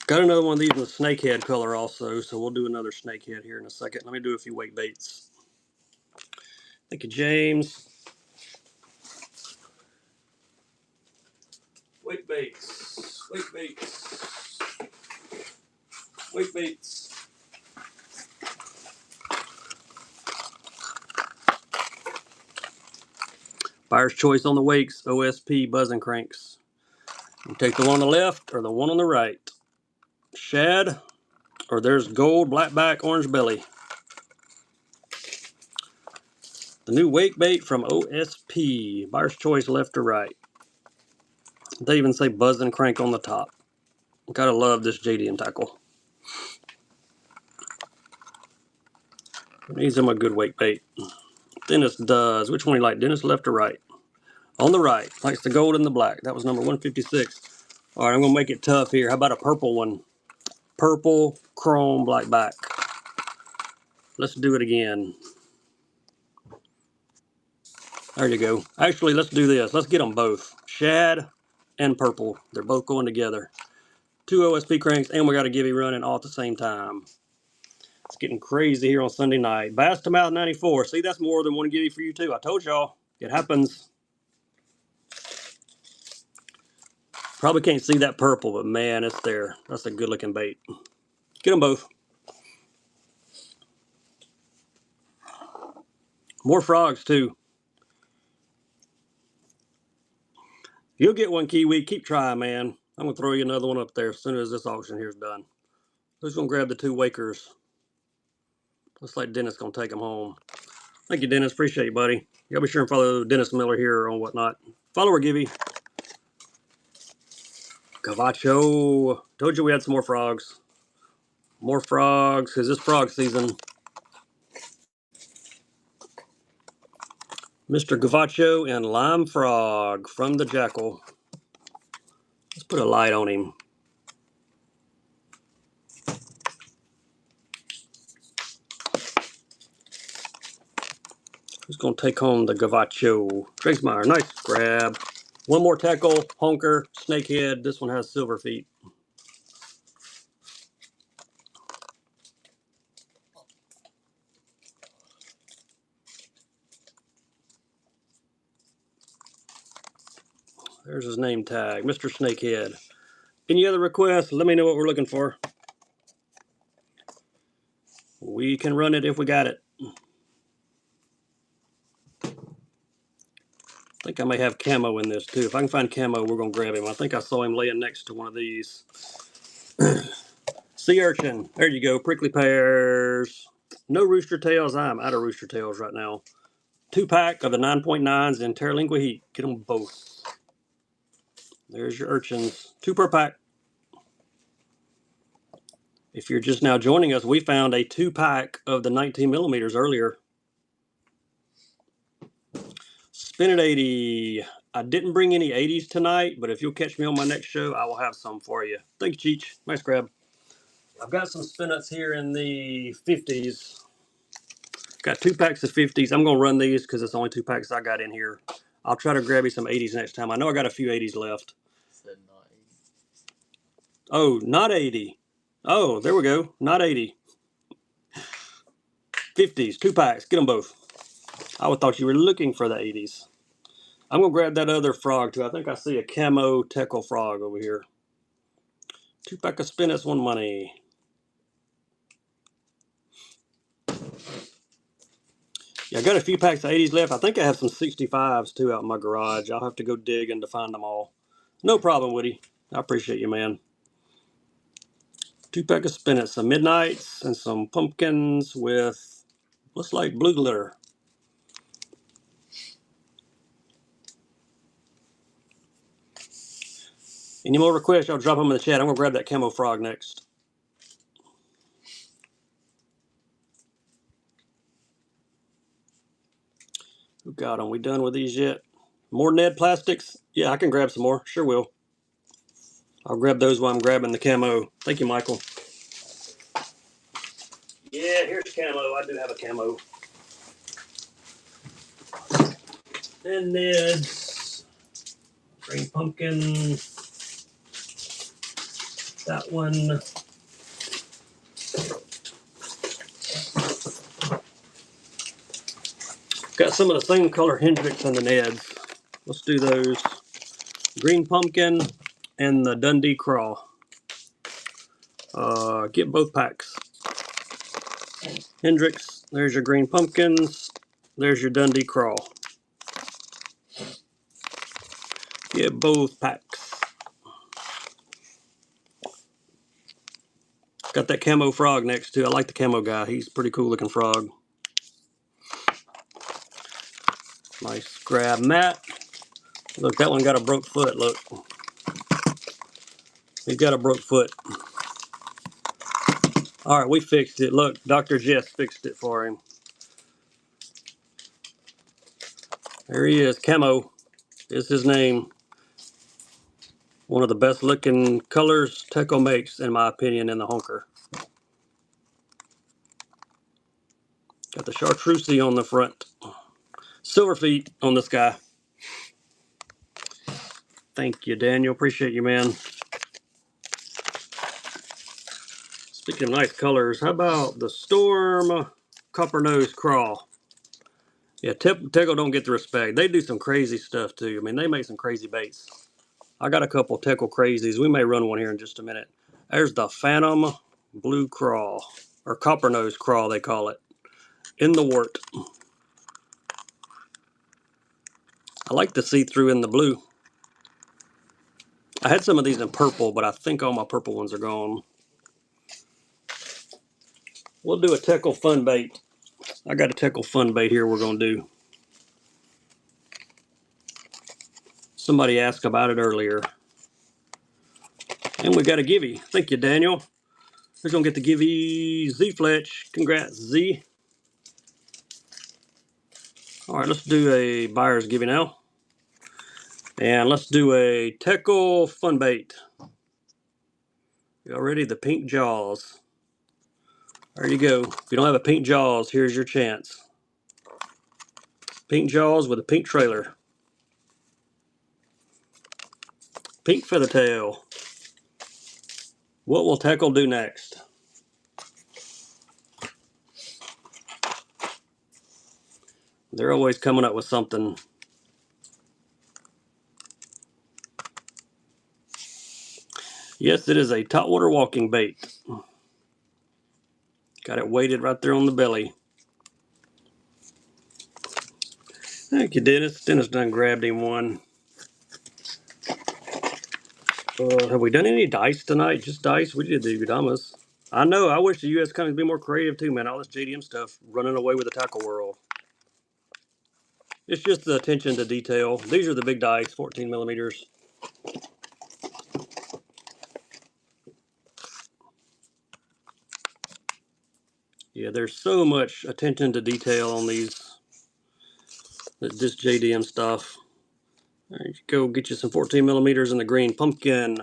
Speaker 1: Got another one of these in the snakehead color also, so we'll do another snakehead here in a second. Let me do a few weight baits. Thank you, James. Weight baits. Weight baits. Weight baits. Buyer's choice on the wakes. OSP buzz and cranks. You take the one on the left or the one on the right. Shad, or there's gold, blackback, orange belly. The new wake bait from OSP. Buyer's choice left or right. They even say buzz and crank on the top. Gotta love this JDM tackle. These are my good weight bait. Dennis does. Which one do you like? Dennis, left or right? On the right. Likes the gold and the black. That was number 156. All right, I'm going to make it tough here. How about a purple one? Purple, chrome, black back. Let's do it again. There you go. Actually, let's do this. Let's get them both. Shad and purple. They're both going together. 2 OSP cranks, and we got a Gibby running all at the same time. It's getting crazy here on Sunday night. Bass to mouth 94. See, that's more than one Gibby for you, too. I told y'all. It happens. Probably can't see that purple, but man, it's there. That's a good looking bait. Get them both. More frogs, too. You'll get one, Kiwi. Keep trying, man. I'm going to throw you another one up there as soon as this auction here is done. Who's going to grab the 2 Wakers? Looks like Dennis going to take them home. Thank you, Dennis. Appreciate you, buddy. Y'all be sure and follow Dennis Miller here on whatnot. Follow her, Gibby. Cavacho. Told you we had some more frogs. More frogs, because it's frog season. Mr. Gavacho and Lime Frog from the Jackal. Let's put a light on him. Who's going to take home the Gavacho? Drakesmeyer, nice grab. One more tackle, honker, snakehead. This one has silver feet. There's his name tag, Mr. Snakehead. Any other requests? Let me know what we're looking for. We can run it if we got it. I think I may have camo in this too. If I can find camo, we're going to grab him. I think I saw him laying next to one of these. Sea urchin. There you go. Prickly pears. No rooster tails. I'm out of rooster tails right now. 2-pack of the 9.9s in Terralingua Heat. Get them both. There's your urchins. 2 per pack. If you're just now joining us, we found a 2-pack of the 19 millimeters earlier. Spin at 80. I didn't bring any 80s tonight, but if you'll catch me on my next show, I will have some for you. Thank you, Cheech. Nice grab. I've got some spinuts here in the 50s. Got 2 packs of 50s. I'm going to run these because it's only 2 packs I got in here. I'll try to grab you some 80s next time. I know I got a few 80s left.
Speaker 3: Said not 80.
Speaker 1: Oh, not 80. Oh, there we go. Not 80. 50s, 2 packs. Get them both. I would thought you were looking for the 80s. I'm going to grab that other frog too. I think I see a camo teckle frog over here. 2-pack of spinuts, 1 money. Yeah, I got a few packs of 80s left. I think I have some 65s too out in my garage. I'll have to go digging to find them all. No problem, Woody. I appreciate you, man. 2-pack of spinuts, some midnights, and some pumpkins with looks like blue glitter. Any more requests, y'all drop them in the chat. I'm going to grab that camo frog next. Who got them? We done with these yet? More Ned plastics? Yeah, I can grab some more. Sure will. I'll grab those while I'm grabbing the camo. Thank you, Michael. Yeah, here's camo. I do have a camo. And Ned's. Green pumpkin. That one. Got some of the same color Hendrix and the Neds. Let's do those. Green pumpkin and the Dundee Craw. Get both packs. Hendrix, there's your green pumpkins. There's your Dundee Craw. Get both packs. Got that camo frog next too. I like the camo guy. He's a pretty cool looking frog. Nice grab, Matt. Look, that one got a broke foot. Look. He's got a broke foot. All right, we fixed it. Look, Dr. Jess fixed it for him. There he is. Camo is his name. One of the best looking colors Teco makes, in my opinion, in the honker. Got the chartreuse on the front. Silver feet on this guy. Thank you, Daniel. Appreciate you, man. Speaking of nice colors, how about the Storm Copper Nose Crawl? Yeah, Teco don't get the respect. They do some crazy stuff too. I mean, they make some crazy baits. I got a couple Teco crazies. We may run one here in just a minute. There's the Phantom Blue Crawl, or Copper Nose Crawl, they call it. In the wort. I like the see-through in the blue. I had some of these in purple, but I think all my purple ones are gone. We'll do a Teco fun bait. I got a Teco fun bait here we're going to do. Somebody asked about it earlier. And we got a givey. Thank you, Daniel. Who's going to get the givey? Z Fletch. Congrats, Z. All right, let's do a buyer's givey now. And let's do a Teco fun bait. Y'all ready? The pink jaws. There you go. If you don't have a pink jaws, here's your chance. Pink jaws with a pink trailer. Pink feather tail. What will Teco do next? They're always coming up with something. Yes, it is a topwater walking bait. Got it weighted right there on the belly. Thank you, Dennis. Dennis done grabbed him one. Have we done any dice tonight? Just dice? We did the Udamas. I know. I wish the U.S. companies be more creative too, man. All this JDM stuff running away with the tackle world. It's just the attention to detail. These are the big dice, 14 millimeters. Yeah, there's so much attention to detail on these, this JDM stuff. There you go, get you some 14 millimeters in the green pumpkin.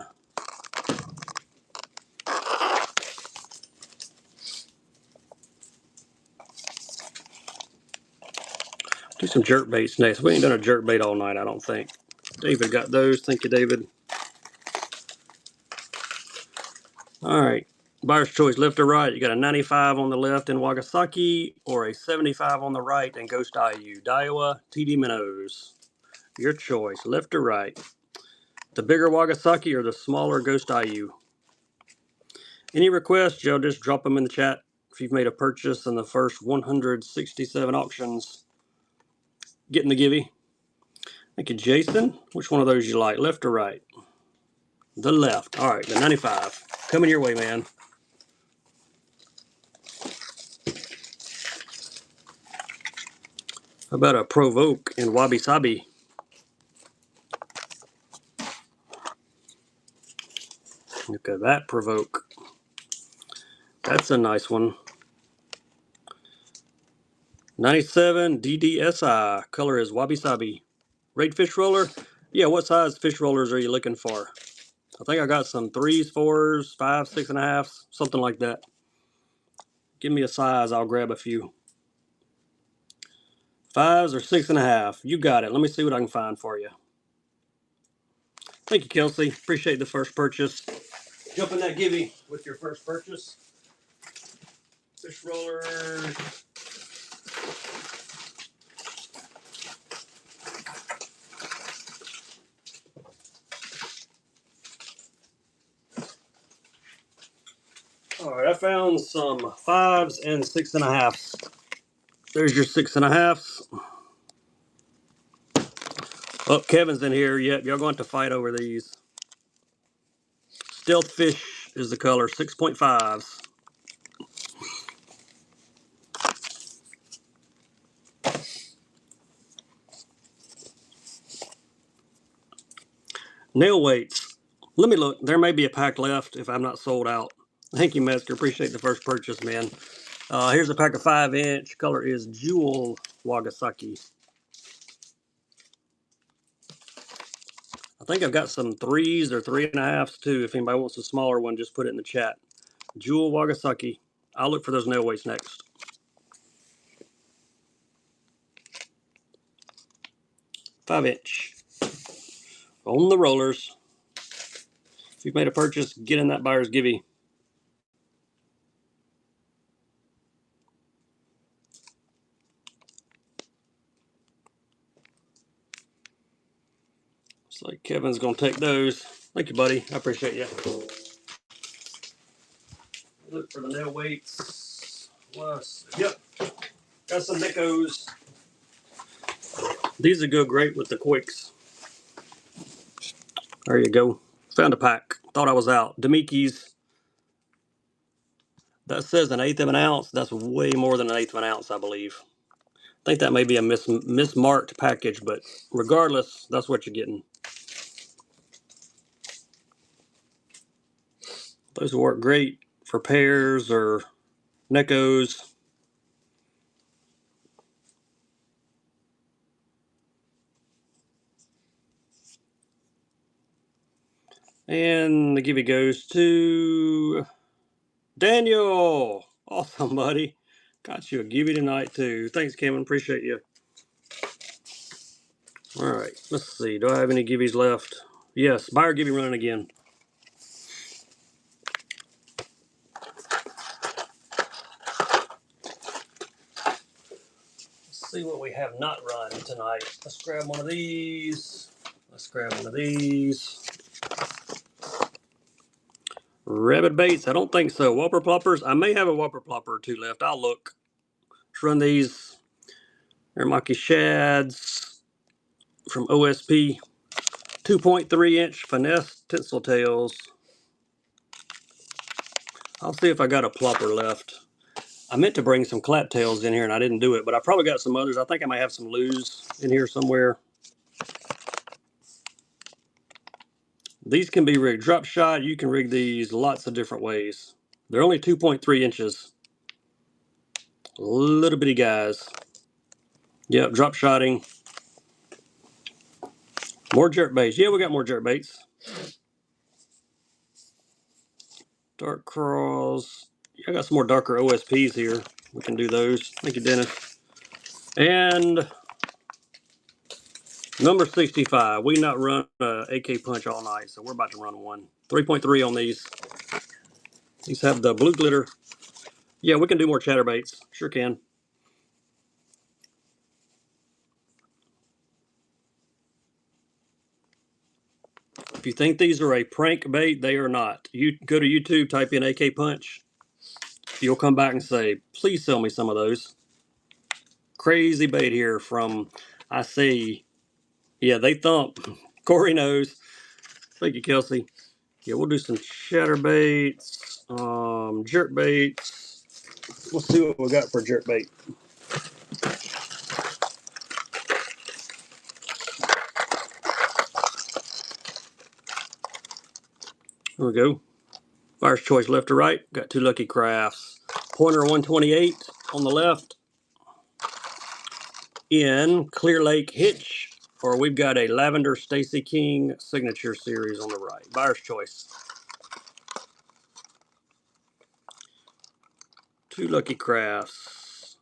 Speaker 1: Do some jerk baits next. We ain't done a jerk bait all night, I don't think. David got those. Thank you, David. All right. Buyer's choice, left or right. You got a 95 on the left in Wagasaki or a 75 on the right in Ghost IU. Daiwa, TD Minnows. Your choice, left or right. The bigger Wagasaki or the smaller Ghost IU. Any requests, Joe, just drop them in the chat. If you've made a purchase in the first 167 auctions, getting the givey. Thank you, Jason. Which one of those you like, left or right? The left. All right, the 95. Coming your way, man. How about a Provoke in Wabi Sabi? Look at that Provoke. That's a nice one. 97 DDSI. Color is Wabi Sabi. Raid fish roller? Yeah, what size fish rollers are you looking for? I think I got some 3s, 4s, 5s, 6.5s, something like that. Give me a size, I'll grab a few. 5s or 6.5. You got it. Let me see what I can find for you. Thank you, Kelsey. Appreciate the first purchase. Jump in that givey with your first purchase. Fish roller. All right, I found some 5s and 6.5s. There's your 6.5s. Oh, Kevin's in here. Yep, y'all going to fight over these. Stealth fish is the color, 6.5s. Nail weights. Let me look. There may be a pack left if I'm not sold out. Thank you, Metzger. Appreciate the first purchase, man. Here's a pack of 5-inch. Color is Jewel Wagasaki. I think I've got some 3s or 3.5s too. If anybody wants a smaller one, just put it in the chat. Jewel Wagasaki. I'll look for those nail weights next. 5-inch. On the rollers. If you've made a purchase, get in that buyer's givey. Looks like Kevin's going to take those. Thank you, buddy. I appreciate you. Look for the nail weights. Yep. Got some Nickos. These would go great with the Quicks. There you go. Found a pack. Thought I was out. Demikis. That says 1/8 of an ounce. That's way more than 1/8 of an ounce, I believe. I think that may be a mismarked package, but regardless, that's what you're getting. Those will work great for pears or Neckos. And the givey goes to Daniel. Awesome, buddy. Got you a givey tonight, too. Thanks, Kevin. Appreciate you. All right, let's see. Do I have any givvies left? Yes, buyer givey running again. Let's see what we have not run tonight. Let's grab one of these. Let's grab one of these. Rabbit baits? I don't think so. Whopper ploppers? I may have a whopper plopper or two left. I'll look. Let's run these Aramaki shads from OSP. 2.3-inch finesse tinsel tails. I'll see if I got a plopper left. I meant to bring some clap tails in here and I didn't do it, but I probably got some others. I think I might have some loos in here somewhere. These can be rigged drop shot. You can rig these lots of different ways. They're only 2.3 inches. Little bitty guys. Yep, drop shotting. More jerk baits. Yeah, we got more jerk baits. Dark crawls. I got some more darker OSPs here. We can do those. Thank you, Dennis. And number 65. We not run AK punch all night, so we're about to run one. 3.3 on these. These have the blue glitter. Yeah, we can do more chatterbaits. Sure can. If you think these are a prank bait, they are not. You go to YouTube, type in AK punch. You'll come back and say, please sell me some of those. Crazy bait here from, I see. Yeah, they thump. Corey knows. Thank you, Kelsey. Yeah, we'll do some chatterbaits, jerk baits. We'll see what we got for jerk bait. There we go. Buyer's choice left to right. Got two Lucky Crafts. Pointer 128 on the left. In Clear Lake Hitch, or we've got a Lavender Stacy King Signature Series on the right. Buyer's choice. Two Lucky Crafts.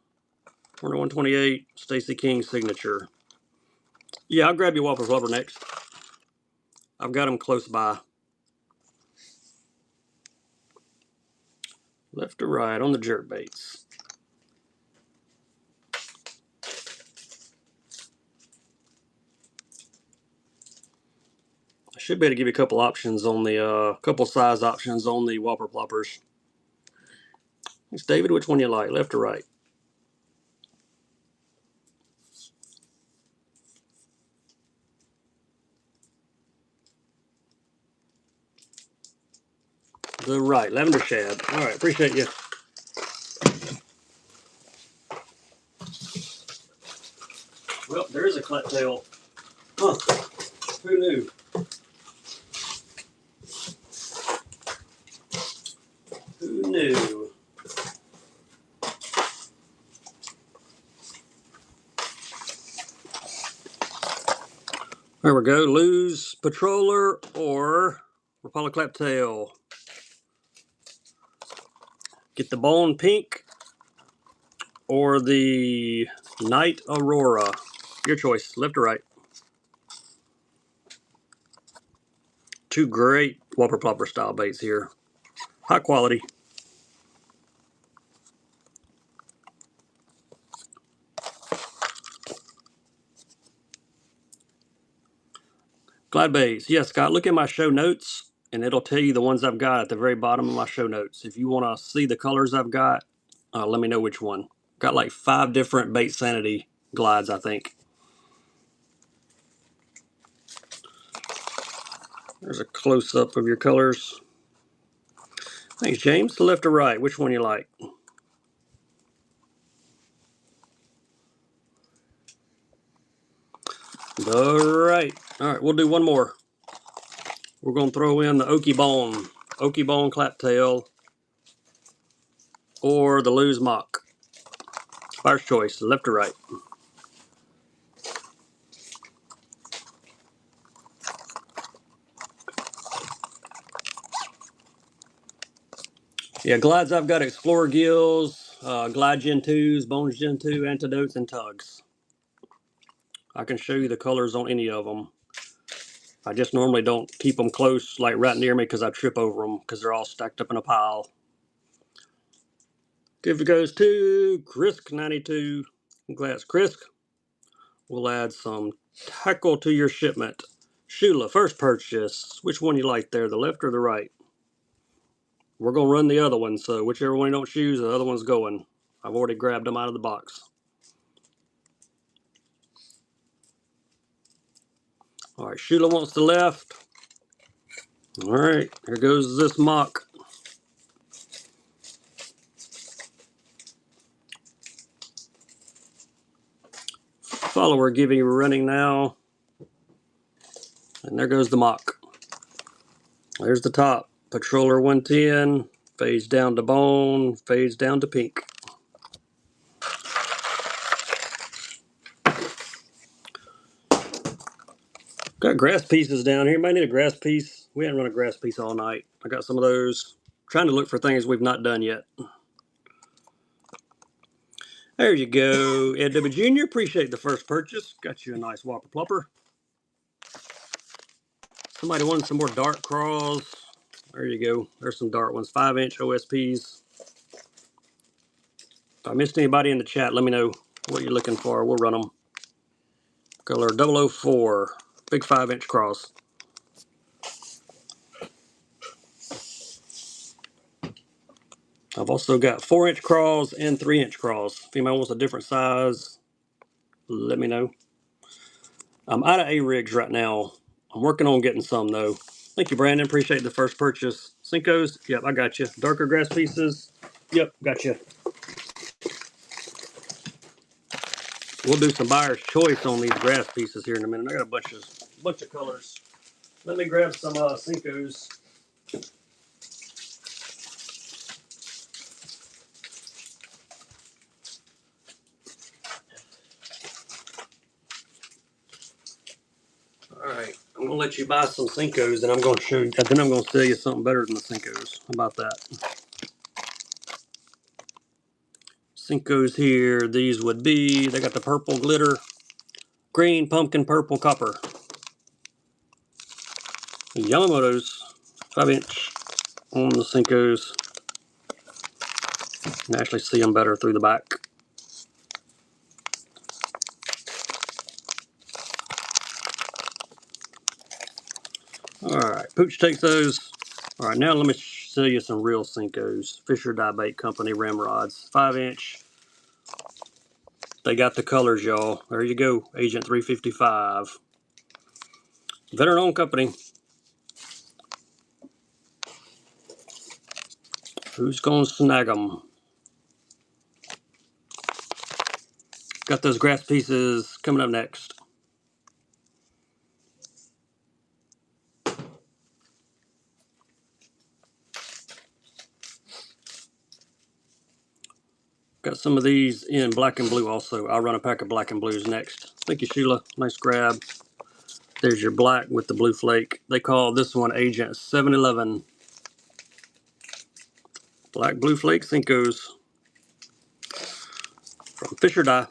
Speaker 1: Pointer 128, Stacy King Signature. Yeah, I'll grab you Whopper Flubber next. I've got them close by. Left to right on the jerk baits. I should be able to give you a couple options on the, couple size options on the Whopper Ploppers. Thanks, David. Which one you like, left or right? The right, Lavender Shad. All right, appreciate you. Well, there is a clap tail. Huh. Who knew? 2. There we go. Lose Patroller or Rapala Claptail. Get the Bone Pink or the Night Aurora. Your choice, left or right. 2 great Whopper Plopper style baits here. High quality. Glad baits. Yes, Scott, look at my show notes and it'll tell you the ones I've got at the very bottom of my show notes. If you want to see the colors I've got, let me know which one. Got like 5 different Bait Sanity glides, I think. There's a close-up of your colors. Thanks, James. Left or right? Which one you like? All right. All right, we'll do one more. We're going to throw in the Okie Bone Claptail or the Lose Mock. First choice, left or right? Yeah, glides I've got Explorer Gills, Glide Gen 2s, Bones Gen 2, Antidotes, and Tugs. I can show you the colors on any of them. I just normally don't keep them close, like right near me, because I trip over them, because they're all stacked up in a pile. If it goes to Krisk92, Glass Krisk, we'll add some tackle to your shipment. Shula, first purchase. Which one you like there, the left or the right? We're going to run the other one, so whichever one you don't choose, the other one's going. I've already grabbed them out of the box. All right, Shula wants the left. All right, here goes this mock. Follower giving you a running now. And there goes the mock. There's the top. Patroller 110, fades down to bone, fades down to pink. Got grass pieces down here. Might need a grass piece. We hadn't run a grass piece all night. I got some of those. Trying to look for things we've not done yet. There you go, Ed W. Jr. Appreciate the first purchase. Got you a nice Whopper Plopper. Somebody wanted some more dart craws. There you go. There's some dart ones. 5-inch OSPs. If I missed anybody in the chat, let me know what you're looking for. We'll run them. Color 004. Big 5-inch cross. I've also got 4-inch craws and 3-inch craws. If anybody wants a different size, let me know. I'm out of A-rigs right now. I'm working on getting some, though. Thank you, Brandon. Appreciate the first purchase. Cinco's? Yep, I got you. Darker grass pieces? Yep, got you. We'll do some buyer's choice on these grass pieces here in a minute. I got a bunch of colors. Let me grab some Cinco's. All right, I'm gonna let you buy some Cinco's, and I'm gonna show you. Then I'm gonna sell you something better than the Cinco's. How about that? Cinco's here. These would be. They got the purple glitter, green, pumpkin, purple, copper. Yamamoto's 5-inch on the Cinco's. You can actually see them better through the back. All right, Pooch takes those. All right, now let me show you some real Cinco's. Fisher Dye Bait Company ramrods, 5-inch. They got the colors, y'all. There you go, Agent 355. Veteran-owned company. Who's gonna snag them? Got those grass pieces coming up next. Got some of these in black and blue also. I'll run a pack of black and blues next. Thank you, Sheila. Nice grab. There's your black with the blue flake. They call this one Agent 711. Black blue flake Cincos from Fisher Dye.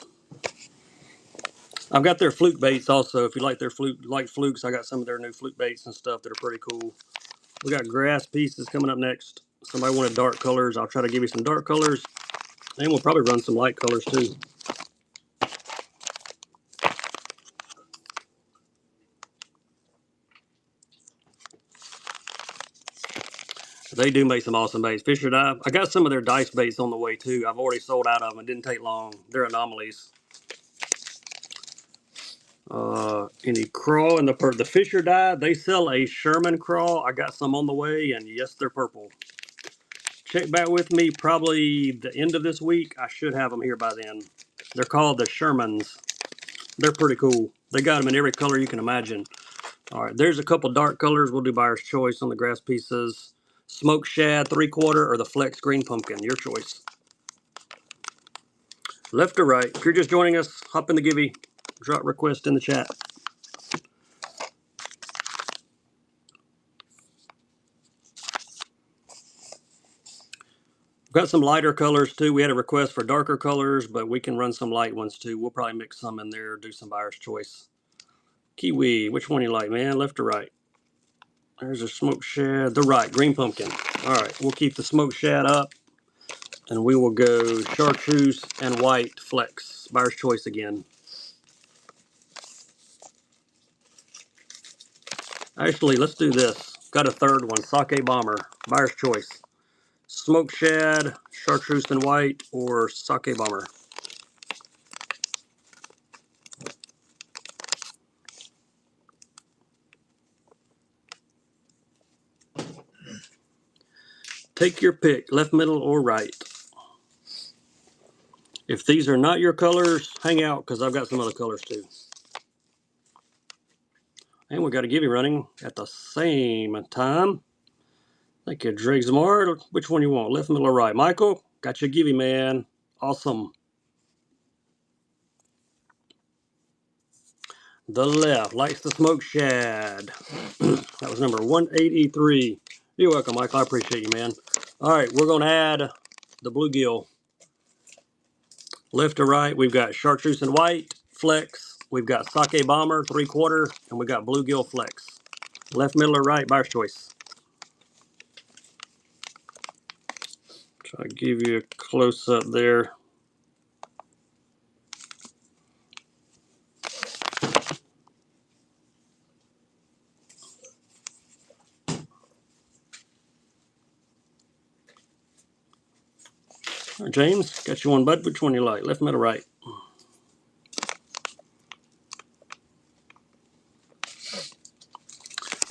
Speaker 1: I've got their fluke baits also. If you like their flukes, I got some of their new fluke baits and stuff that are pretty cool. We got grass pieces coming up next. Somebody wanted dark colors. I'll try to give you some dark colors. And we'll probably run some light colors too. They do make some awesome baits. Fisher Dye. I got some of their dice baits on the way too. I've already sold out of them. It didn't take long. They're anomalies. Any crawl in the Fisher Dye. They sell a Sherman crawl. I got some on the way, and yes, they're purple. Check back with me probably the end of this week. I should have them here by then. They're called the Shermans. They're pretty cool. They got them in every color you can imagine. All right, there's a couple dark colors. We'll do buyer's choice on the grass pieces. Smoked shad 3/4 or the flex green pumpkin. Your choice. Left or right. If you're just joining us, hop in the Gibby. Drop request in the chat. Got some lighter colors too. We had a request for darker colors, but we can run some light ones too. We'll probably mix some in there, do some buyer's choice. Kiwi, which one you like, man? Left or right? There's a smoked shad. The right, green pumpkin. All right, we'll keep the smoked shad up, and we will go chartreuse and white flex. Buyer's choice again. Actually, let's do this. Got a third one, sake bomber. Buyer's choice. Smoked shad, chartreuse and white, or sake bomber. Take your pick, left, middle, or right. If these are not your colors, hang out because I've got some other colors too. And we got a Gibby running at the same time. Thank you, Drake Zamar. Which one you want, left, middle, or right? Michael, got your Gibby, man. Awesome. The left likes the smoked shad. That was number 183. You're welcome, Michael. I appreciate you, man. All right, we're going to add the bluegill. Left to right, we've got chartreuse and white, flex. We've got sake bomber, 3/4, and we got bluegill flex. Left, middle, or right, buyer's choice. Try to give you a close up there. All right, James, got you one, bud. Which one you like, left, middle, right?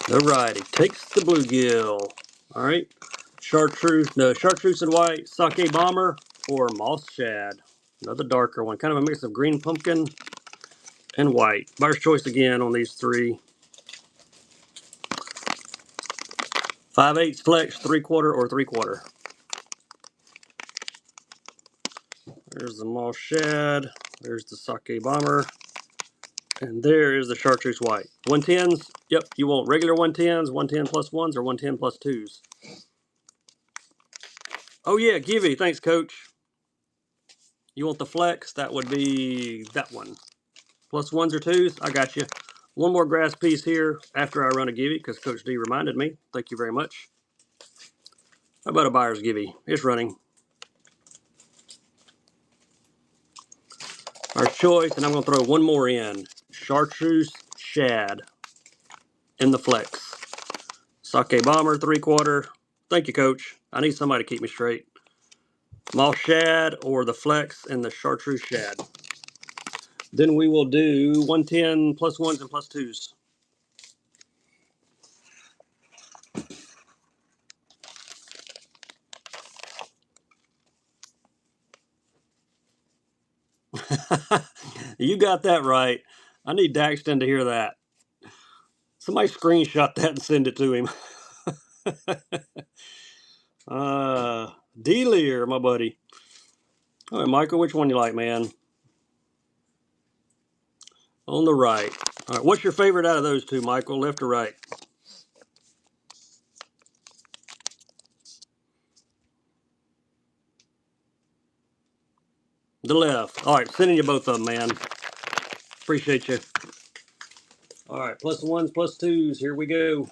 Speaker 1: The righty takes the bluegill. All right, chartreuse and white, sake bomber, or moss shad. Another darker one, kind of a mix of green pumpkin and white. Buyer's choice again on these three. 5/8 flex, 3/4 or 3/4. There's the moss shad. There's the sake bomber. And there is the chartreuse white. 110s. Yep, you want regular 110s, 110 plus ones, or 110 plus twos. Oh yeah, Givy. Thanks, Coach. You want the flex? That would be that one. Plus ones or twos? I got you. One more grass piece here after I run a Givy, because Coach D reminded me. Thank you very much. How about a buyer's Givy? It's running. Our choice, and I'm going to throw one more in. Chartreuse shad in the flex. Sake bomber, 3/4. Thank you, Coach. I need somebody to keep me straight. Moss shad or the flex and the chartreuse shad. Then we will do 110 plus ones and plus twos. You got that right. I need Daxton to hear that. Somebody screenshot that and send it to him. D-Lear, my buddy. All right, Michael, which one you like, man? On the right. All right, what's your favorite out of those two, Michael? Left or right? The left. All right, sending you both of them, man. Appreciate you. All right, plus ones, plus twos. Here we go.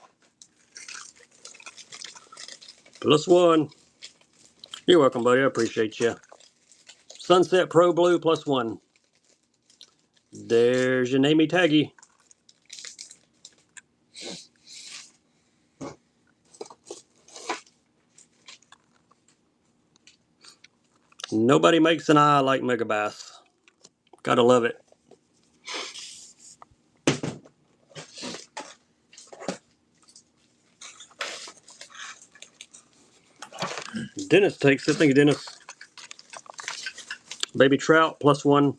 Speaker 1: Plus one. You're welcome, buddy. I appreciate you. Sunset Pro Blue plus one. There's your namey taggy. Nobody makes an eye like Megabass. Gotta love it. Dennis takes it. Thank you, Dennis. Baby trout plus one.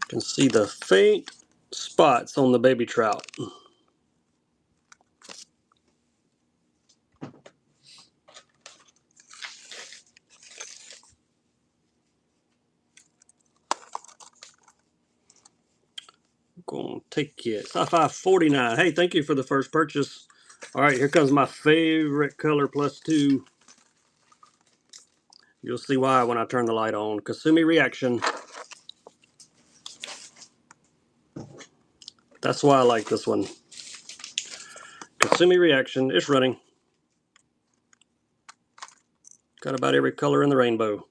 Speaker 1: You can see the faint spots on the baby trout. Gonna take it. Sci-Fi 49. Hey, thank you for the first purchase. All right, here comes my favorite color plus two. You'll see why when I turn the light on. Kasumi Reaction. That's why I like this one. Kasumi Reaction. It's running. Got about every color in the rainbow.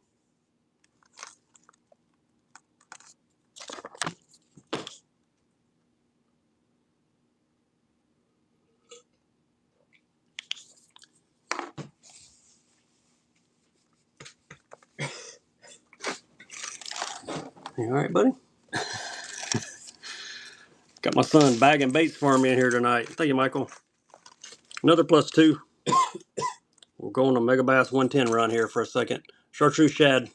Speaker 1: All right, buddy. Got my son bagging baits for me in here tonight. Thank you, Michael. Another plus two. We'll go on a Megabass 110 run here for a second. Chartreuse shad.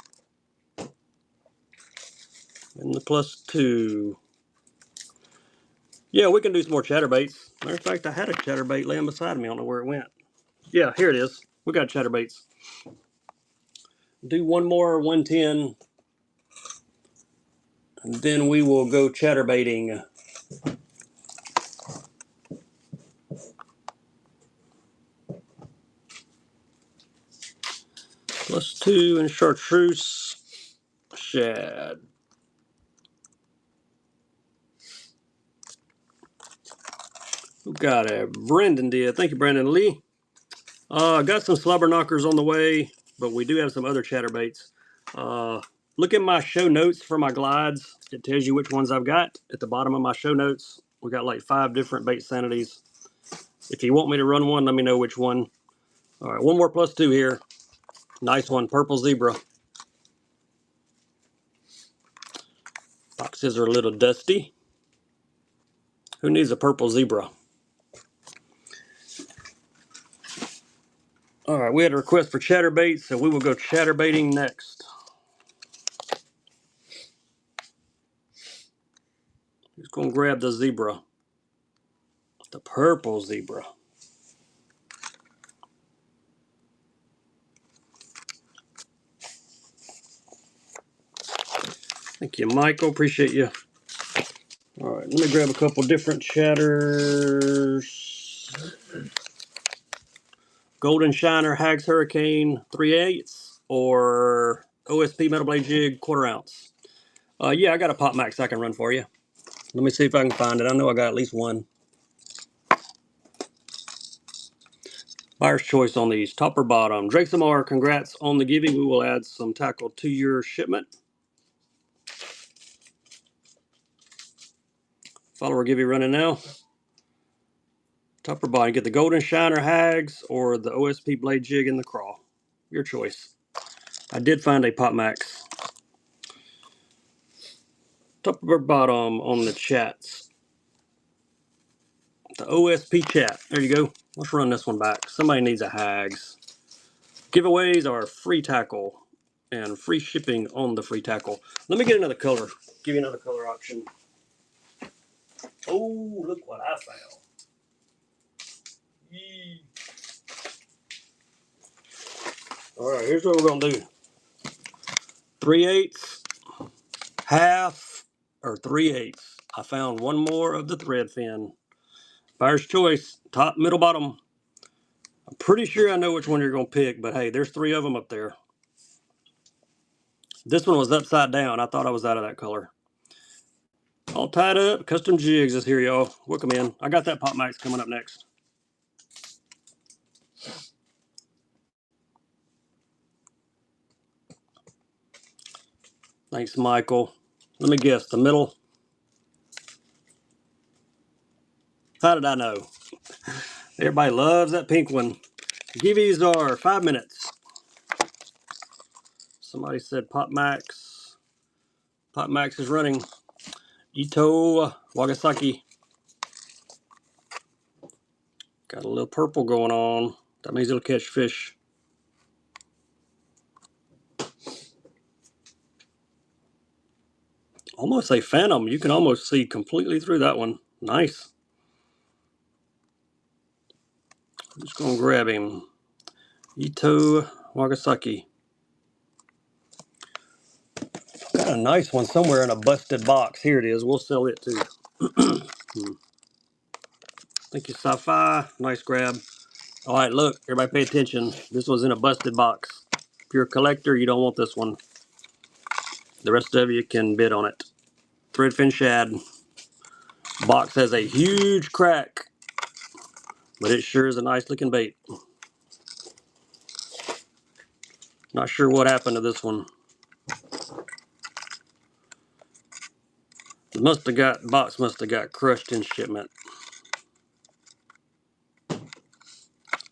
Speaker 1: And the plus two. Yeah, we can do some more chatterbaits. Matter of fact, I had a chatterbait laying beside me. I don't know where it went. Yeah, here it is. We got chatterbaits. Do one more 110. And then we will go chatterbaiting. Plus two and chartreuse shad. We got a Brendan did. Thank you, Brandon Lee. Got some slobber knockers on the way, but we do have some other chatterbaits. Look at my show notes for my glides. It tells you which ones I've got at the bottom of my show notes. We got like 5 different bait sanities. If you want me to run one, let me know which one. All right, one more plus two here. Nice one, purple zebra. Boxes are a little dusty. Who needs a purple zebra? All right, we had a request for chatterbaits, so we will go chatterbaiting next. Who's going to grab the zebra? The purple zebra. Thank you, Michael. Appreciate you. All right, let me grab a couple different chatters. Golden Shiner Hags Hurricane 3/8 or OSP Metal Blade Jig 1/4 ounce. Yeah, I got a Pop Max I can run for you. Let me see if I can find it. I know I got at least one. Buyer's choice on these, top or bottom. Drake Samar, congrats on the giving. We will add some tackle to your shipment. Follower give you running now. Top or bottom. Get the Golden Shiner Hags or the OSP Blade Jig in the craw. Your choice. I did find a Pop Max. Top or bottom on the chats. The OSP chat. There you go. Let's run this one back. Somebody needs a Hags. Giveaways are free tackle and free shipping on the free tackle. Let me get another color. Give you another color option. Oh, look what I found. Yee. All right, here's what we're gonna do. 3/8, half, or 3/8. I found one more of the thread fin. Buyer's choice, top, middle, bottom. I'm pretty sure I know which one you're gonna pick, but hey, there's 3 of them up there. This one was upside down. I thought I was out of that color. All tied up. Custom Jigs is here, y'all. Welcome in. I got that Pop Max coming up next. Thanks, Michael. Let me guess, the middle. How did I know? Everybody loves that pink one. Giveies are 5 minutes. Somebody said Pop Max. Pop Max is running. Ito Wagasaki. Got a little purple going on. That means it'll catch fish. Almost a phantom. You can almost see completely through that one. Nice. I'm just going to grab him. Ito Wagasaki. Got a nice one somewhere in a busted box. Here it is. We'll sell it too. Thank you, Sci-Fi. Nice grab. All right, look. Everybody pay attention. This was in a busted box. If you're a collector, you don't want this one. The rest of you can bid on it. Threadfin shad. Box has a huge crack, but it sure is a nice looking bait. Not sure what happened to this one. Box must have got crushed in shipment.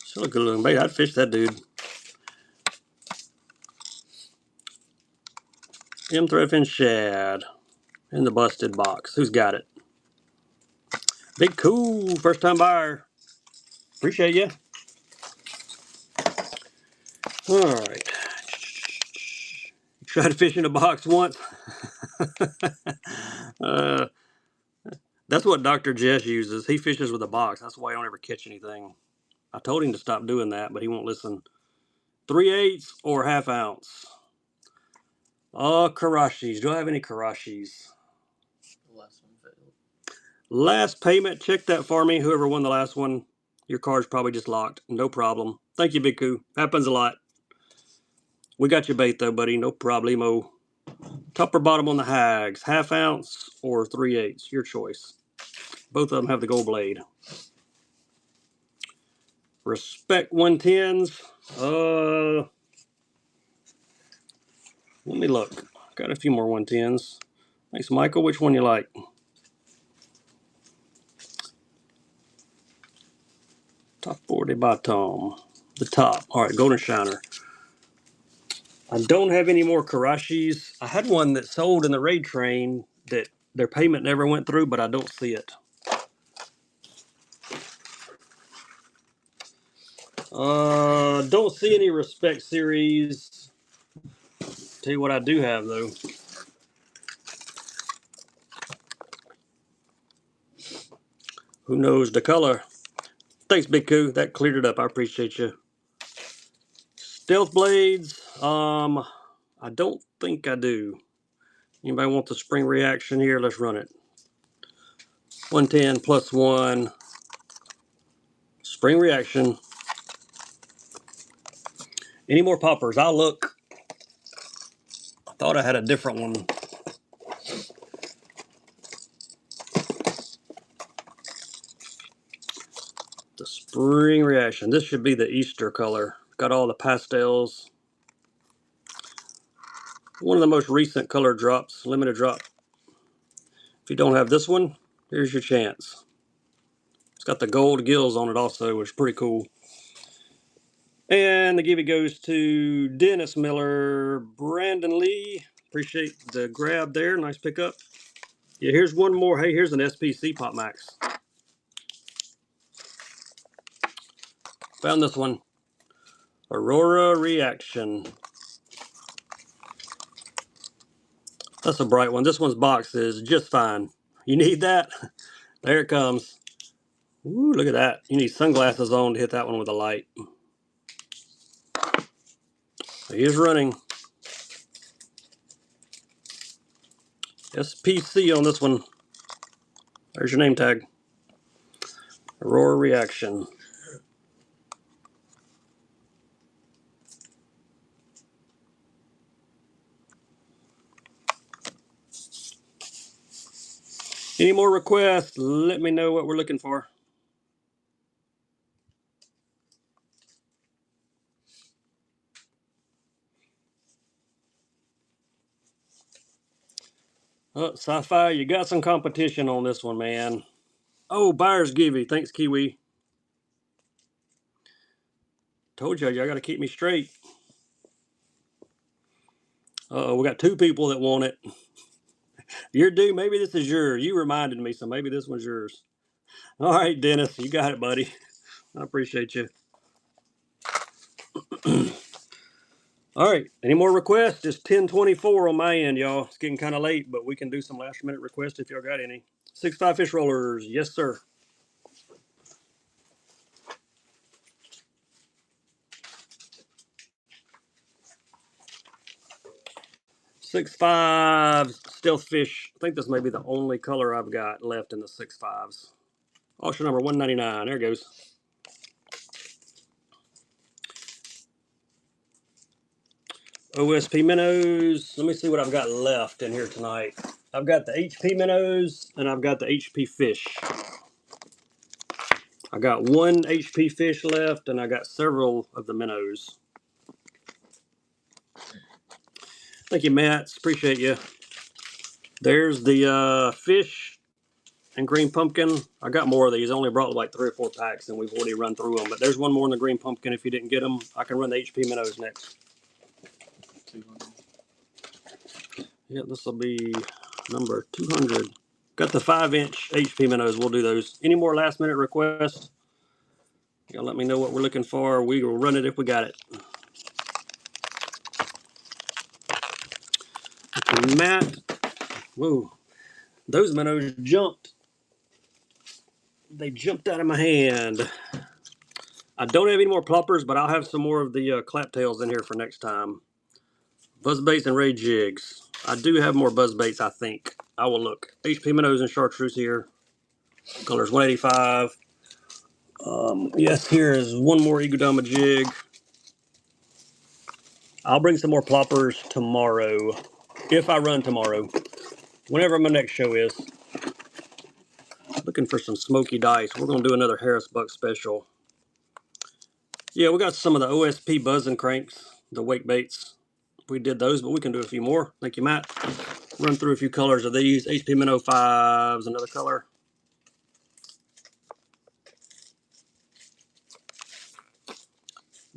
Speaker 1: Still a good looking bait. I'd fish that dude. M Threadfin shad in the busted box. Who's got it? Big Cool, first time buyer. Appreciate you. All right. Tried to fish in a box once. uh, that's what Dr. Jess uses. He fishes with a box. That's why I don't ever catch anything. I told him to stop doing that, but he won't listen. 3/8 or ½ ounce. Oh, Karashis. Do I have any Karashis?
Speaker 3: The last one failed.
Speaker 1: Last payment. Check that for me. Whoever won the last one, your card's probably just locked. No problem. Thank you, Big Coo. Happens a lot. We got your bait, though, buddy. No problemo. Top or bottom on the hags. ½ ounce or 3/8. Your choice. Both of them have the gold blade. Respect 110s. Let me look. Got a few more 110s. Thanks, Michael. Which one you like? Top 40 bottom. The top. All right, Golden Shiner. I don't have any more Karashis. I had one that sold in the raid train that their payment never went through, but I don't see it. Don't see any Respect series. Tell you what I do have, though. Who knows the color? Thanks, Big Coo. That cleared it up. I appreciate you. Stealth blades. I don't think I do. Anybody want the spring reaction here? Let's run it. 110 plus 1. Spring reaction. Any more poppers? I'll look. I thought I had a different one. The spring reaction. This should be the Easter color. Got all the pastels. One of the most recent color drops. Limited drop. If you don't have this one, here's your chance. It's got the gold gills on it also, which is pretty cool. And the give it goes to Dennis Miller, Brandon Lee. Appreciate the grab there. Nice pickup. Yeah, here's one more. Hey, here's an SPC Pop Max. Found this one. Aurora Reaction. That's a bright one. This one's box is just fine. You need that? There it comes. Ooh, look at that. You need sunglasses on to hit that one with a light. He is running. SPC on this one. There's your name tag. Aurora Reaction. Any more requests? Let me know what we're looking for. Oh, Sci-Fi, you got some competition on this one, man. Oh, buyer's Givey. Thanks, Kiwi. Told you, y'all got to keep me straight. Uh-oh, we got two people that want it. You're due. Maybe this is yours. You reminded me, so maybe this one's yours. All right, Dennis, you got it, buddy. I appreciate you. All right, any more requests? It's 10:24 on my end, y'all. It's getting kind of late, but we can do some last minute requests if y'all got any. 6.5 fish rollers. Yes, sir. 6.5 stealth fish. I think this may be the only color I've got left in the 6.5s. Auction number 199. There it goes. OSP minnows. Let me see what I've got left in here tonight. I've got the HP minnows and I've got the HP fish. I got one HP fish left and I got several of the minnows. Thank you, Matt. Appreciate you. There's the fish and green pumpkin. I got more of these. I only brought like 3 or 4 packs and we've already run through them. But there's one more in the green pumpkin if you didn't get them. I can run the HP minnows next.
Speaker 3: 200.
Speaker 1: Yeah, this will be number 200. Got the 5-inch HP minnows. We'll do those. Any more last minute requests? Y'all let me know what we're looking for. We will run it if we got it. Okay, Matt. Whoa. Those minnows jumped. They jumped out of my hand. I don't have any more ploppers, but I'll have some more of the claptails in here for next time. Buzzbaits and ray jigs. I do have more buzzbaits, I think. I will look. HP minnows and chartreuse here. Colors 185. Yes, here is one more Igodama jig. I'll bring some more ploppers tomorrow. If I run tomorrow. Whenever my next show is. Looking for some smoky dice. We're going to do another Harris Buck special. Yeah, we got some of the OSP buzzing cranks. The wake baits. We did those, but we can do a few more. Thank you, Matt. Run through a few colors of these. HP Minnow 5's another color.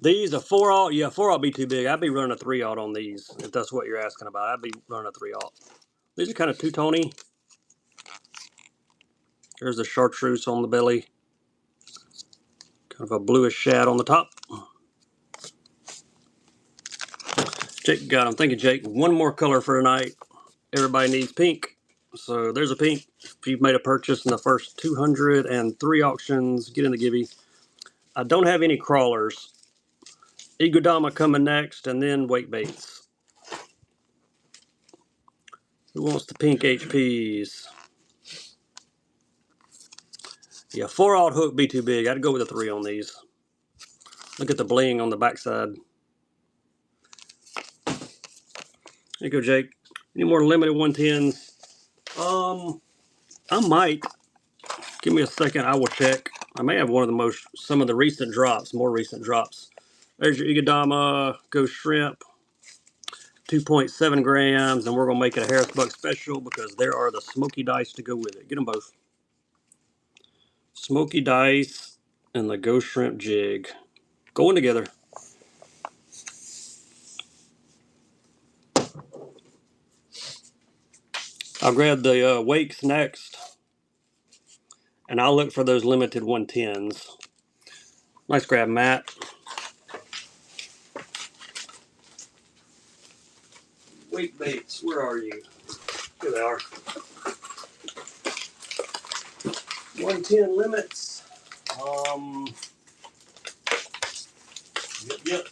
Speaker 1: These are 4-aught. Yeah, 4-aught be too big. I'd be running a 3-aught on these, if that's what you're asking about. I'd be running a 3-aught. These are kind of two-tony. There's the chartreuse on the belly. Kind of a bluish shad on the top. Jake got them. Thank you, Jake. One more color for tonight. Everybody needs pink. So there's a pink. If you've made a purchase in the first 203 auctions, get in the Gibby. I don't have any crawlers. Igodama coming next, and then wake baits. Who wants the pink HPs? Yeah, 4-aught hook be too big. I'd go with a 3 on these. Look at the bling on the backside. There you go, Jake. Any more limited 110s? I might. Give me a second. I will check. I may have some of the recent drops, more recent drops. There's your Igodama Ghost Shrimp, 2.7 grams, and we're gonna make it a Harris Buck special because there are the smoky dice to go with it. Get them both. Smoky dice and the Ghost Shrimp jig going together. I'll grab the wakes next, and I'll look for those limited 110s. Nice grab, Matt. Wake baits, where are you? Here they are. 110 limits. Yep.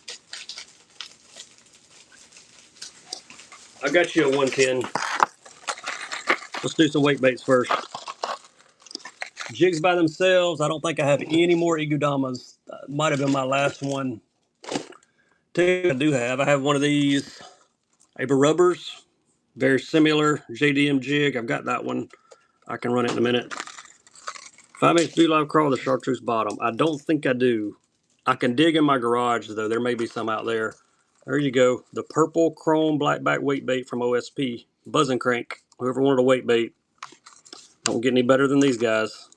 Speaker 1: I got you a 110. Let's do some weight baits first. Jigs by themselves, I don't think I have any more Igudamas. Might have been my last one. I do have. I have one of these Aber rubbers. Very similar JDM jig. I've got that one. I can run it in a minute. 5/8 do live crawl the chartreuse bottom. I don't think I do. I can dig in my garage though. There may be some out there. There you go. The purple chrome blackback weight bait from OSP. Buzz and Crank. Whoever wanted a weight bait. Don't get any better than these guys.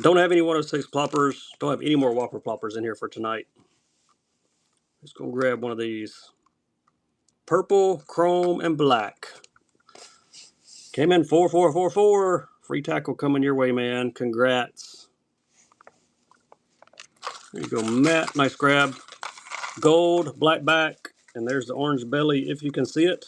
Speaker 1: Don't have any 106 ploppers. Don't have any more whopper ploppers in here for tonight. Just gonna grab one of these. Purple, chrome, and black. Came in 4444. Free tackle coming your way, man. Congrats. There you go, Matt. Nice grab. Gold, black back, and there's the orange belly if you can see it.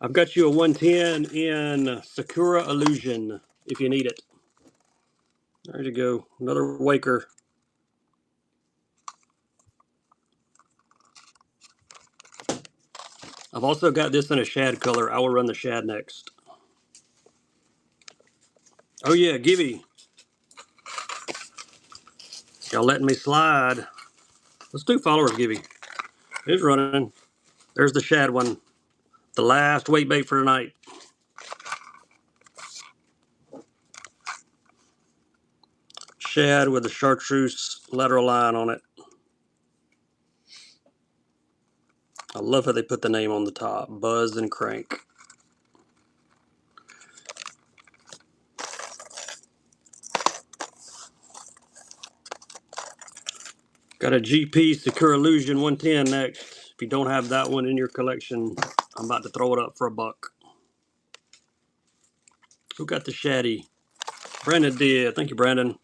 Speaker 1: I've got you a 110 in Sakura Illusion if you need it. There you go. Another waker. I've also got this in a shad color. I will run the shad next. Oh yeah, Gibby. Y'all letting me slide. Let's do followers, Gibby. It's running. There's the shad one. The last weight bait for tonight. Shad with the chartreuse lateral line on it. I love how they put the name on the top. Buzz and Crank. Got a GP Secure Illusion 110 next. If you don't have that one in your collection, I'm about to throw it up for a buck. Who got the shaddy? Brandon did. Thank you, Brandon.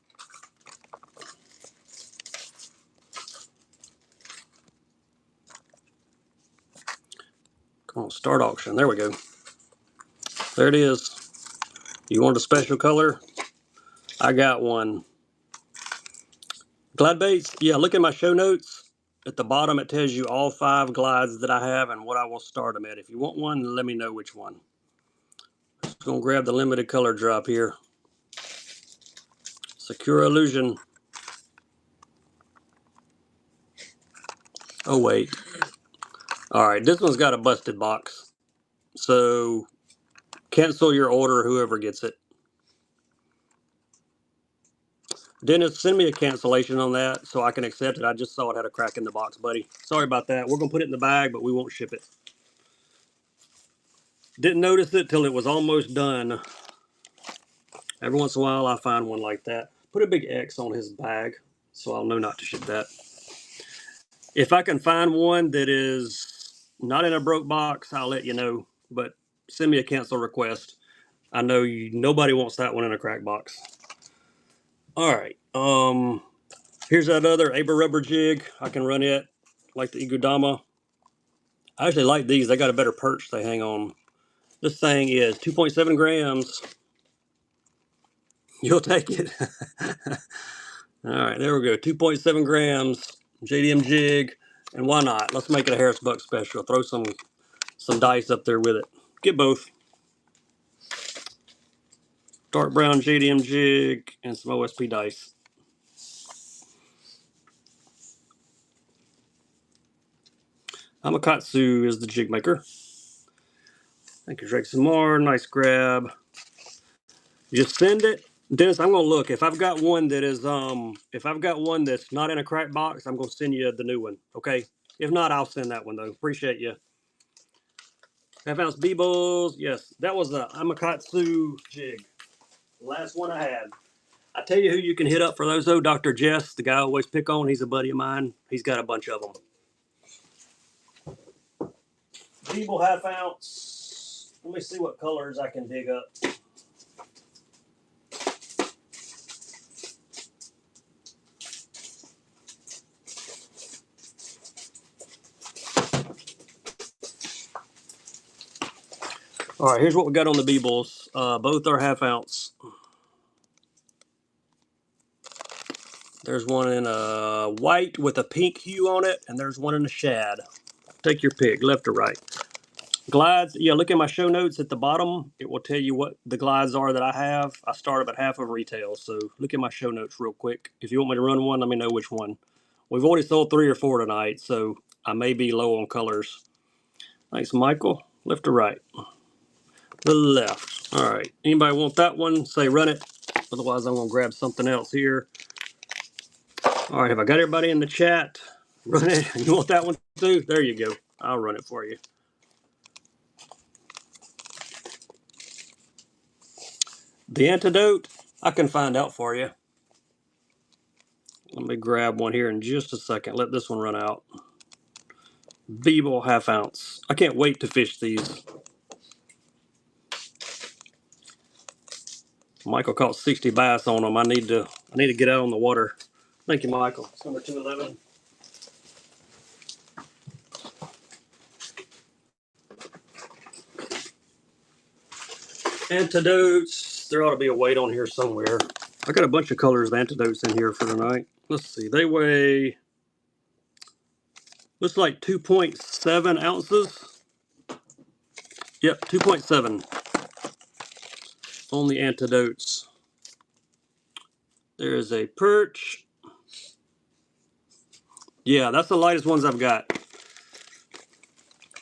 Speaker 1: Come on, start auction. There we go. There it is. You want a special color? I got one. Glide baits? Yeah, look at my show notes. At the bottom, it tells you all 5 glides that I have and what I will start them at. If you want one, let me know which one. Just gonna grab the limited color drop here. Secure Illusion. Oh, wait. All right, this one's got a busted box. So cancel your order, whoever gets it. Dennis, send me a cancellation on that so I can accept it. I just saw it had a crack in the box, buddy. Sorry about that. We're going to put it in the bag, but we won't ship it. Didn't notice it till it was almost done. Every once in a while, I find one like that. Put a big X on his bag so I'll know not to ship that. If I can find one that is not in a broke box, I'll let you know. But send me a cancel request. I know nobody wants that one in a crack box. All right. Here's that other Aber rubber jig. I can run it like the Igudama. I actually like these. They got a better perch they hang on. This thing is 2.7 grams. You'll take it. All right, there we go. 2.7 grams. JDM jig. And why not? Let's make it a Harris Buck special. Throw some dice up there with it. Get both. Dark brown JDM jig and some OSP dice. Amakatsu is the jig maker. Thank you, Drake. Some more. Nice grab. Just send it. Dennis, I'm gonna look. If I've got one that is if I've got one that's not in a crack box, I'm gonna send you the new one. Okay. If not, I'll send that one though. Appreciate you. Half-ounce B-Bulls. Yes, that was a Amakatsu jig. Last one I had. I tell you who you can hit up for those though, Dr. Jess, the guy I always pick on. He's a buddy of mine. He's got a bunch of them. B-Bull half-ounce. Let me see what colors I can dig up. All right, here's what we got on the B-bulls. Both are 1/2 ounce. There's one in a white with a pink hue on it, and there's one in a shad. Take your pick, left or right. Glides, yeah, look at my show notes at the bottom. It will tell you what the glides are that I have. I start up at half of retail, so look at my show notes real quick. If you want me to run one, let me know which one. We've already sold 3 or 4 tonight, so I may be low on colors. Thanks, Michael. Left or right? The left. All right. Anybody want that one? Say run it. Otherwise, I'm going to grab something else here. All right. Have I got everybody in the chat? Run it. You want that one too? There you go. I'll run it for you. The antidote, I can find out for you. Let me grab one here in just a second. Let this one run out. B-bull 1/2 ounce. I can't wait to fish these. Michael caught 60 bass on them. I need to get out on the water. Thank you, Michael. It's number 211. Antidotes. There ought to be a weight on here somewhere. I got a bunch of colors of antidotes in here for tonight. Let's see. They weigh, looks like 2.7 ounces. Yep, 2.7 on the antidotes. There is a perch. Yeah, that's the lightest ones I've got.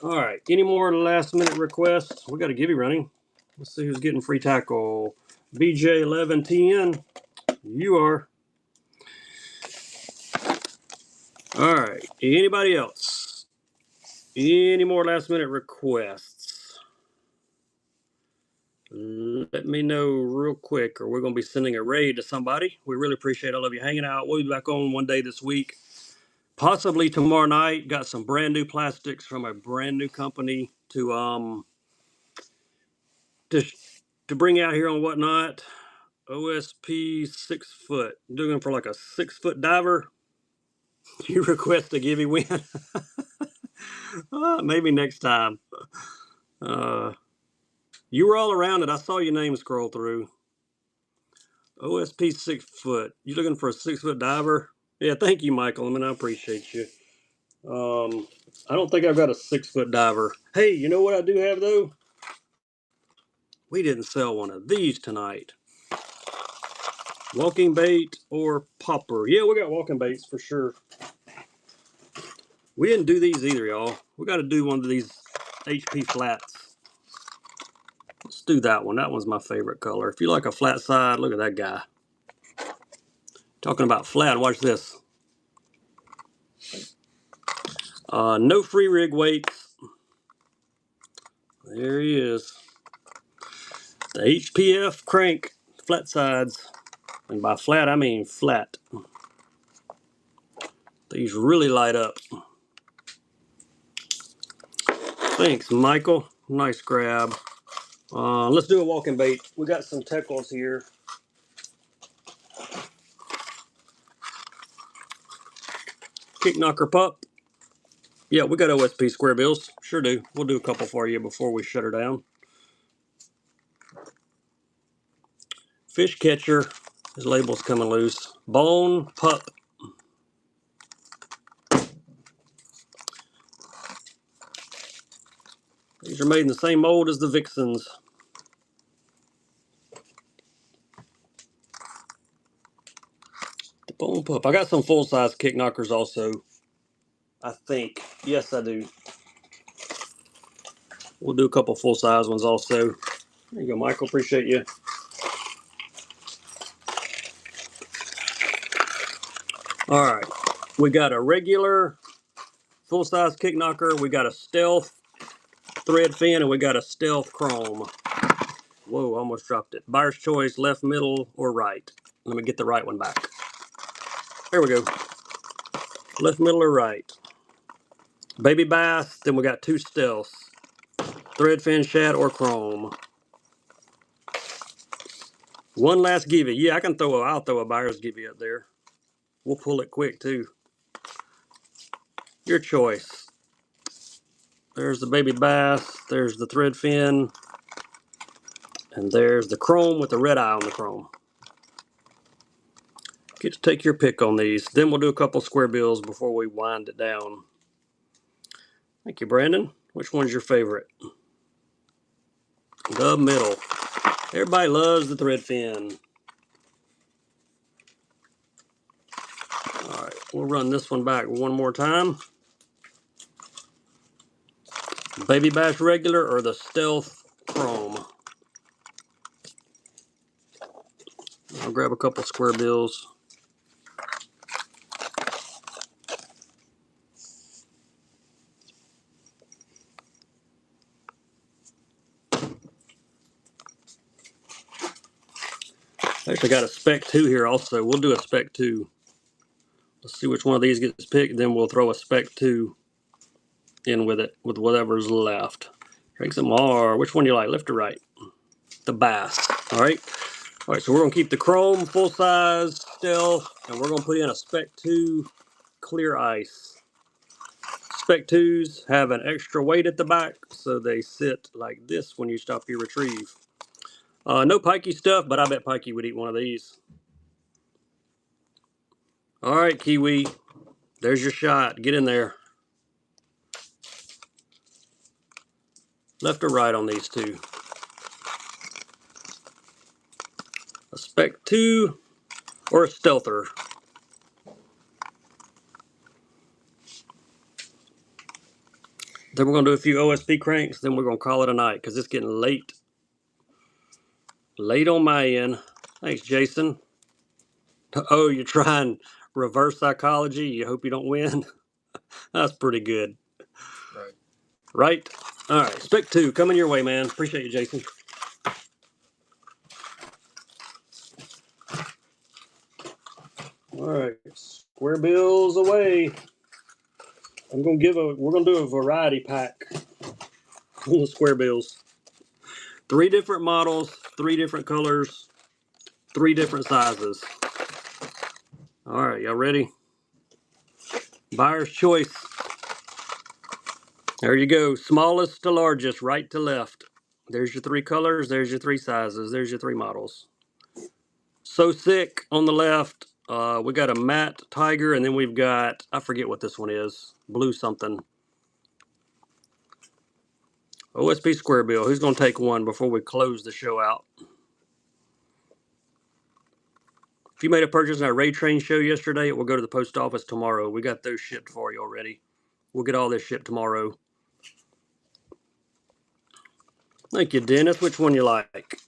Speaker 1: All right. Any more last minute requests? We got a Gibby running. Let's see who's getting free tackle. BJ1110. You are. All right. Anybody else? Any more last minute requests? Let me know real quick, or we're going to be sending a raid to somebody. We really appreciate all of you hanging out. We'll be back on one day this week, possibly tomorrow night. Got some brand new plastics from a brand new company to bring out here on Whatnot. OSP 6 foot. Looking for like a 6 foot diver. You request a Gibby win. Maybe next time. You were all around it. I saw your name scroll through. OSP 6 foot. You looking for a 6 foot diver? Yeah, thank you, Michael. I mean, I appreciate you. I don't think I've got a 6 foot diver. Hey, you know what I do have though? We didn't sell one of these tonight. Walking bait or popper. Yeah, we got walking baits for sure. We didn't do these either, y'all. We got to do one of these HP flats. Let's do that one. That one's my favorite color. If you like a flat side, look at that guy. Talking about flat, watch this. No free rig weights. There he is. The HPF crank, flat sides. And by flat, I mean flat. These really light up. Thanks, Michael. Nice grab. Let's do a walking bait. We got some Teckles here. Kick knocker pup. Yeah, we got OSP square bills. Sure do. We'll do a couple for you before we shut her down. Fish catcher. His label's coming loose. Bone pup. These are made in the same mold as the Vixens. The bone pup. I got some full-size kick knockers also. I think. Yes, I do. We'll do a couple full-size ones also. There you go, Michael. Appreciate you. All right. We got a regular full-size kick knocker. We got a stealth thread fin, and we got a stealth chrome. Whoa, almost dropped it. Buyer's choice, left, middle, or right. Let me get the right one back. There we go. Left, middle, or right. Baby bass, then we got 2 stealths. Thread fin, shad, or chrome. One last Gibby. Yeah, I'll throw a buyer's Gibby up there. We'll pull it quick too. Your choice. There's the baby bass. There's the thread fin. And there's the chrome with the red eye on the chrome. Get to take your pick on these. Then we'll do a couple square bills before we wind it down. Thank you, Brandon. Which one's your favorite? The middle. Everybody loves the thread fin. All right, we'll run this one back one more time. Baby Bash regular or the Stealth Chrome? I'll grab a couple square bills. I actually got a spec 2 here also. We'll do a spec 2. Let's see which one of these gets picked, then we'll throw a spec 2 in with it, with whatever's left. Drink some more. Which one do you like, left or right? The Bass. All right. All right, so we're going to keep the Chrome full size Stealth, and we're going to put in a spec 2 clear ice. Spec 2s have an extra weight at the back, so they sit like this when you stop your retrieve. No pikey stuff, but I bet Pikey would eat one of these. All right, Kiwi, there's your shot. Get in there. Left or right on these two? A spec 2 or a stealther? Then we're going to do a few OSP cranks, then we're going to call it a night because it's getting late. Late on my end. Thanks, Jason. Oh, you're trying reverse psychology? You hope you don't win? That's pretty good.
Speaker 3: Right.
Speaker 1: Right? All right, spec 2 coming your way, man. Appreciate you, Jason. All right, square bills away. We're gonna do a variety pack on the square bills. 3 different models, 3 different colors, 3 different sizes. All right, y'all ready? Buyer's choice. There you go. Smallest to largest, right to left. There's your 3 colors. There's your 3 sizes. There's your 3 models. So Sick on the left. We got a matte tiger, and then we've got, I forget what this one is. Blue something. OSP square bill. Who's going to take one before we close the show out? If you made a purchase in our Ray Train show yesterday, it will go to the post office tomorrow. We got those shipped for you already. We'll get all this shipped tomorrow. Thank you, Dennis. Which one you like?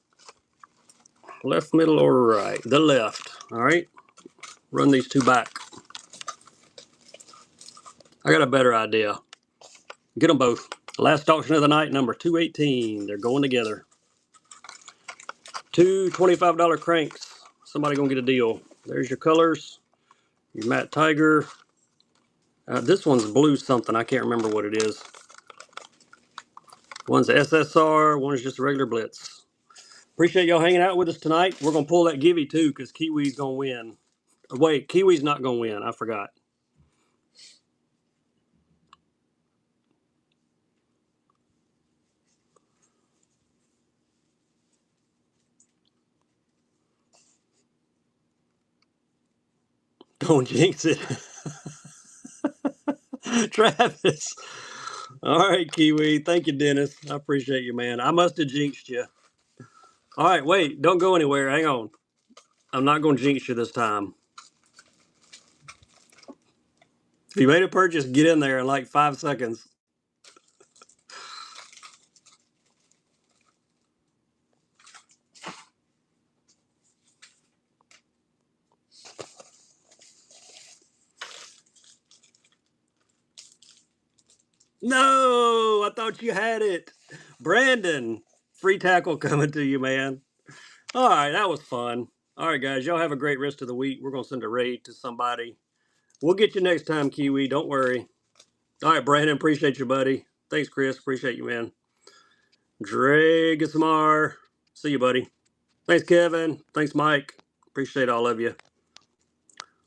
Speaker 1: Left, middle, or right? The left. All right. Run these 2 back. I got a better idea. Get them both. Last auction of the night, number 218. They're going together. 2 $25 cranks. Somebody gonna get a deal. There's your colors. Your matte tiger. This one's blue something. I can't remember what it is. One's a SSR. One's just a regular Blitz. Appreciate y'all hanging out with us tonight. We're gonna pull that Givey too, because Kiwi's gonna win. Wait, Kiwi's not gonna win. I forgot. Don't jinx it. Travis. All right, Kiwi. Thank you, Dennis. I appreciate you, man. I must have jinxed you. All right, wait. Don't go anywhere. Hang on. I'm not going to jinx you this time. If you made a purchase, get in there in like 5 seconds. No, I thought you had it. Brandon, free tackle coming to you, man. All right, that was fun. All right, guys, y'all have a great rest of the week. We're going to send a raid to somebody. We'll get you next time, Kiwi. Don't worry. All right, Brandon, appreciate you, buddy. Thanks, Chris. Appreciate you, man. Dre Gismar. See you, buddy. Thanks, Kevin. Thanks, Mike. Appreciate all of you.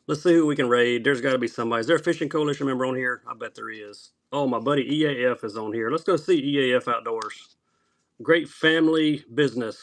Speaker 1: Let's see who we can raid. There's got to be somebody. Is there a Fishing Coalition member on here? I bet there is. Oh, my buddy EAF is on here. Let's go see EAF Outdoors. Great family business.